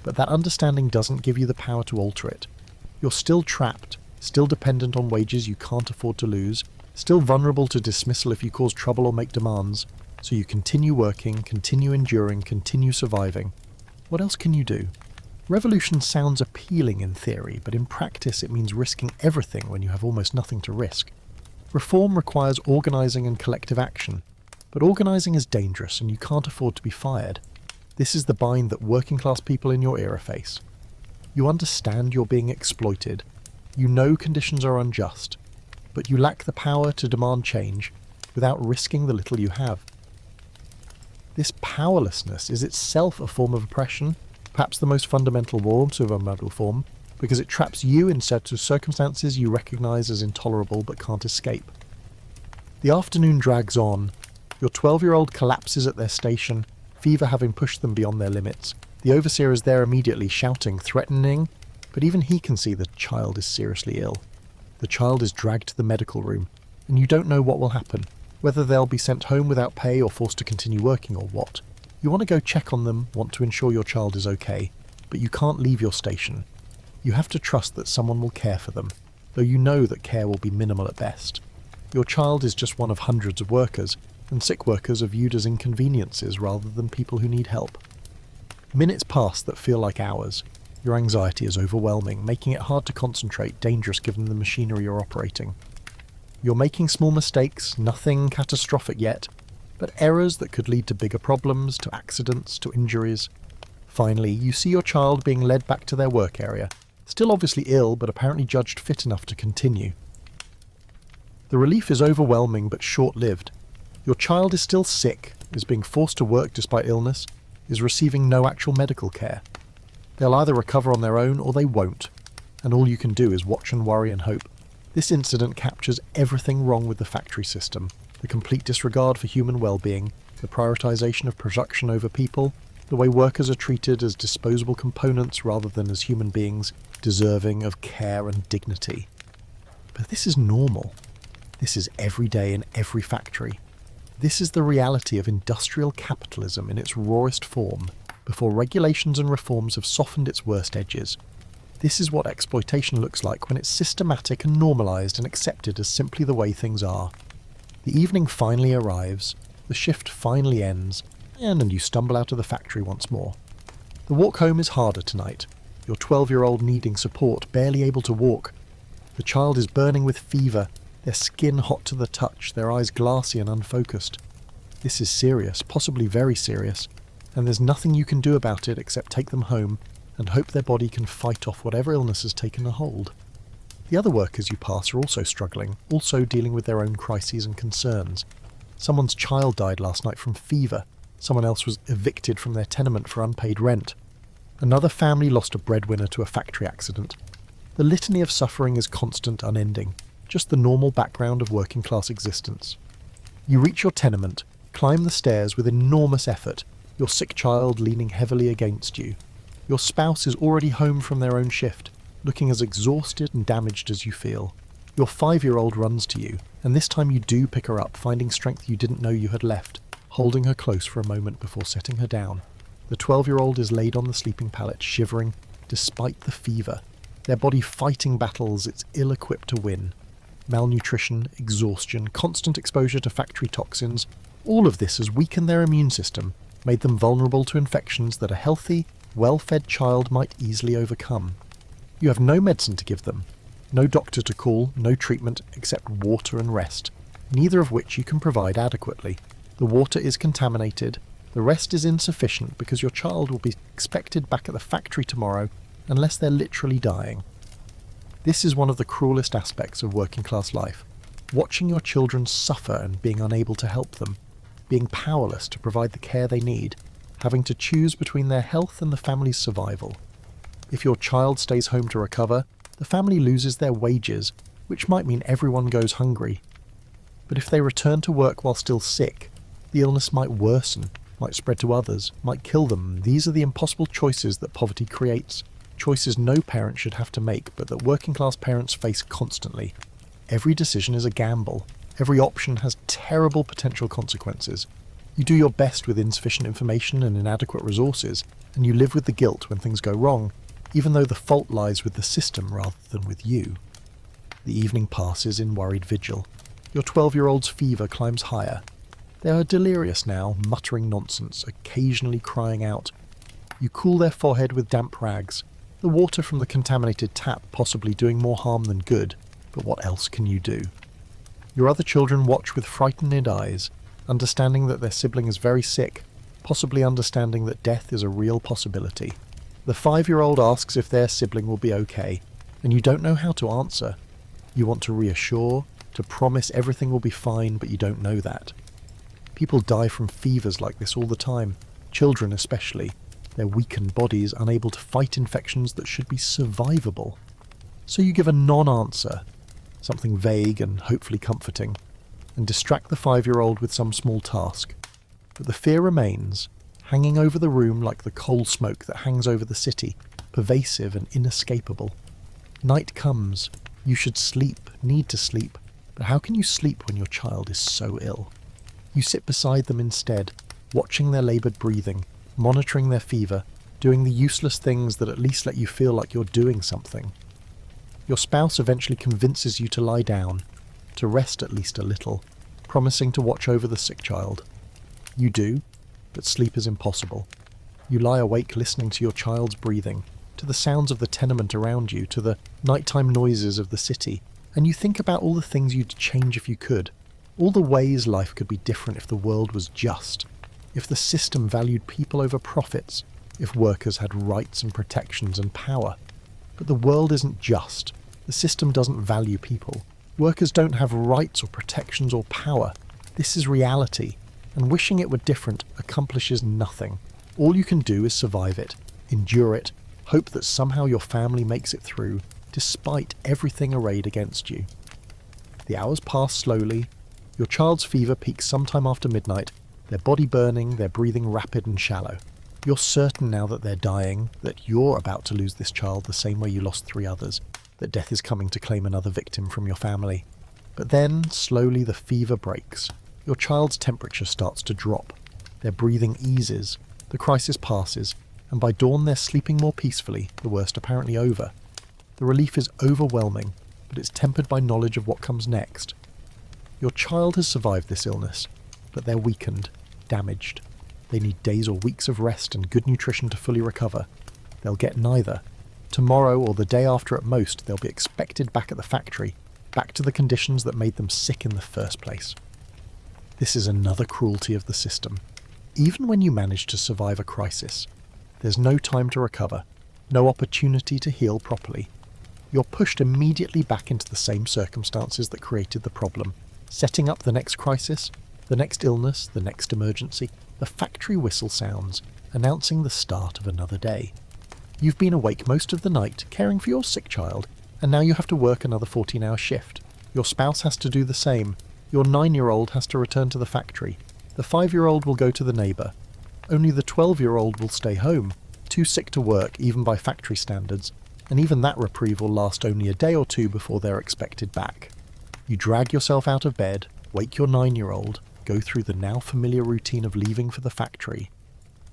but that understanding doesn't give you the power to alter it. You're still trapped, still dependent on wages you can't afford to lose, still vulnerable to dismissal if you cause trouble or make demands, so you continue working, continue enduring, continue surviving. What else can you do? Revolution sounds appealing in theory, but in practice it means risking everything when you have almost nothing to risk. Reform requires organising and collective action, but organising is dangerous and you can't afford to be fired. This is the bind that working-class people in your era face. You understand you're being exploited. You know conditions are unjust, but you lack the power to demand change without risking the little you have. This powerlessness is itself a form of oppression, perhaps the most fundamental form of a model form, because it traps you in sets of circumstances you recognise as intolerable but can't escape. The afternoon drags on. Your 12-year-old collapses at their station, fever having pushed them beyond their limits. The overseer is there immediately, shouting, threatening, but even he can see the child is seriously ill. The child is dragged to the medical room, and you don't know what will happen, whether they'll be sent home without pay or forced to continue working or what. You want to go check on them, want to ensure your child is okay, but you can't leave your station. You have to trust that someone will care for them, though you know that care will be minimal at best. Your child is just one of hundreds of workers, and sick workers are viewed as inconveniences rather than people who need help. Minutes pass that feel like hours. Your anxiety is overwhelming, making it hard to concentrate, dangerous given the machinery you're operating. You're making small mistakes, nothing catastrophic yet, but errors that could lead to bigger problems, to accidents, to injuries. Finally, you see your child being led back to their work area, still obviously ill but apparently judged fit enough to continue. The relief is overwhelming but short-lived. Your child is still sick, is being forced to work despite illness, is receiving no actual medical care. They'll either recover on their own or they won't, and all you can do is watch and worry and hope. This incident captures everything wrong with the factory system, the complete disregard for human well-being, the prioritization of production over people, the way workers are treated as disposable components rather than as human beings deserving of care and dignity. But this is normal. This is every day in every factory. This is the reality of industrial capitalism in its rawest form, before regulations and reforms have softened its worst edges. This is what exploitation looks like when it's systematic and normalised and accepted as simply the way things are. The evening finally arrives, the shift finally ends, and you stumble out of the factory once more. The walk home is harder tonight, your 12-year-old needing support, barely able to walk. The child is burning with fever, their skin hot to the touch, their eyes glassy and unfocused. This is serious, possibly very serious, and there's nothing you can do about it except take them home and hope their body can fight off whatever illness has taken a hold. The other workers you pass are also struggling, also dealing with their own crises and concerns. Someone's child died last night from fever. Someone else was evicted from their tenement for unpaid rent. Another family lost a breadwinner to a factory accident. The litany of suffering is constant, unending, just the normal background of working-class existence. You reach your tenement, climb the stairs with enormous effort, your sick child leaning heavily against you. Your spouse is already home from their own shift, looking as exhausted and damaged as you feel. Your 5-year-old runs to you, and this time you do pick her up, finding strength you didn't know you had left, holding her close for a moment before setting her down. The 12-year-old is laid on the sleeping pallet, shivering, despite the fever, their body fighting battles it's ill-equipped to win. Malnutrition, exhaustion, constant exposure to factory toxins, all of this has weakened their immune system, made them vulnerable to infections that a healthy, well-fed child might easily overcome. You have no medicine to give them, no doctor to call, no treatment except water and rest, neither of which you can provide adequately. The water is contaminated, the rest is insufficient because your child will be expected back at the factory tomorrow unless they're literally dying. This is one of the cruelest aspects of working-class life, watching your children suffer and being unable to help them, being powerless to provide the care they need, having to choose between their health and the family's survival. If your child stays home to recover, the family loses their wages, which might mean everyone goes hungry. But if they return to work while still sick, the illness might worsen, might spread to others, might kill them. These are the impossible choices that poverty creates, choices no parent should have to make, but that working-class parents face constantly. Every decision is a gamble. Every option has terrible potential consequences. You do your best with insufficient information and inadequate resources, and you live with the guilt when things go wrong, even though the fault lies with the system rather than with you. The evening passes in worried vigil. Your 12-year-old's fever climbs higher. They are delirious now, muttering nonsense, occasionally crying out. You cool their forehead with damp rags, the water from the contaminated tap possibly doing more harm than good, but what else can you do? Your other children watch with frightened eyes, understanding that their sibling is very sick, possibly understanding that death is a real possibility. The 5-year-old asks if their sibling will be okay, and you don't know how to answer. You want to reassure, to promise everything will be fine, but you don't know that. People die from fevers like this all the time, children especially, their weakened bodies unable to fight infections that should be survivable. So you give a non-answer, something vague and hopefully comforting, and distract the 5-year-old with some small task. But the fear remains, hanging over the room like the coal smoke that hangs over the city, pervasive and inescapable. Night comes. You should sleep, need to sleep, but how can you sleep when your child is so ill? You sit beside them instead, watching their laboured breathing, monitoring their fever, doing the useless things that at least let you feel like you're doing something. Your spouse eventually convinces you to lie down, to rest at least a little, promising to watch over the sick child. You do, but sleep is impossible. You lie awake listening to your child's breathing, to the sounds of the tenement around you, to the nighttime noises of the city, and you think about all the things you'd change if you could, all the ways life could be different if the world was just, if the system valued people over profits, if workers had rights and protections and power. But the world isn't just. The system doesn't value people. Workers don't have rights or protections or power. This is reality, and wishing it were different accomplishes nothing. All you can do is survive it, endure it, hope that somehow your family makes it through, despite everything arrayed against you. The hours pass slowly. Your child's fever peaks sometime after midnight, their body burning, their breathing rapid and shallow. You're certain now that they're dying, that you're about to lose this child the same way you lost 3 others, that death is coming to claim another victim from your family. But then, slowly the fever breaks. Your child's temperature starts to drop. Their breathing eases, the crisis passes, and by dawn they're sleeping more peacefully, the worst apparently over. The relief is overwhelming, but it's tempered by knowledge of what comes next. Your child has survived this illness, but they're weakened, damaged. They need days or weeks of rest and good nutrition to fully recover. They'll get neither. Tomorrow or the day after at most, they'll be expected back at the factory, back to the conditions that made them sick in the first place. This is another cruelty of the system. Even when you manage to survive a crisis, there's no time to recover, no opportunity to heal properly. You're pushed immediately back into the same circumstances that created the problem, setting up the next crisis, the next illness, the next emergency. The factory whistle sounds, announcing the start of another day. You've been awake most of the night, caring for your sick child, and now you have to work another 14-hour shift. Your spouse has to do the same. Your 9-year-old has to return to the factory. The 5-year-old will go to the neighbour. Only the 12-year-old will stay home, too sick to work even by factory standards, and even that reprieve will last only a day or 2 before they're expected back. You drag yourself out of bed, wake your 9-year-old, go through the now familiar routine of leaving for the factory.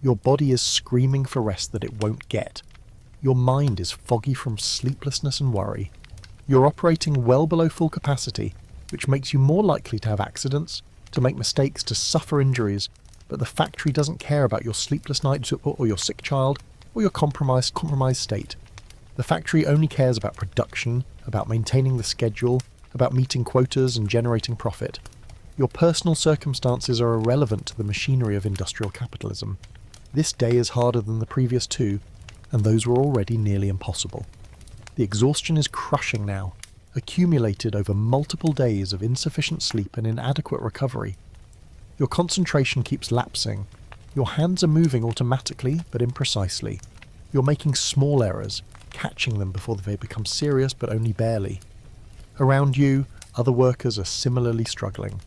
Your body is screaming for rest that it won't get. Your mind is foggy from sleeplessness and worry. You're operating well below full capacity, which makes you more likely to have accidents, to make mistakes, to suffer injuries, but the factory doesn't care about your sleepless nights or your sick child or your compromised state. The factory only cares about production, about maintaining the schedule, about meeting quotas and generating profit. Your personal circumstances are irrelevant to the machinery of industrial capitalism. This day is harder than the previous 2, and those were already nearly impossible. The exhaustion is crushing now, accumulated over multiple days of insufficient sleep and inadequate recovery. Your concentration keeps lapsing. Your hands are moving automatically, but imprecisely. You're making small errors, catching them before they become serious, but only barely. Around you, other workers are similarly struggling.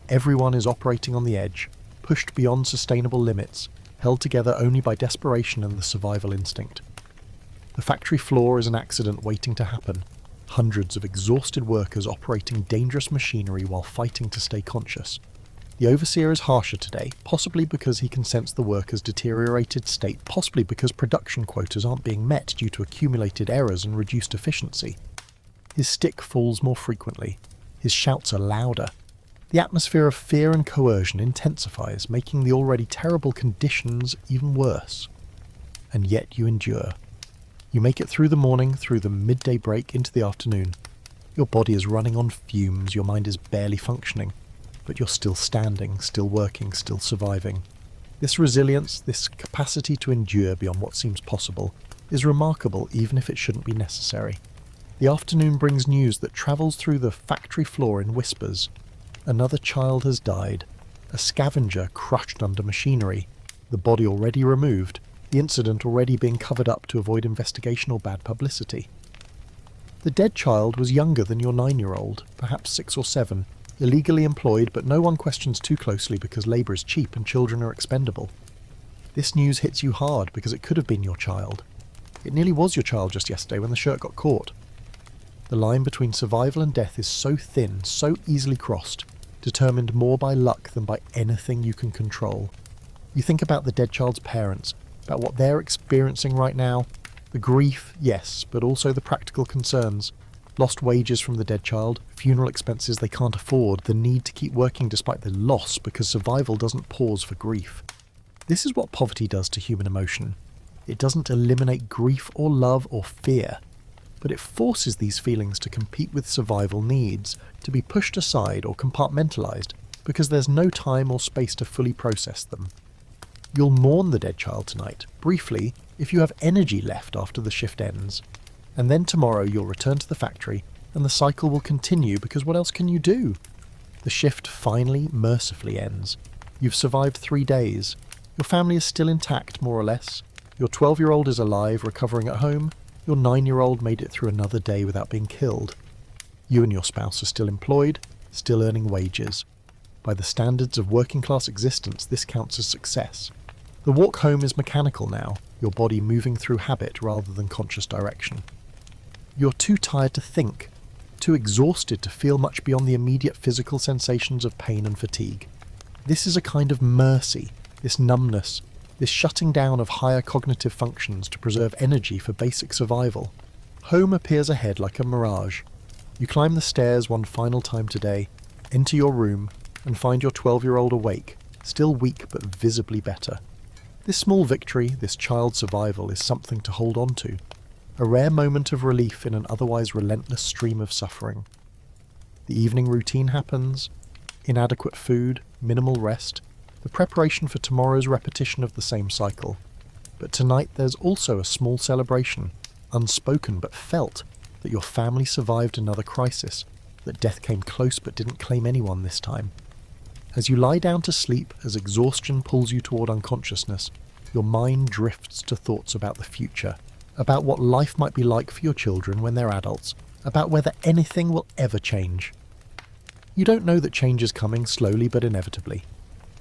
Everyone is operating on the edge, pushed beyond sustainable limits, held together only by desperation and the survival instinct. The factory floor is an accident waiting to happen. Hundreds of exhausted workers operating dangerous machinery while fighting to stay conscious. The overseer is harsher today, possibly because he can sense the workers' deteriorated state, possibly because production quotas aren't being met due to accumulated errors and reduced efficiency. His stick falls more frequently. His shouts are louder. The atmosphere of fear and coercion intensifies, making the already terrible conditions even worse. And yet you endure. You make it through the morning, through the midday break into the afternoon. Your body is running on fumes, your mind is barely functioning, but you're still standing, still working, still surviving. This resilience, this capacity to endure beyond what seems possible, is remarkable even if it shouldn't be necessary. The afternoon brings news that travels through the factory floor in whispers. Another child has died, a scavenger crushed under machinery, the body already removed, the incident already being covered up to avoid investigation or bad publicity. The dead child was younger than your 9-year-old, perhaps 6 or 7, illegally employed, but no one questions too closely because labour is cheap and children are expendable. This news hits you hard because it could have been your child. It nearly was your child just yesterday when the shirt got caught. The line between survival and death is so thin, so easily crossed, determined more by luck than by anything you can control. You think about the dead child's parents, about what they're experiencing right now, the grief, yes, but also the practical concerns. Lost wages from the dead child, funeral expenses they can't afford, the need to keep working despite the loss because survival doesn't pause for grief. This is what poverty does to human emotion. It doesn't eliminate grief or love or fear, but it forces these feelings to compete with survival needs, to be pushed aside or compartmentalised because there's no time or space to fully process them. You'll mourn the dead child tonight, briefly, if you have energy left after the shift ends. And then tomorrow you'll return to the factory, and the cycle will continue because what else can you do? The shift finally, mercifully ends. You've survived 3 days. Your family is still intact, more or less. Your 12-year-old is alive, recovering at home. Your 9-year-old made it through another day without being killed. You and your spouse are still employed, still earning wages. By the standards of working-class existence, this counts as success. The walk home is mechanical now, your body moving through habit rather than conscious direction. You're too tired to think, too exhausted to feel much beyond the immediate physical sensations of pain and fatigue. This is a kind of mercy, this numbness, this shutting down of higher cognitive functions to preserve energy for basic survival. Home appears ahead like a mirage. You climb the stairs one final time today, enter your room, and find your 12-year-old awake, still weak but visibly better. This small victory, this child's survival, is something to hold on to. A rare moment of relief in an otherwise relentless stream of suffering. The evening routine happens. Inadequate food, minimal rest, the preparation for tomorrow's repetition of the same cycle. But tonight there's also a small celebration, unspoken but felt, that your family survived another crisis, that death came close but didn't claim anyone this time. As you lie down to sleep, as exhaustion pulls you toward unconsciousness, your mind drifts to thoughts about the future, about what life might be like for your children when they're adults, about whether anything will ever change. You don't know that change is coming slowly but inevitably.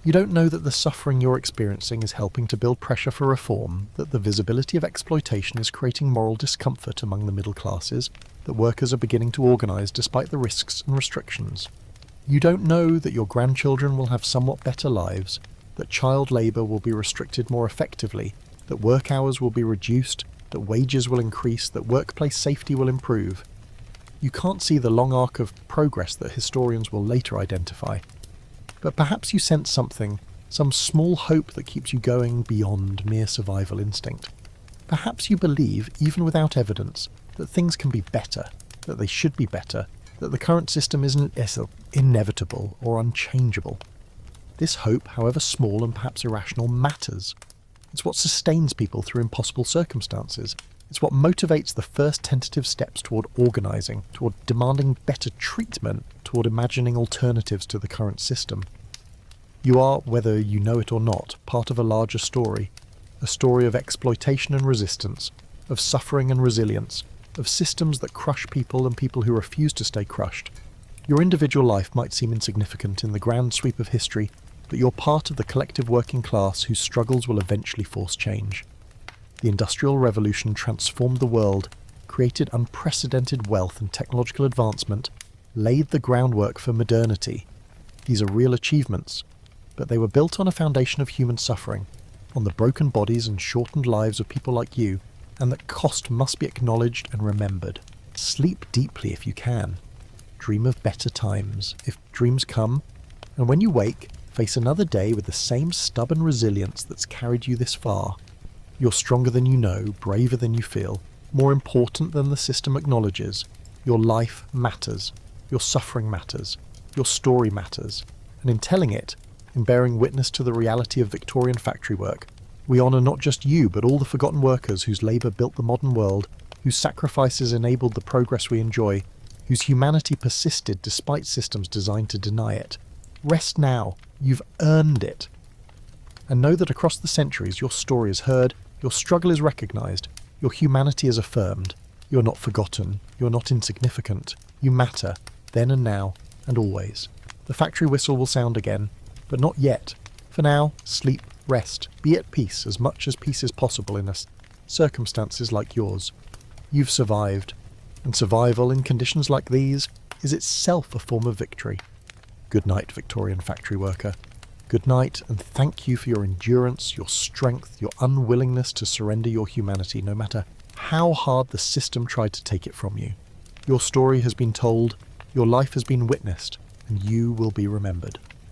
You don't know that the suffering you're experiencing is helping to build pressure for reform, that the visibility of exploitation is creating moral discomfort among the middle classes, that workers are beginning to organise despite the risks and restrictions. You don't know that your grandchildren will have somewhat better lives, that child labour will be restricted more effectively, that work hours will be reduced, that wages will increase, that workplace safety will improve. You can't see the long arc of progress that historians will later identify. But perhaps you sense something, some small hope that keeps you going beyond mere survival instinct. Perhaps you believe, even without evidence, that things can be better, that they should be better, that the current system isn't inevitable or unchangeable. This hope, however small and perhaps irrational, matters. It's what sustains people through impossible circumstances. It's what motivates the first tentative steps toward organising, toward demanding better treatment, toward imagining alternatives to the current system. You are, whether you know it or not, part of a larger story, a story of exploitation and resistance, of suffering and resilience, of systems that crush people and people who refuse to stay crushed. Your individual life might seem insignificant in the grand sweep of history, but you're part of the collective working class whose struggles will eventually force change. The Industrial Revolution transformed the world, created unprecedented wealth and technological advancement, laid the groundwork for modernity. These are real achievements, but they were built on a foundation of human suffering, on the broken bodies and shortened lives of people like you, and that cost must be acknowledged and remembered. Sleep deeply if you can. Dream of better times, if dreams come, and when you wake, face another day with the same stubborn resilience that's carried you this far. You're stronger than you know, braver than you feel, more important than the system acknowledges. Your life matters. Your suffering matters. Your story matters. And in telling it, in bearing witness to the reality of Victorian factory work. We honour not just you, but all the forgotten workers whose labour built the modern world, whose sacrifices enabled the progress we enjoy, whose humanity persisted despite systems designed to deny it. Rest now. You've earned it. And know that across the centuries your story is heard, your struggle is recognised, your humanity is affirmed. You're not forgotten, you're not insignificant. You matter, then and now, and always. The factory whistle will sound again, but not yet. For now, sleep, rest, be at peace as much as peace is possible in circumstances like yours. You've survived, and survival in conditions like these is itself a form of victory. Good night, Victorian factory worker. Good night, and thank you for your endurance, your strength, your unwillingness to surrender your humanity, no matter how hard the system tried to take it from you. Your story has been told, your life has been witnessed, and you will be remembered.